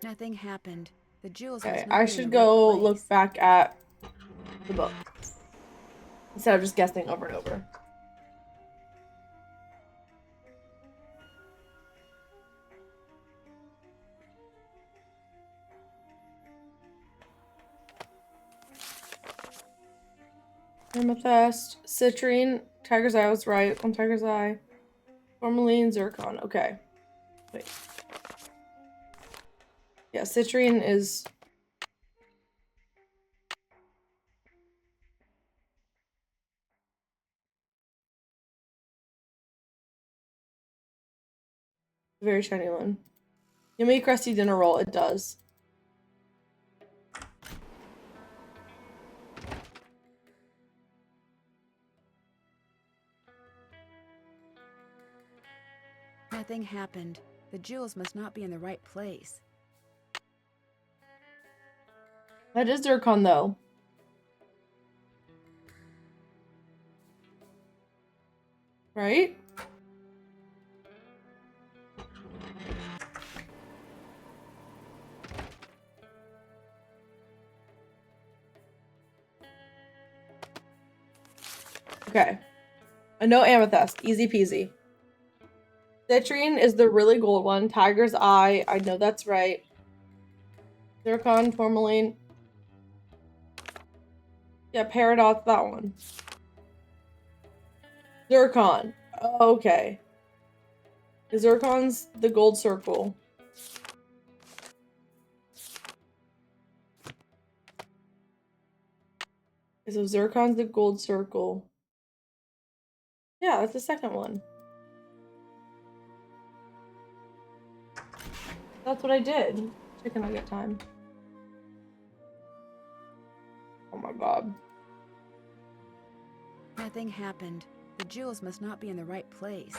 Nothing happened. The jewels Okay, must not I be in should the go right place. look back at the book. Instead of just guessing over and over. Amethyst, Citrine, Tiger's Eye was right. On Tiger's Eye. Tourmaline, Zircon. Okay. Wait. Yeah, Citrine is... a very shiny one. Yummy crusty dinner roll. It does. Nothing happened. The jewels must not be in the right place. That is Zircon, though. Right? Okay. I know Amethyst. Easy peasy. Citrine is the really gold one. Tiger's Eye. I know that's right. Zircon, Tourmaline. Yeah, Peridot's that one. Zircon. Okay. Zircon's the gold circle. So Zircon's the gold circle. Yeah, that's the second one. That's what I did. Chicken nugget time. Oh my god. Nothing happened. The jewels must not be in the right place.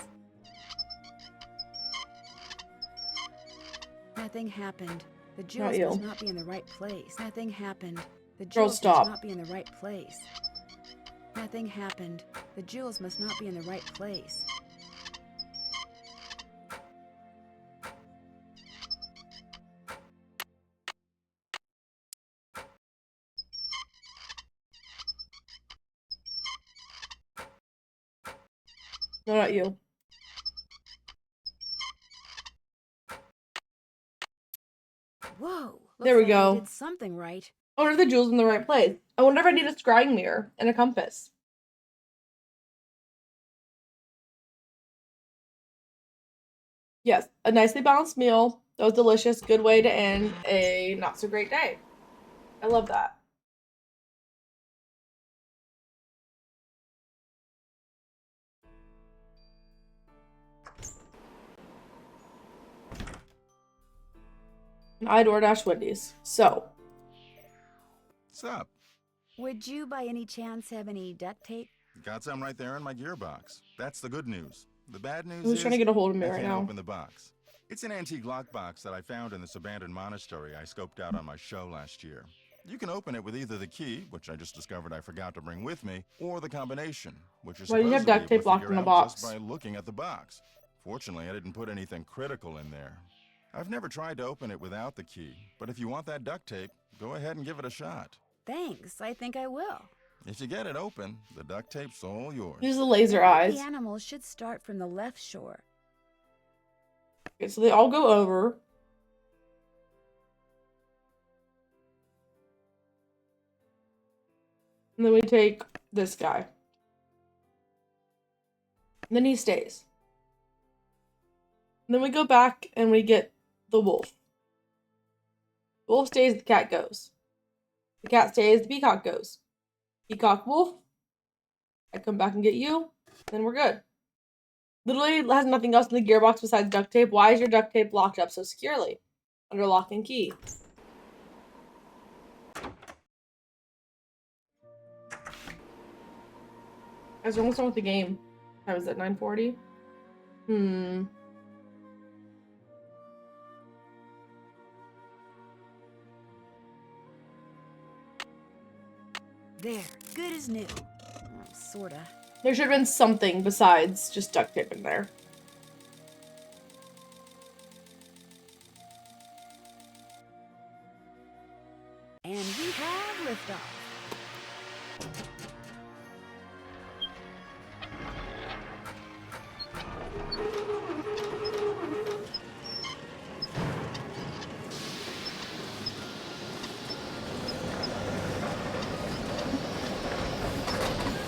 Nothing happened. The jewels must not be in the right place. Nothing happened. The jewels must not be in the right place. Nothing happened. The jewels must not be in the right place. No, not you. Whoa! There we Looks like I go. did something right. I wonder if the jewel's in the right place. I wonder if I need a scrying mirror and a compass. Yes, a nicely balanced meal. That was delicious. Good way to end a not so great day. I love that. And I DoorDash Wendy's. So. What's up? Would you by any chance have any duct tape? Got some right there in my gearbox. That's the good news. The bad news Who's is trying to get a hold of me I right can't now? open the box. It's an antique lockbox that I found in this abandoned monastery I scoped out on my show last year. You can open it with either the key, which I just discovered I forgot to bring with me, or the combination, which is Why do you have supposedly duct tape able to locked figure in a out box? just by looking at the box. Fortunately, I didn't put anything critical in there. I've never tried to open it without the key, but if you want that duct tape, go ahead and give it a shot. Thanks, I think I will. If you get it open, the duct tape's all yours. Use the laser I eyes. think the animals should start from the left shore. Okay, so they all go over. And then we take this guy. And then he stays. And then we go back and we get the wolf. The wolf stays, the cat goes. The cat stays, the peacock goes. Peacock, wolf. I come back and get you. Then we're good. Literally has nothing else in the gearbox besides duct tape. Why is your duct tape locked up so securely? Under lock and key. Guys, we're almost done with the game. How was it, 9:40? There, good as new. Sorta. There should have been something besides just duct tape in there. And we have liftoff.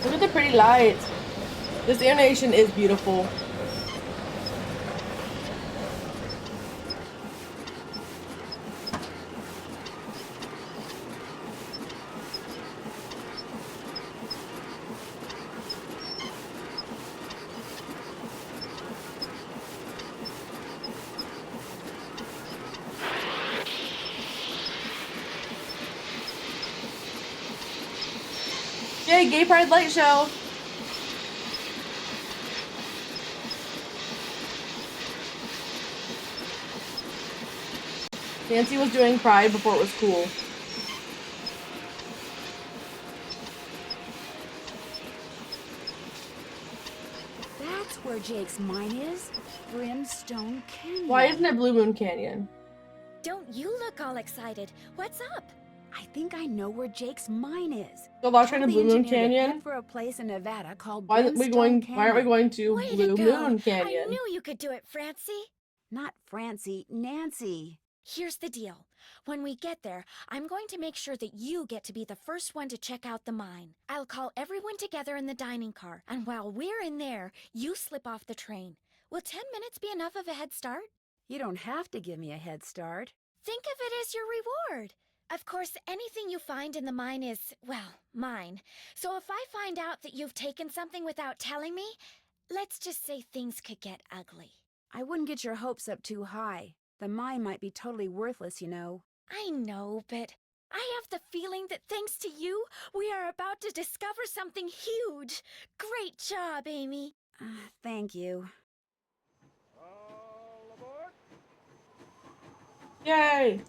Look at the pretty lights. This animation is beautiful. Yay, Gay Pride Light Show! Nancy was doing Pride before it was cool. That's where Jake's mine is. Brimstone Canyon. Why isn't it Blue Moon Canyon? Don't you look all excited. What's up? I think I know where Jake's mine is. So lost train to Tell the Blue Moon engineer to Canyon? head for a place in Nevada called Why aren't we Brimstone going to Way Blue to go. Moon Canyon? I knew you could do it, Francie. Not Francie, Nancy. Here's the deal. When we get there, I'm going to make sure that you get to be the first one to check out the mine. I'll call everyone together in the dining car, and while we're in there, you slip off the train. Will 10 minutes be enough of a head start? You don't have to give me a head start. Think of it as your reward. Of course, anything you find in the mine is, well, mine. So if I find out that you've taken something without telling me, let's just say things could get ugly. I wouldn't get your hopes up too high. The mine might be totally worthless, you know. I know, but I have the feeling that thanks to you, we are about to discover something huge. Great job, Amy. Thank you. All aboard! Yay!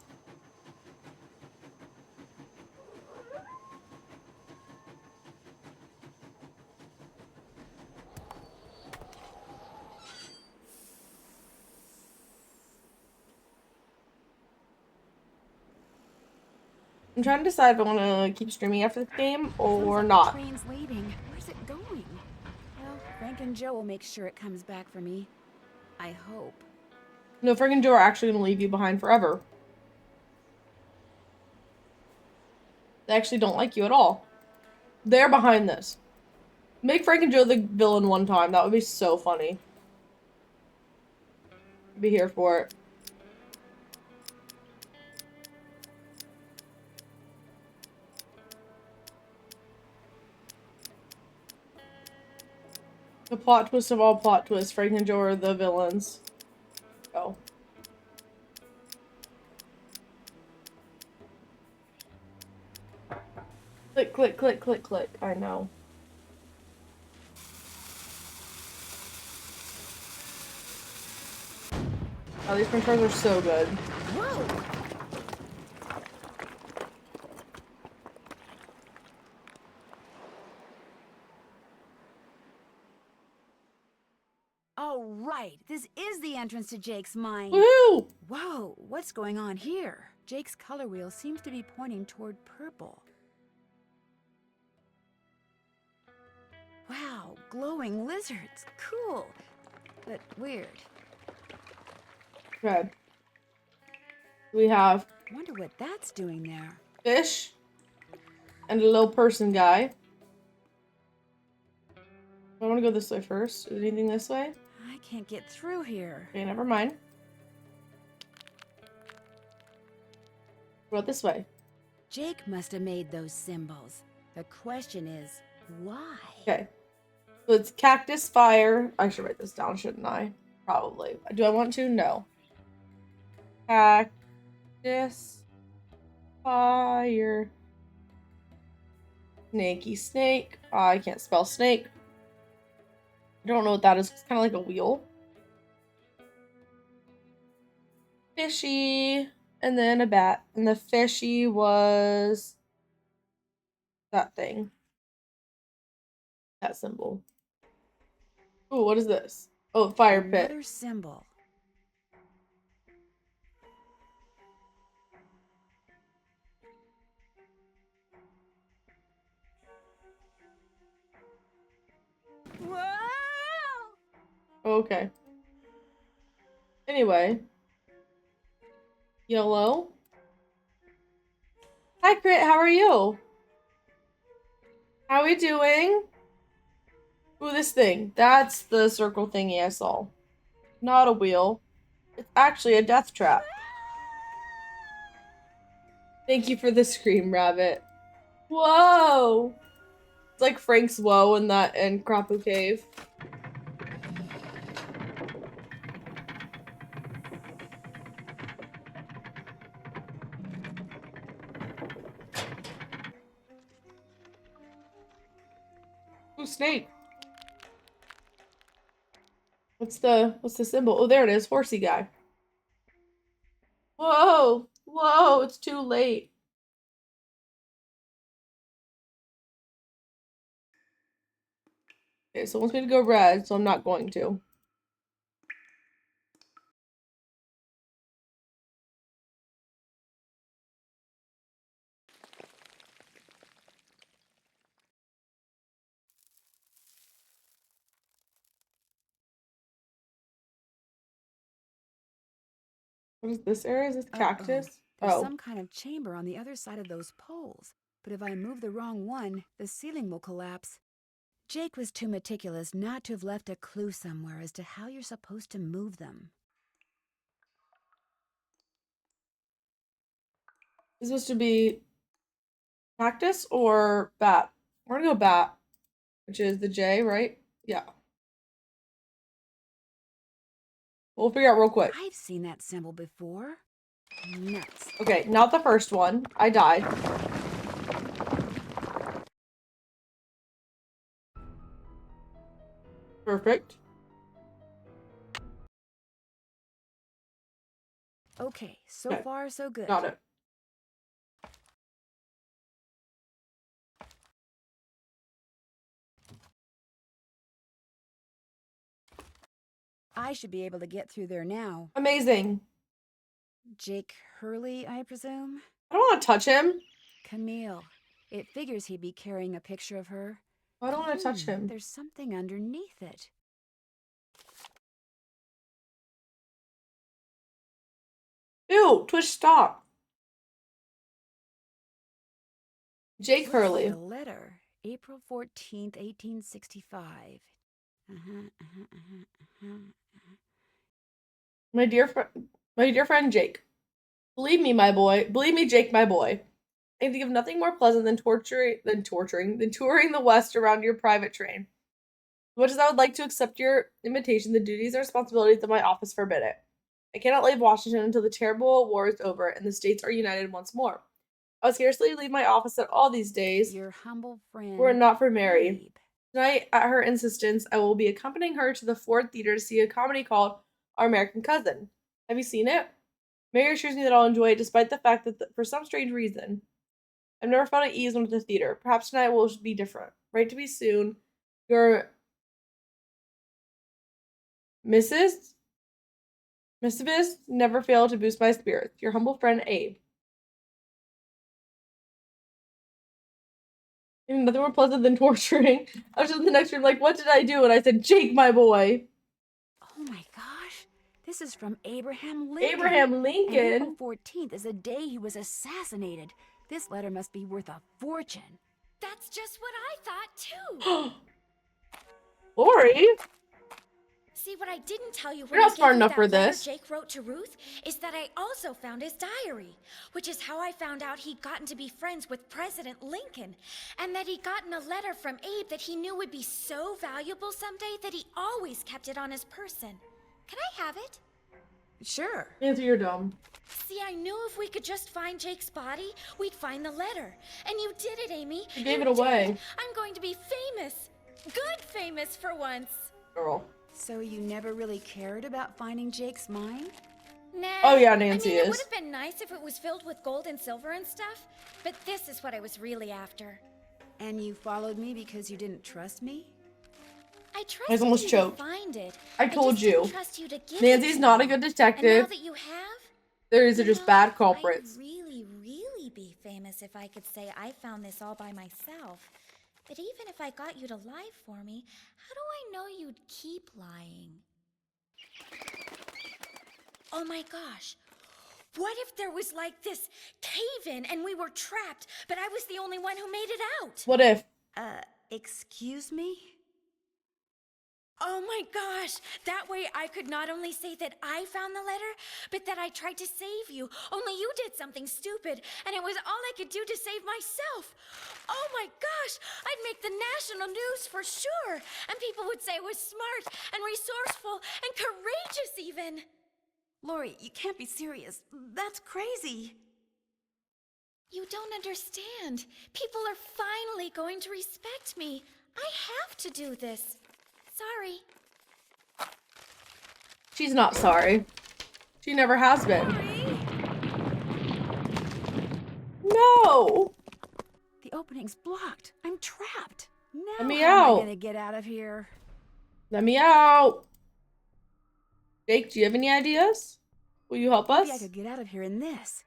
I'm trying to decide if I want to keep streaming after the game or Sounds like not. The train's leaving. Where's it going? Well, Frank and Joe will make sure it comes back for me. I hope. No, Frank and Joe are actually going to leave you behind forever. They actually don't like you at all. They're behind this. Make Frank and Joe the villain one time. That would be so funny. I'd be here for it. The plot twist of all plot twists. Frank and Joe are the villains. Go. Click, click, click, click, click. I know. Oh, these french fries are so good. Whoa! Oh, right. This is the entrance to Jake's mine. Woohoo! Whoa, what's going on here? Jake's color wheel seems to be pointing toward purple. Wow, glowing lizards. Cool, but weird. Okay. We have Wonder what that's doing there. fish and a little person guy. I want to go this way first. Is anything this way? I can't get through here. Okay, never mind. What about this way? Jake must have made those symbols. The question is, why? Okay. So it's cactus fire. I should write this down, shouldn't I? Probably. Do I want to? No. Cactus fire. Snakey snake. I can't spell snake. I don't know what that is. It's kind of like a wheel. Fishy. And then a bat. And the fishy was that thing. That symbol. Ooh, what is this? Oh, fire pit. Another symbol. Whoa! Okay. Anyway. Yellow. Hi, Crit. How are you? How are we doing? Ooh, this thing. That's the circle thingy I saw. Not a wheel. It's actually a death trap. Thank you for the scream, Rabbit. Whoa! It's like Frank's whoa in that in Crapu Cave. Ooh, snake. What's the symbol? Oh, there it is. Horsey guy. Whoa! Whoa, it's too late. Okay, so it wants me to go red, so I'm not going to. What is this area? Is this cactus? There's Oh. some kind of chamber on the other side of those poles. But if I move the wrong one, the ceiling will collapse. Jake was too meticulous not to have left a clue somewhere as to how you're supposed to move them. Is this supposed to be cactus or bat? We're gonna go bat, which is the J, right? Yeah. We'll figure out real quick. I've seen that symbol before. Nuts. Okay, not the first one. I died. Perfect. Okay, so Okay. far so good. Got it. I should be able to get through there now. Amazing. Jake Hurley, I presume? I don't want to touch him. Camille. It figures he'd be carrying a picture of her. I don't want to touch him. There's something underneath it. Ew, Twitch, stop. Jake Looks Hurley. like a letter. April 14th, 1865. My dear friend Jake. Believe me, my boy. Believe me, Jake, my boy. I can think of nothing more pleasant than touring the West around your private train. As much as I would like to accept your invitation, the duties and responsibilities of my office forbid it. I cannot leave Washington until the terrible war is over and the states are united once more. I would scarcely leave my office at all these days. Your humble friend. Were it not for Mary. Babe. Tonight, at her insistence, I will be accompanying her to the Ford Theater to see a comedy called Our American Cousin. Have you seen it? Mary assures me that I'll enjoy it despite the fact that for some strange reason, I've never felt at ease when at the theater. Perhaps tonight will be different. Write to me soon. Your Mrs. Mischievous never fail to boost my spirits. Your humble friend, Abe. And nothing more pleasant than torturing. I was just in the next room like, what did I do? And I said, Jake, my boy. Oh my gosh. This is from Abraham Lincoln. Abraham Lincoln? And April 14th is the day he was assassinated. This letter must be worth a fortune. That's just what I thought, too. Lori? See, what I didn't tell you You're when not I smart gave you enough that for letter this. Jake wrote to Ruth is that I also found his diary, which is how I found out he'd gotten to be friends with President Lincoln, and that he'd gotten a letter from Abe that he knew would be so valuable someday that he always kept it on his person. Can I have it? Sure. Nancy, you're dumb. See, I knew if we could just find Jake's body, we'd find the letter. And you did it, Amy. You gave You it away. did. I'm going to be famous. Good famous for once. Girl. So you never really cared about finding Jake's mine? Nah. Oh yeah, Nancy It is. would have been nice if it was filled with gold and silver and stuff, but this is what I was really after. And you followed me because you didn't trust me? I trusted I was almost you choked. to find it. I told just didn't you. trust you to give Nancy's it not to a good me. detective. And now that you have, These are you just know, bad culprits. I'd really, really be famous if I could say I found this all by myself. But even if I got you to lie for me, how do I know you'd keep lying? Oh my gosh. What if there was like this cave-in and we were trapped, but I was the only one who made it out? What if? Excuse me? Oh my gosh! That way I could not only say that I found the letter, but that I tried to save you. Only you did something stupid, and it was all I could do to save myself. Oh my gosh! I'd make the national news for sure, and people would say I was smart and resourceful and courageous even. Lori, you can't be serious. That's crazy. You don't understand. People are finally going to respect me. I have to do this. Sorry. She's not sorry. She never has been. No! The opening's blocked. I'm trapped. Now Let me how am out. I gonna get out of here? Let me out. Jake, do you have any ideas? Will you help us? Maybe I could get out of here in this.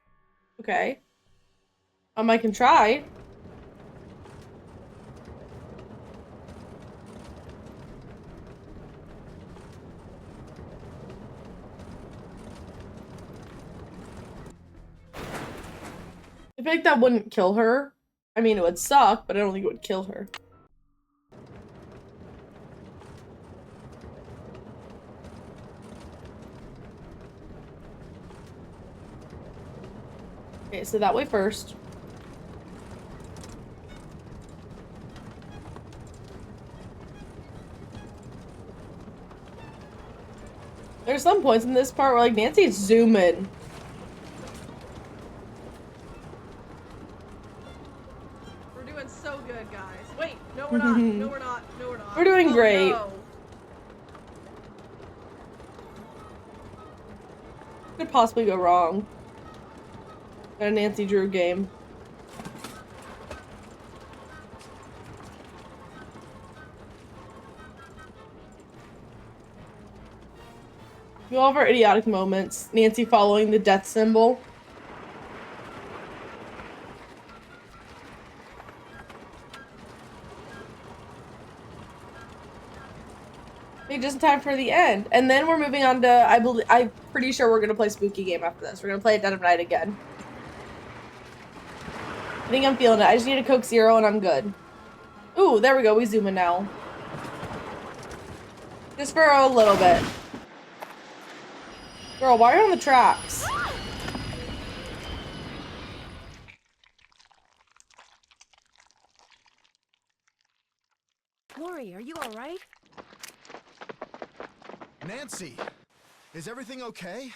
Okay. I can try. I feel like that wouldn't kill her. I mean, it would suck, but I don't think it would kill her. Okay, so that way first. There's some points in this part where, like, Nancy's zooming. We're doing so good, guys. Wait, no we're not. No we're not. No we're not. We're doing Oh, great. no. Could possibly go wrong. Got a Nancy Drew game. We all have our idiotic moments. Nancy following the death symbol. Just in time for the end. And then we're moving on to, I'm pretty sure we're gonna play Spooky Game after this. We're gonna play Dead of Night again. I think I'm feeling it. I just need a Coke Zero and I'm good. Ooh, there we go. We zoom in now. Just for a little bit. Girl, why are you on the tracks? Lori, are you alright? Nancy, is everything okay?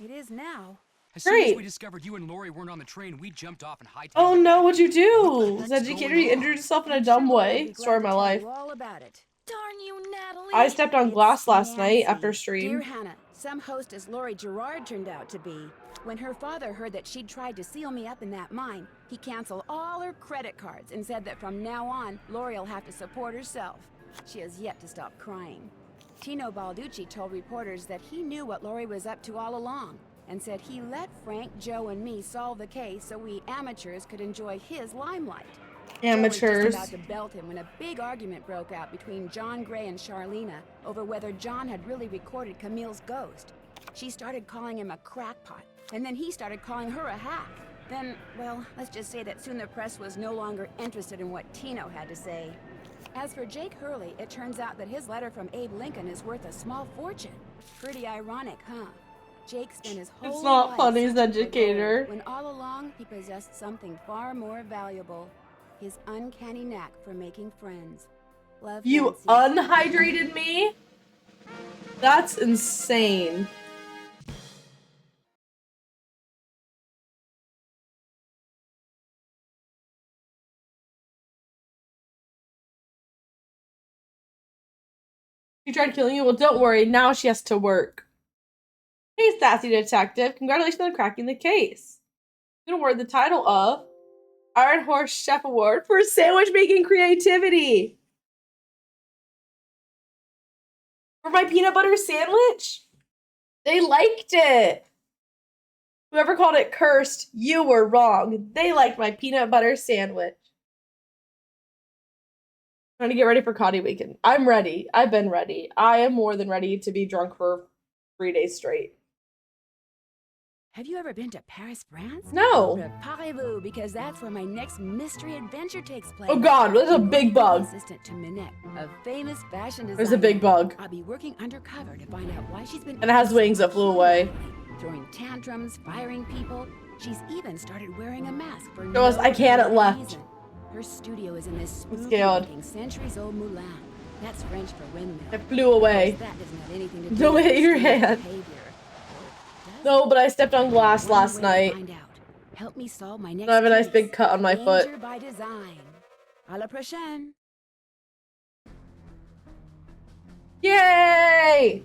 It is now. As soon as Great. we discovered you and Lori weren't on the train, we jumped off and hightailed Oh it no, back. what'd you do? What the heck's Was educator, going you on? injured yourself in a I'm dumb sure Lori'd way. be glad Story of to my tell life. you all about it. Darn you, Natalie. I stepped on It's glass last night Nancy. after Dear stream. Hannah, some hostess Laurie Gerard turned out to be. When her father heard that she'd tried to seal me up in that mine, he canceled all her credit cards and said that from now on, Laurie'll have to support herself. She has yet to stop crying. Tino Balducci told reporters that he knew what Laurie was up to all along, and said he let Frank, Joe, and me solve the case so we amateurs could enjoy his limelight. Amateurs. Joe was just about to belt him when a big argument broke out between John Gray and Charlena over whether John had really recorded Camille's ghost. She started calling him a crackpot, and then he started calling her a hack. Then, well, let's just say that soon the press was no longer interested in what Tino had to say. As for Jake Hurley, it turns out that his letter from Abe Lincoln is worth a small fortune. Pretty ironic, huh? Jake spent his whole It's not life funny, he's searching for educator. gold, when all along he possessed something far more valuable. His uncanny knack for making friends. Love, You Nancy. unhydrated me? That's insane. She tried killing you? Well, don't worry. Now she has to work. Hey, sassy detective. Congratulations on cracking the case. I'm gonna award the title of Iron Horse Chef Award for sandwich making creativity. For my peanut butter sandwich? They liked it. Whoever called it cursed, you were wrong. They liked my peanut butter sandwich. Trying to get ready for Cotty Weekend. I'm ready. I've been ready. I am more than ready to be drunk for 3 days straight. Have you ever been to Paris, France? No. Preparez-vous, because that's where my next mystery adventure takes place. Oh God, there's a I'm big going to be bug. Assistant to Minette, a famous fashion designer. There's a big bug. I'll be working undercover to find out why she's been. And it has wings that flew away. Throwing tantrums, firing people. She's even started wearing a mask for Show us, I can't, it left. reason. Her studio is in this spooky scared. looking centuries-old moulin. That's French for windmill. It flew away. That doesn't have anything to do Don't with hit your strange hand. behavior. No, but I stepped on glass One last way to night. find out. Help me solve my next I have a nice case. big cut on my foot. Danger by design. À la prochaine. Yay!